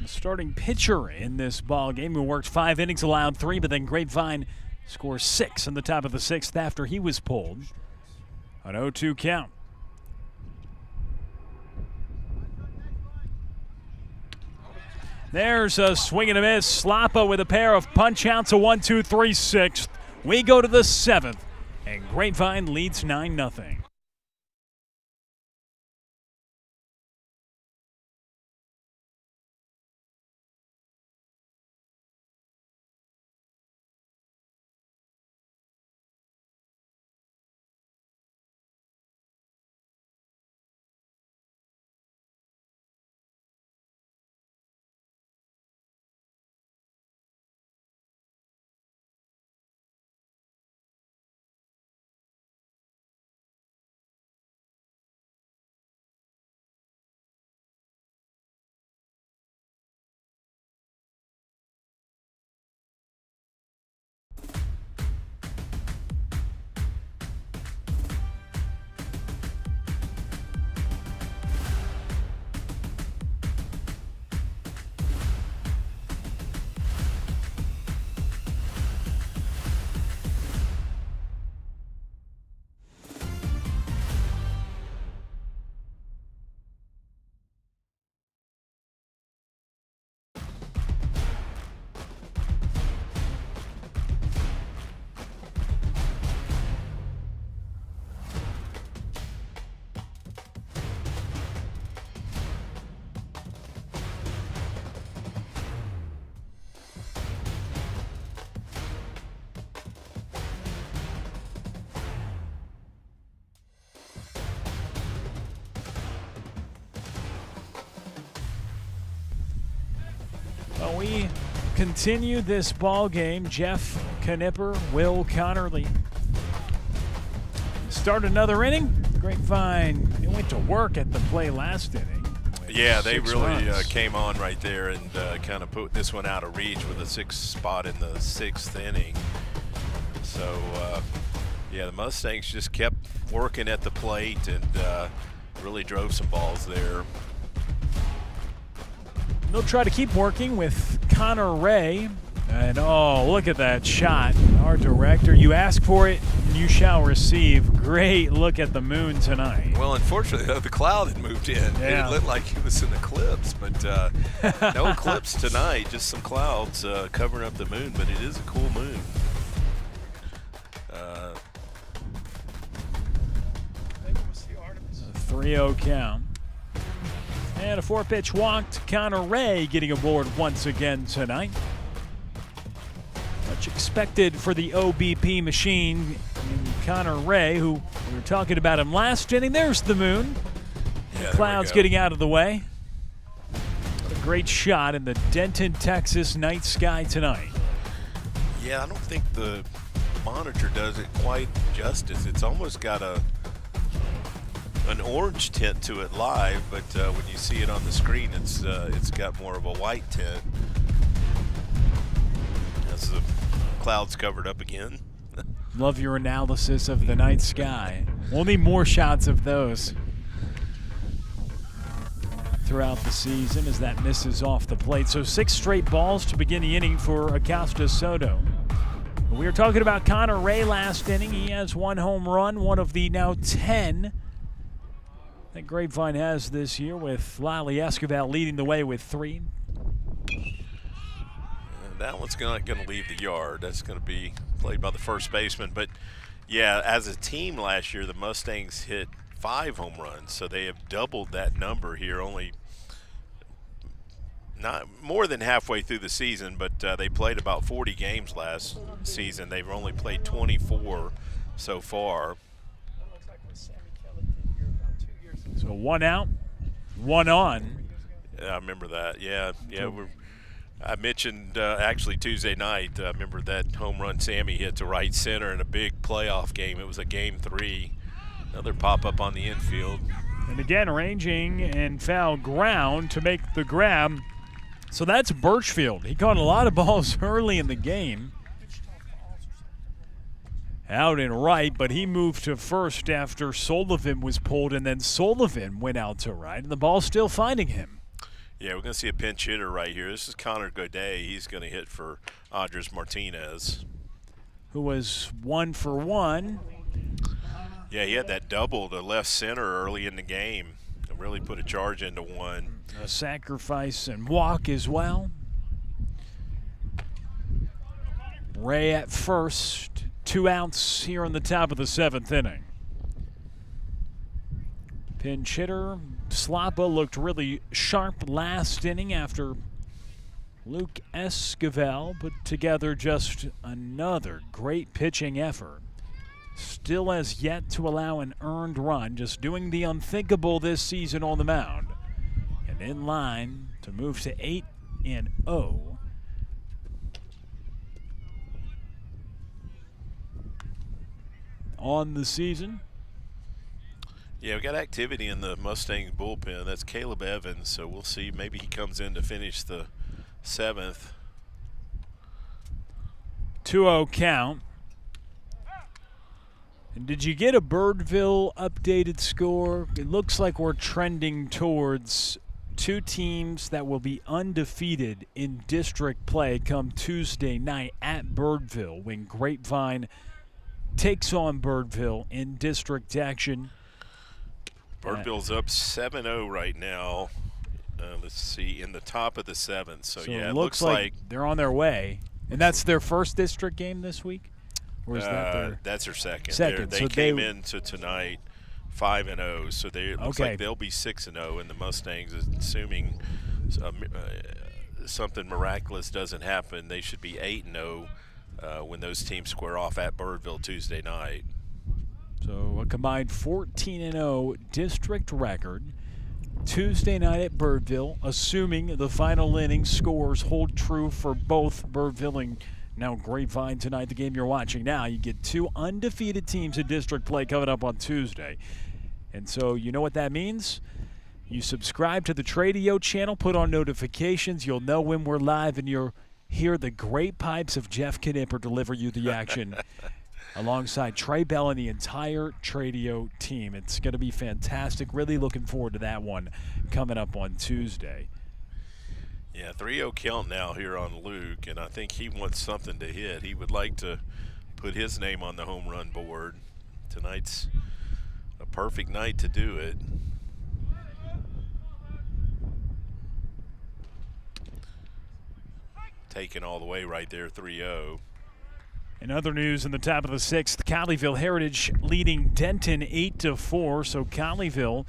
the starting pitcher in this ball game, who worked 5 innings, allowed 3, but then Grapevine scores 6 in the top of the 6th after he was pulled. An 0-2 count. There's a swing and a miss. Slappa with a pair of punch outs, a 1-2-3 6th. We go to the 7th, and Grapevine leads 9-0. Well, we continue this ball game. Jeff Knipper, Will Connerly. Start another inning. Grapevine, they went to work at the play last inning. Yeah, they really runs. came on right there and kind of put this one out of reach with a 6th spot in the 6th inning. So, yeah, the Mustangs just kept working at the plate and really drove some balls there. They'll try to keep working with Connor Ray. And, oh, look at that shot. Our director, you ask for it, and you shall receive. Great look at the moon tonight. Well, unfortunately, the cloud had moved in. Yeah. It looked like it was an eclipse, but no eclipse tonight, just some clouds covering up the moon, but it is a cool moon. 3-0 count. And a 4-pitch walk to Connor Ray getting aboard once again tonight. Much expected for the OBP machine. And Connor Ray, who we were talking about him last inning. There's the moon. Yeah, Clouds getting out of the way. What a great shot in the Denton, Texas night sky tonight. Yeah, I don't think the monitor does it quite justice. It's almost got an orange tint to it live, but when you see it on the screen, it's got more of a white tint. As the clouds covered up again. Love your analysis of the night sky. We'll need more shots of those throughout the season as that misses off the plate. So 6 straight balls to begin the inning for Acosta Soto. We were talking about Connor Ray last inning. He has 1 home run, one of the now 10 that Grapevine has this year, with Lally Escobar leading the way with 3. That one's not going to leave the yard. That's going to be played by the first baseman. But, yeah, as a team last year, the Mustangs hit 5 home runs, so they have doubled that number here, only not more than halfway through the season, but they played about 40 games last season. They've only played 24 so far. So 1 out, 1 on. Yeah, I remember that. Yeah. I mentioned actually Tuesday night, I remember that home run Sammy hit to right center in a big playoff game. It was a game 3. Another pop-up on the infield. And again, ranging and foul ground to make the grab. So that's Birchfield. He caught a lot of balls early in the game. Out and right, but he moved to first after Sullivan was pulled, and then Sullivan went out to right, and the ball's still finding him. Yeah, we're going to see a pinch hitter right here. This is Connor Goodday. He's going to hit for Andres Martinez, who was 1 for 1. Yeah, he had that double to left center early in the game. It really put a charge into one. A sacrifice and walk as well. Ray at first. 2 outs here in the top of the 7th inning. Pinch hitter Slappa looked really sharp last inning after Luke Esquivel put together just another great pitching effort. Still has yet to allow an earned run, just doing the unthinkable this season on the mound. And in line to move to 8-0. On the season. Yeah, we got activity in the Mustangs bullpen. That's Caleb Evans, so we'll see. Maybe he comes in to finish the 7th. 2-0 count. And did you get a Birdville updated score? It looks like we're trending towards 2 teams that will be undefeated in district play come Tuesday night at Birdville when Grapevine takes on Birdville in district action. Birdville's up 7-0 right now. Let's see, in the top of the 7th. So yeah, it looks like they're on their way. And that's their first district game this week? Or is that's their second. They so came into tonight 5-0, so it looks okay. like they'll be 6-0 in the Mustangs, assuming something miraculous doesn't happen. They should be 8-0 when those teams square off at Birdville Tuesday night. So a combined 14-0 district record. Tuesday night at Birdville, assuming the final inning scores hold true for both Birdville and now Grapevine tonight, the game you're watching now. You get 2 undefeated teams in district play coming up on Tuesday. And so you know what that means? You subscribe to the Tradio channel, put on notifications. You'll know when we're live, and you'll hear the great pipes of Jeff Knipper deliver you the action alongside Trey Bell and the entire Tradio team. It's going to be fantastic. Really looking forward to that one coming up on Tuesday. Yeah, 3-0 count now here on Luke, and I think he wants something to hit. He would like to put his name on the home run board. Tonight's a perfect night to do it. Taken all the way right there, 3-0. In other news, in the top of the 6th, Colleyville Heritage leading Denton 8-4. So Colleyville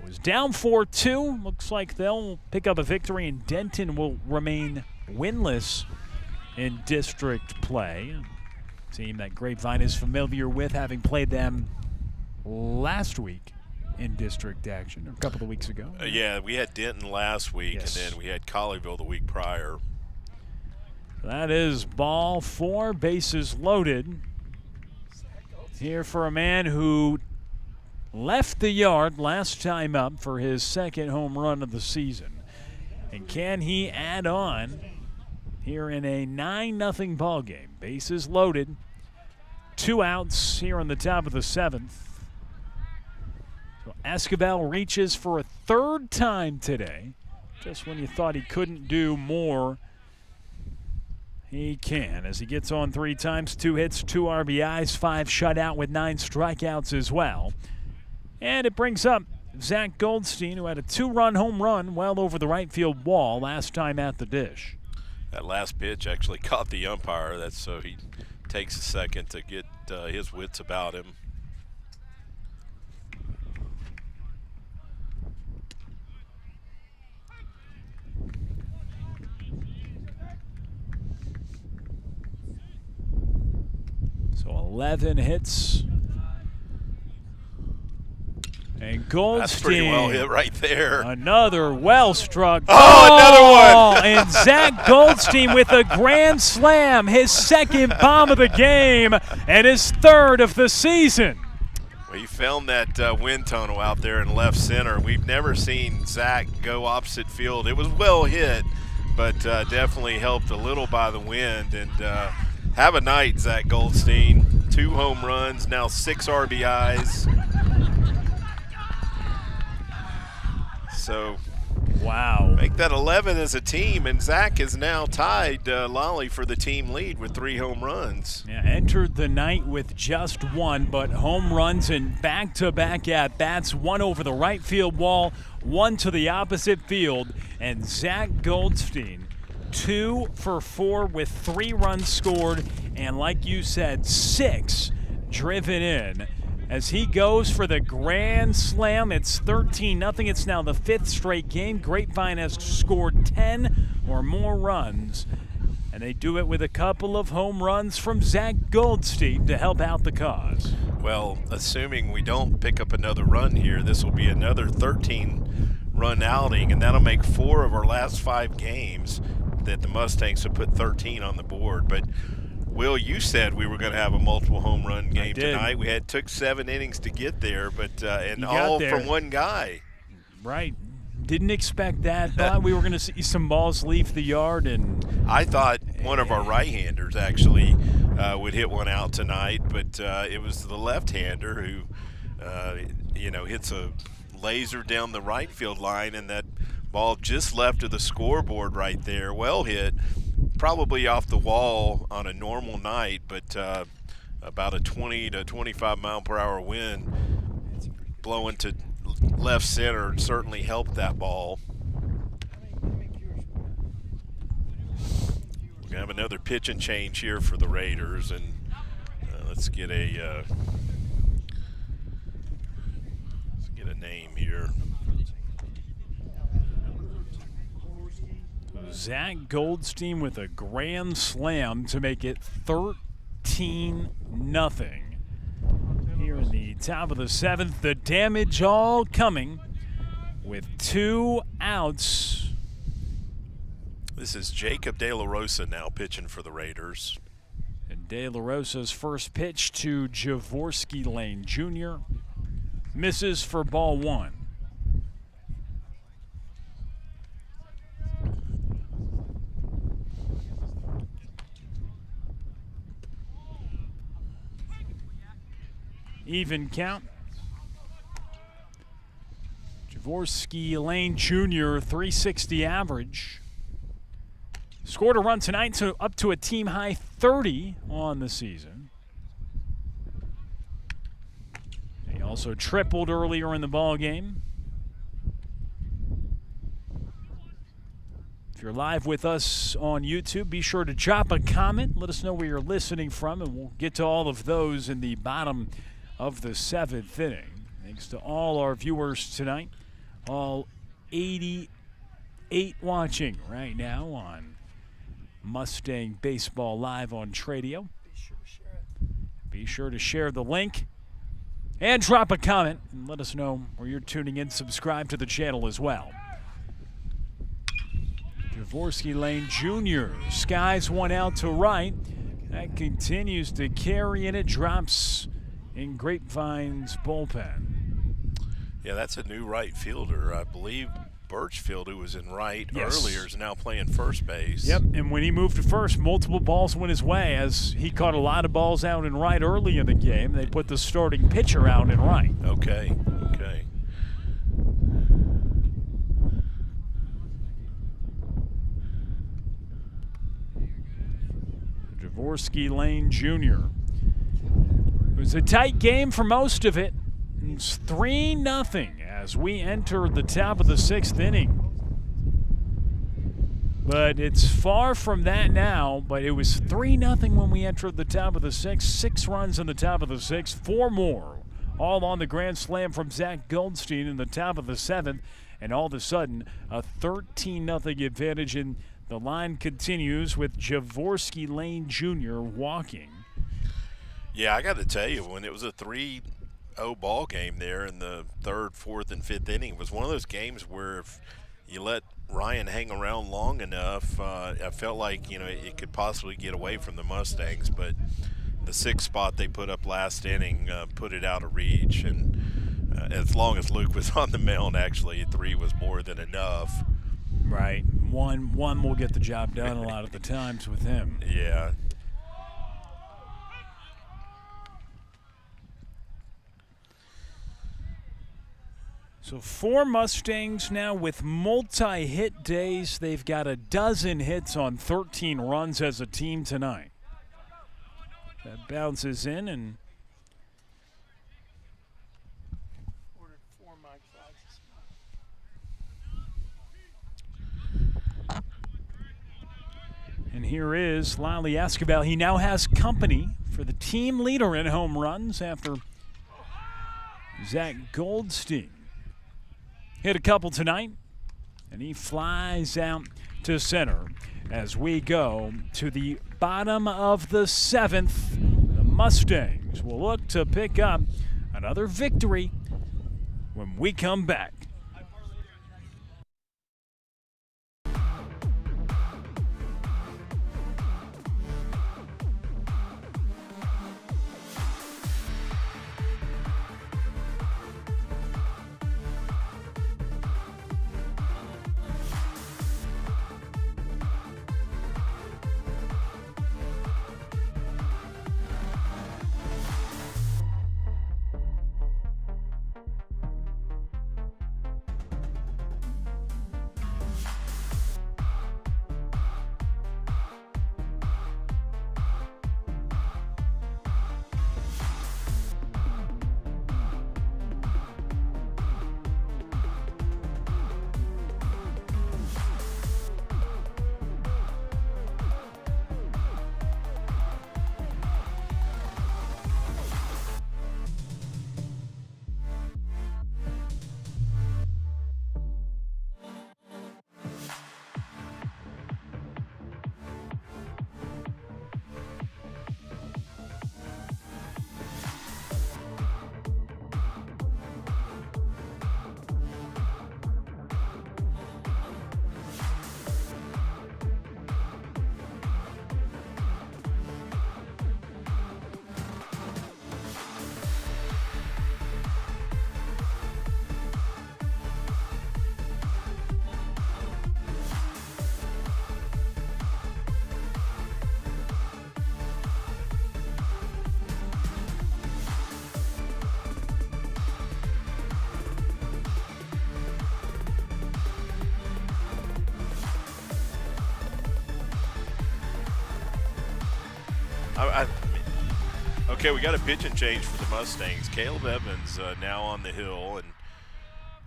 was down 4-2. Looks like they'll pick up a victory, and Denton will remain winless in district play. A team that Grapevine is familiar with, having played them last week in district action, or a couple of weeks ago. Yeah, we had Denton last week, yes. And then we had Colleyville the week prior. That is ball 4, bases loaded. Here for a man who left the yard last time up for his 2nd home run of the season. And can he add on here in a 9-0 ball game? Bases loaded. 2 outs here on the top of the 7th. So Esquivel reaches for a 3rd time today. Just when you thought he couldn't do more, he can, as he gets on 3 times, 2 hits, 2 RBIs, 5 shutout with 9 strikeouts as well. And it brings up Zach Goldstein, who had a 2-run home run well over the right field wall last time at the dish. That last pitch actually caught the umpire. That's so he takes a second to get his wits about him. So 11 hits. And Goldstein. That's pretty well hit right there. Another well-struck. Oh, another one. And Zach Goldstein with a grand slam, his 2nd bomb of the game and his 3rd of the season. Well, you found that wind tunnel out there in left center. We've never seen Zach go opposite field. It was well hit, but definitely helped a little by the wind. And have a night, Zach Goldstein. 2 home runs, now 6 RBIs. So, wow. Make that 11 as a team, and Zach is now tied Lolly for the team lead with 3 home runs. Yeah, entered the night with just 1, but home runs and back-to-back at-bats, 1 over the right field wall, 1 to the opposite field, and Zach Goldstein 2 for 4 with 3 runs scored, and like you said, 6 driven in. As he goes for the grand slam, it's 13-0. It's now the 5th straight game. Grapevine has scored 10 or more runs, and they do it with a couple of home runs from Zach Goldstein to help out the cause. Well, assuming we don't pick up another run here, this will be another 13-run outing, and that'll make 4 of our last 5 games that the Mustangs have put 13 on the board. But Will, you said we were going to have a multiple home run game tonight. We took 7 innings to get there, but and all from one guy. Right. Didn't expect that. Thought we were going to see some balls leave the yard, and I thought one of our right-handers actually would hit one out tonight, but it was the left-hander who, hits a laser down the right field line, and that ball just left of the scoreboard right there. Well hit. Probably off the wall on a normal night, but about a 20 to 25 mile per hour wind blowing to left center certainly helped that ball. We're gonna have another pitch and change here for the Raiders, and let's get a name here. Zach Goldstein with a grand slam to make it 13-0. Here in the top of the 7th, the damage all coming with 2 outs. This is Jacob De La Rosa now pitching for the Raiders. And De La Rosa's first pitch to Jaworski Lane Jr. misses for ball 1. Even count. Jaworski Lane Jr., 360 average. Scored a run tonight, so up to a team high 30 on the season. He also tripled earlier in the ball game. If you're live with us on YouTube, be sure to drop a comment. Let us know where you're listening from, and we'll get to all of those in the bottom of the 7th inning. Thanks to all our viewers tonight, all 88 watching right now on Mustang Baseball Live on Tradio. Be sure to share the link and drop a comment and let us know where you're tuning in. Subscribe to the channel as well. Jaworski Lane Jr. skies one out to right. That continues to carry, and it drops in Grapevine's bullpen. Yeah, that's a new right fielder. I believe Birchfield, who was in right earlier, is now playing first base. Yep, and when he moved to first, multiple balls went his way as he caught a lot of balls out in right early in the game. They put the starting pitcher out in right. Okay. Jaworski Lane Jr. It was a tight game for most of it. It's 3-0 as we enter the top of the 6th inning. But it's far from that now, but it was 3-0 when we entered the top of the 6th. 6 runs in the top of the 6th, 4 more, all on the grand slam from Zach Goldstein in the top of the 7th. And all of a sudden, a 13-0 advantage, and the line continues with Jaworski Lane Jr. walking. Yeah, I got to tell you, when it was a 3-0 ball game there in the 3rd, 4th, and 5th inning, it was one of those games where if you let Ryan hang around long enough, I felt like it could possibly get away from the Mustangs. But the 6th spot they put up last inning put it out of reach, and as long as Luke was on the mound, actually 3 was more than enough. Right. One will get the job done a lot of the times with him. Yeah. So 4 Mustangs now with multi-hit days. They've got a dozen hits on 13 runs as a team tonight. That bounces in and here is Lally Escobar. He now has company for the team leader in home runs after Zach Goldstein hit a couple tonight, and he flies out to center as we go to the bottom of the 7th. The Mustangs will look to pick up another victory when we come back. Okay, we got a pitching change for the Mustangs. Caleb Evans now on the hill, and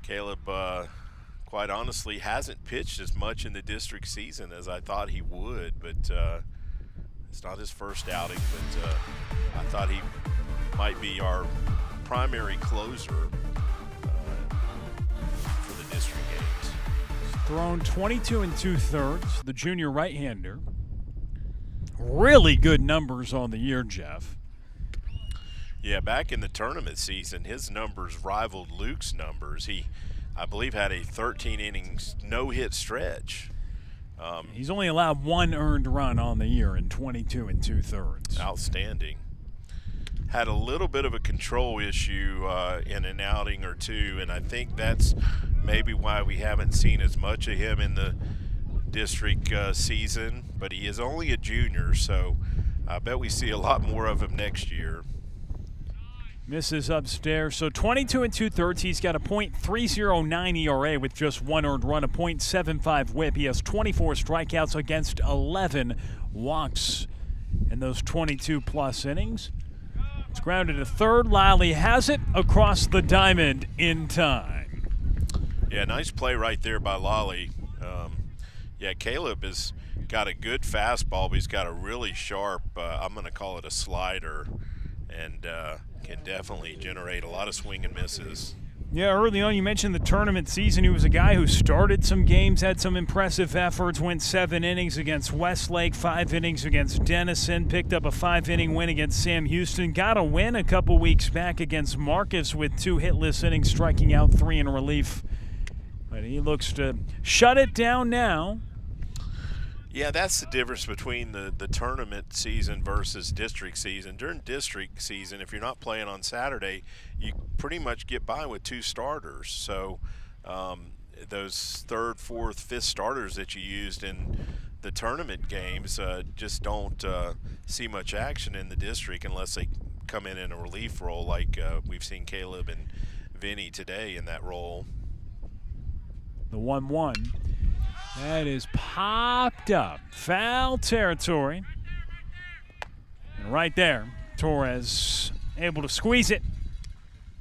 Caleb, quite honestly, hasn't pitched as much in the district season as I thought he would, but it's not his first outing, but I thought he might be our primary closer for the district games. Thrown 22 2/3, the junior right-hander. Really good numbers on the year, Jeff. Yeah, back in the tournament season, his numbers rivaled Luke's numbers. He, I believe, had a 13 innings no-hit stretch. He's only allowed 1 earned run on the year in 22 2/3. Outstanding. Had a little bit of a control issue in an outing or two, and I think that's maybe why we haven't seen as much of him in the district season, but he is only a junior, so I bet we see a lot more of him next year. Misses upstairs. So 22 2/3. He's got a .309 ERA with just 1 earned run, a .75 whip. He has 24 strikeouts against 11 walks in those 22-plus innings. It's grounded to third. Lally has it across the diamond in time. Yeah, nice play right there by Lally. Yeah, Caleb has got a good fastball, but he's got a really sharp, I'm going to call it a slider, and can definitely generate a lot of swing and misses. Yeah, early on you mentioned the tournament season. He was a guy who started some games, had some impressive efforts, went 7 innings against Westlake, 5 innings against Denison, picked up a 5-inning win against Sam Houston, got a win a couple weeks back against Marcus with 2 hitless innings, striking out 3 in relief. But he looks to shut it down now. Yeah, that's the difference between the tournament season versus district season. During district season, if you're not playing on Saturday, you pretty much get by with 2 starters. So those 3rd, 4th, 5th starters that you used in the tournament games just don't see much action in the district unless they come in a relief role like we've seen Caleb and Vinny today in that role. The 1-1. That is popped up. Foul territory. And right there, Torres able to squeeze it.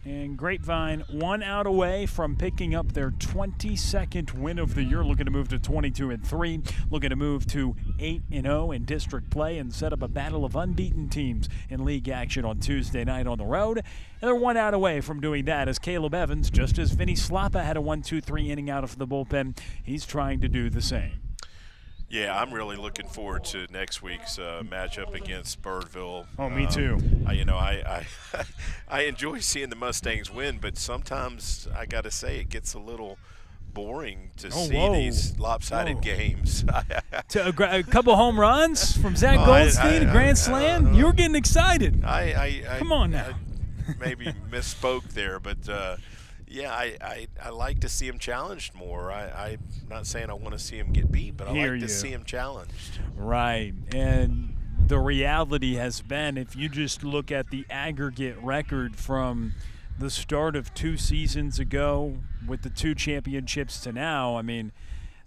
And Grapevine 1 out away from picking up their 22nd win of the year, looking to move to 22-3, looking to move to 8-0 in district play and set up a battle of unbeaten teams in league action on Tuesday night on the road. And they're 1 out away from doing that as Caleb Evans, just as Vinny Slappa had a 1-2-3 inning out of the bullpen, he's trying to do the same. Yeah, I'm really looking forward to next week's matchup against Birdville. Oh, me too. I enjoy seeing the Mustangs win, but sometimes I got to say it gets a little boring to see these lopsided games. A couple home runs from Zach Goldstein, a grand slam. You were getting excited. Come on now. I maybe misspoke there, but yeah, I like to see him challenged more. I'm not saying I want to see him get beat, but I like to see him challenged. Right, and the reality has been, if you just look at the aggregate record from the start of 2 seasons ago with the 2 championships to now, I mean,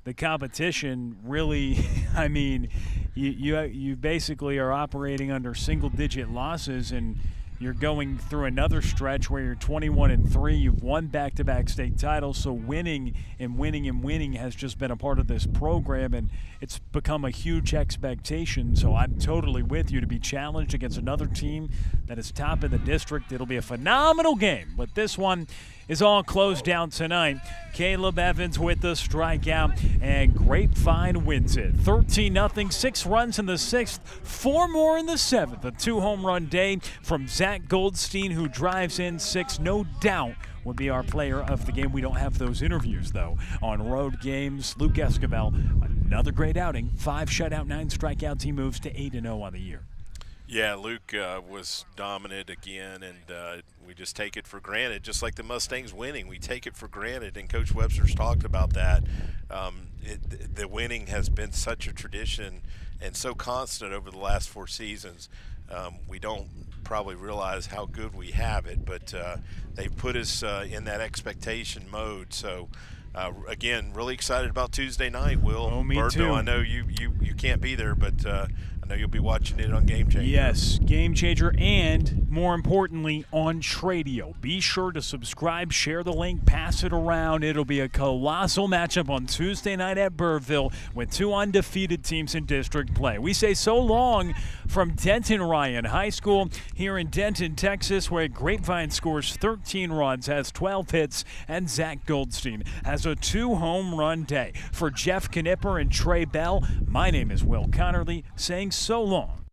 the competition really, I mean, you basically are operating under single-digit losses, and you're going through another stretch where you're 21-3. You've won back-to-back state titles, so winning has just been a part of this program, and it's become a huge expectation. So I'm totally with you to be challenged against another team that is top in the district. It'll be a phenomenal game, but this one is all closed down tonight. Caleb Evans with the strikeout, and Grapevine wins it. 13-0, 6 runs in the 6th, 4 more in the 7th. A 2-home-run day from Zach Goldstein, who drives in 6, no doubt would be our player of the game. We don't have those interviews, though, on road games. Luke Esquivel, another great outing. 5 shutout, 9 strikeouts. He moves to 8-0 on the year. Yeah, Luke was dominant again, and we just take it for granted. Just like the Mustangs winning, we take it for granted, and Coach Webster's talked about that. The winning has been such a tradition and so constant over the last 4 seasons. We don't probably realize how good we have it, but they've put us in that expectation mode. So, again, really excited about Tuesday night, Will. Oh, me Birdville, too. I know you can't be there, but I know you'll be watching it on Game Changer. Yes, Game Changer, and more importantly, on Tradio. Be sure to subscribe, share the link, pass it around. It'll be a colossal matchup on Tuesday night at Birdville with 2 undefeated teams in district play. We say so long from Denton Ryan High School here in Denton, Texas, where Grapevine scores 13 runs, has 12 hits, and Zach Goldstein has a 2-home-run day. For Jeff Knipper and Trey Bell, my name is Will Connerly, saying so long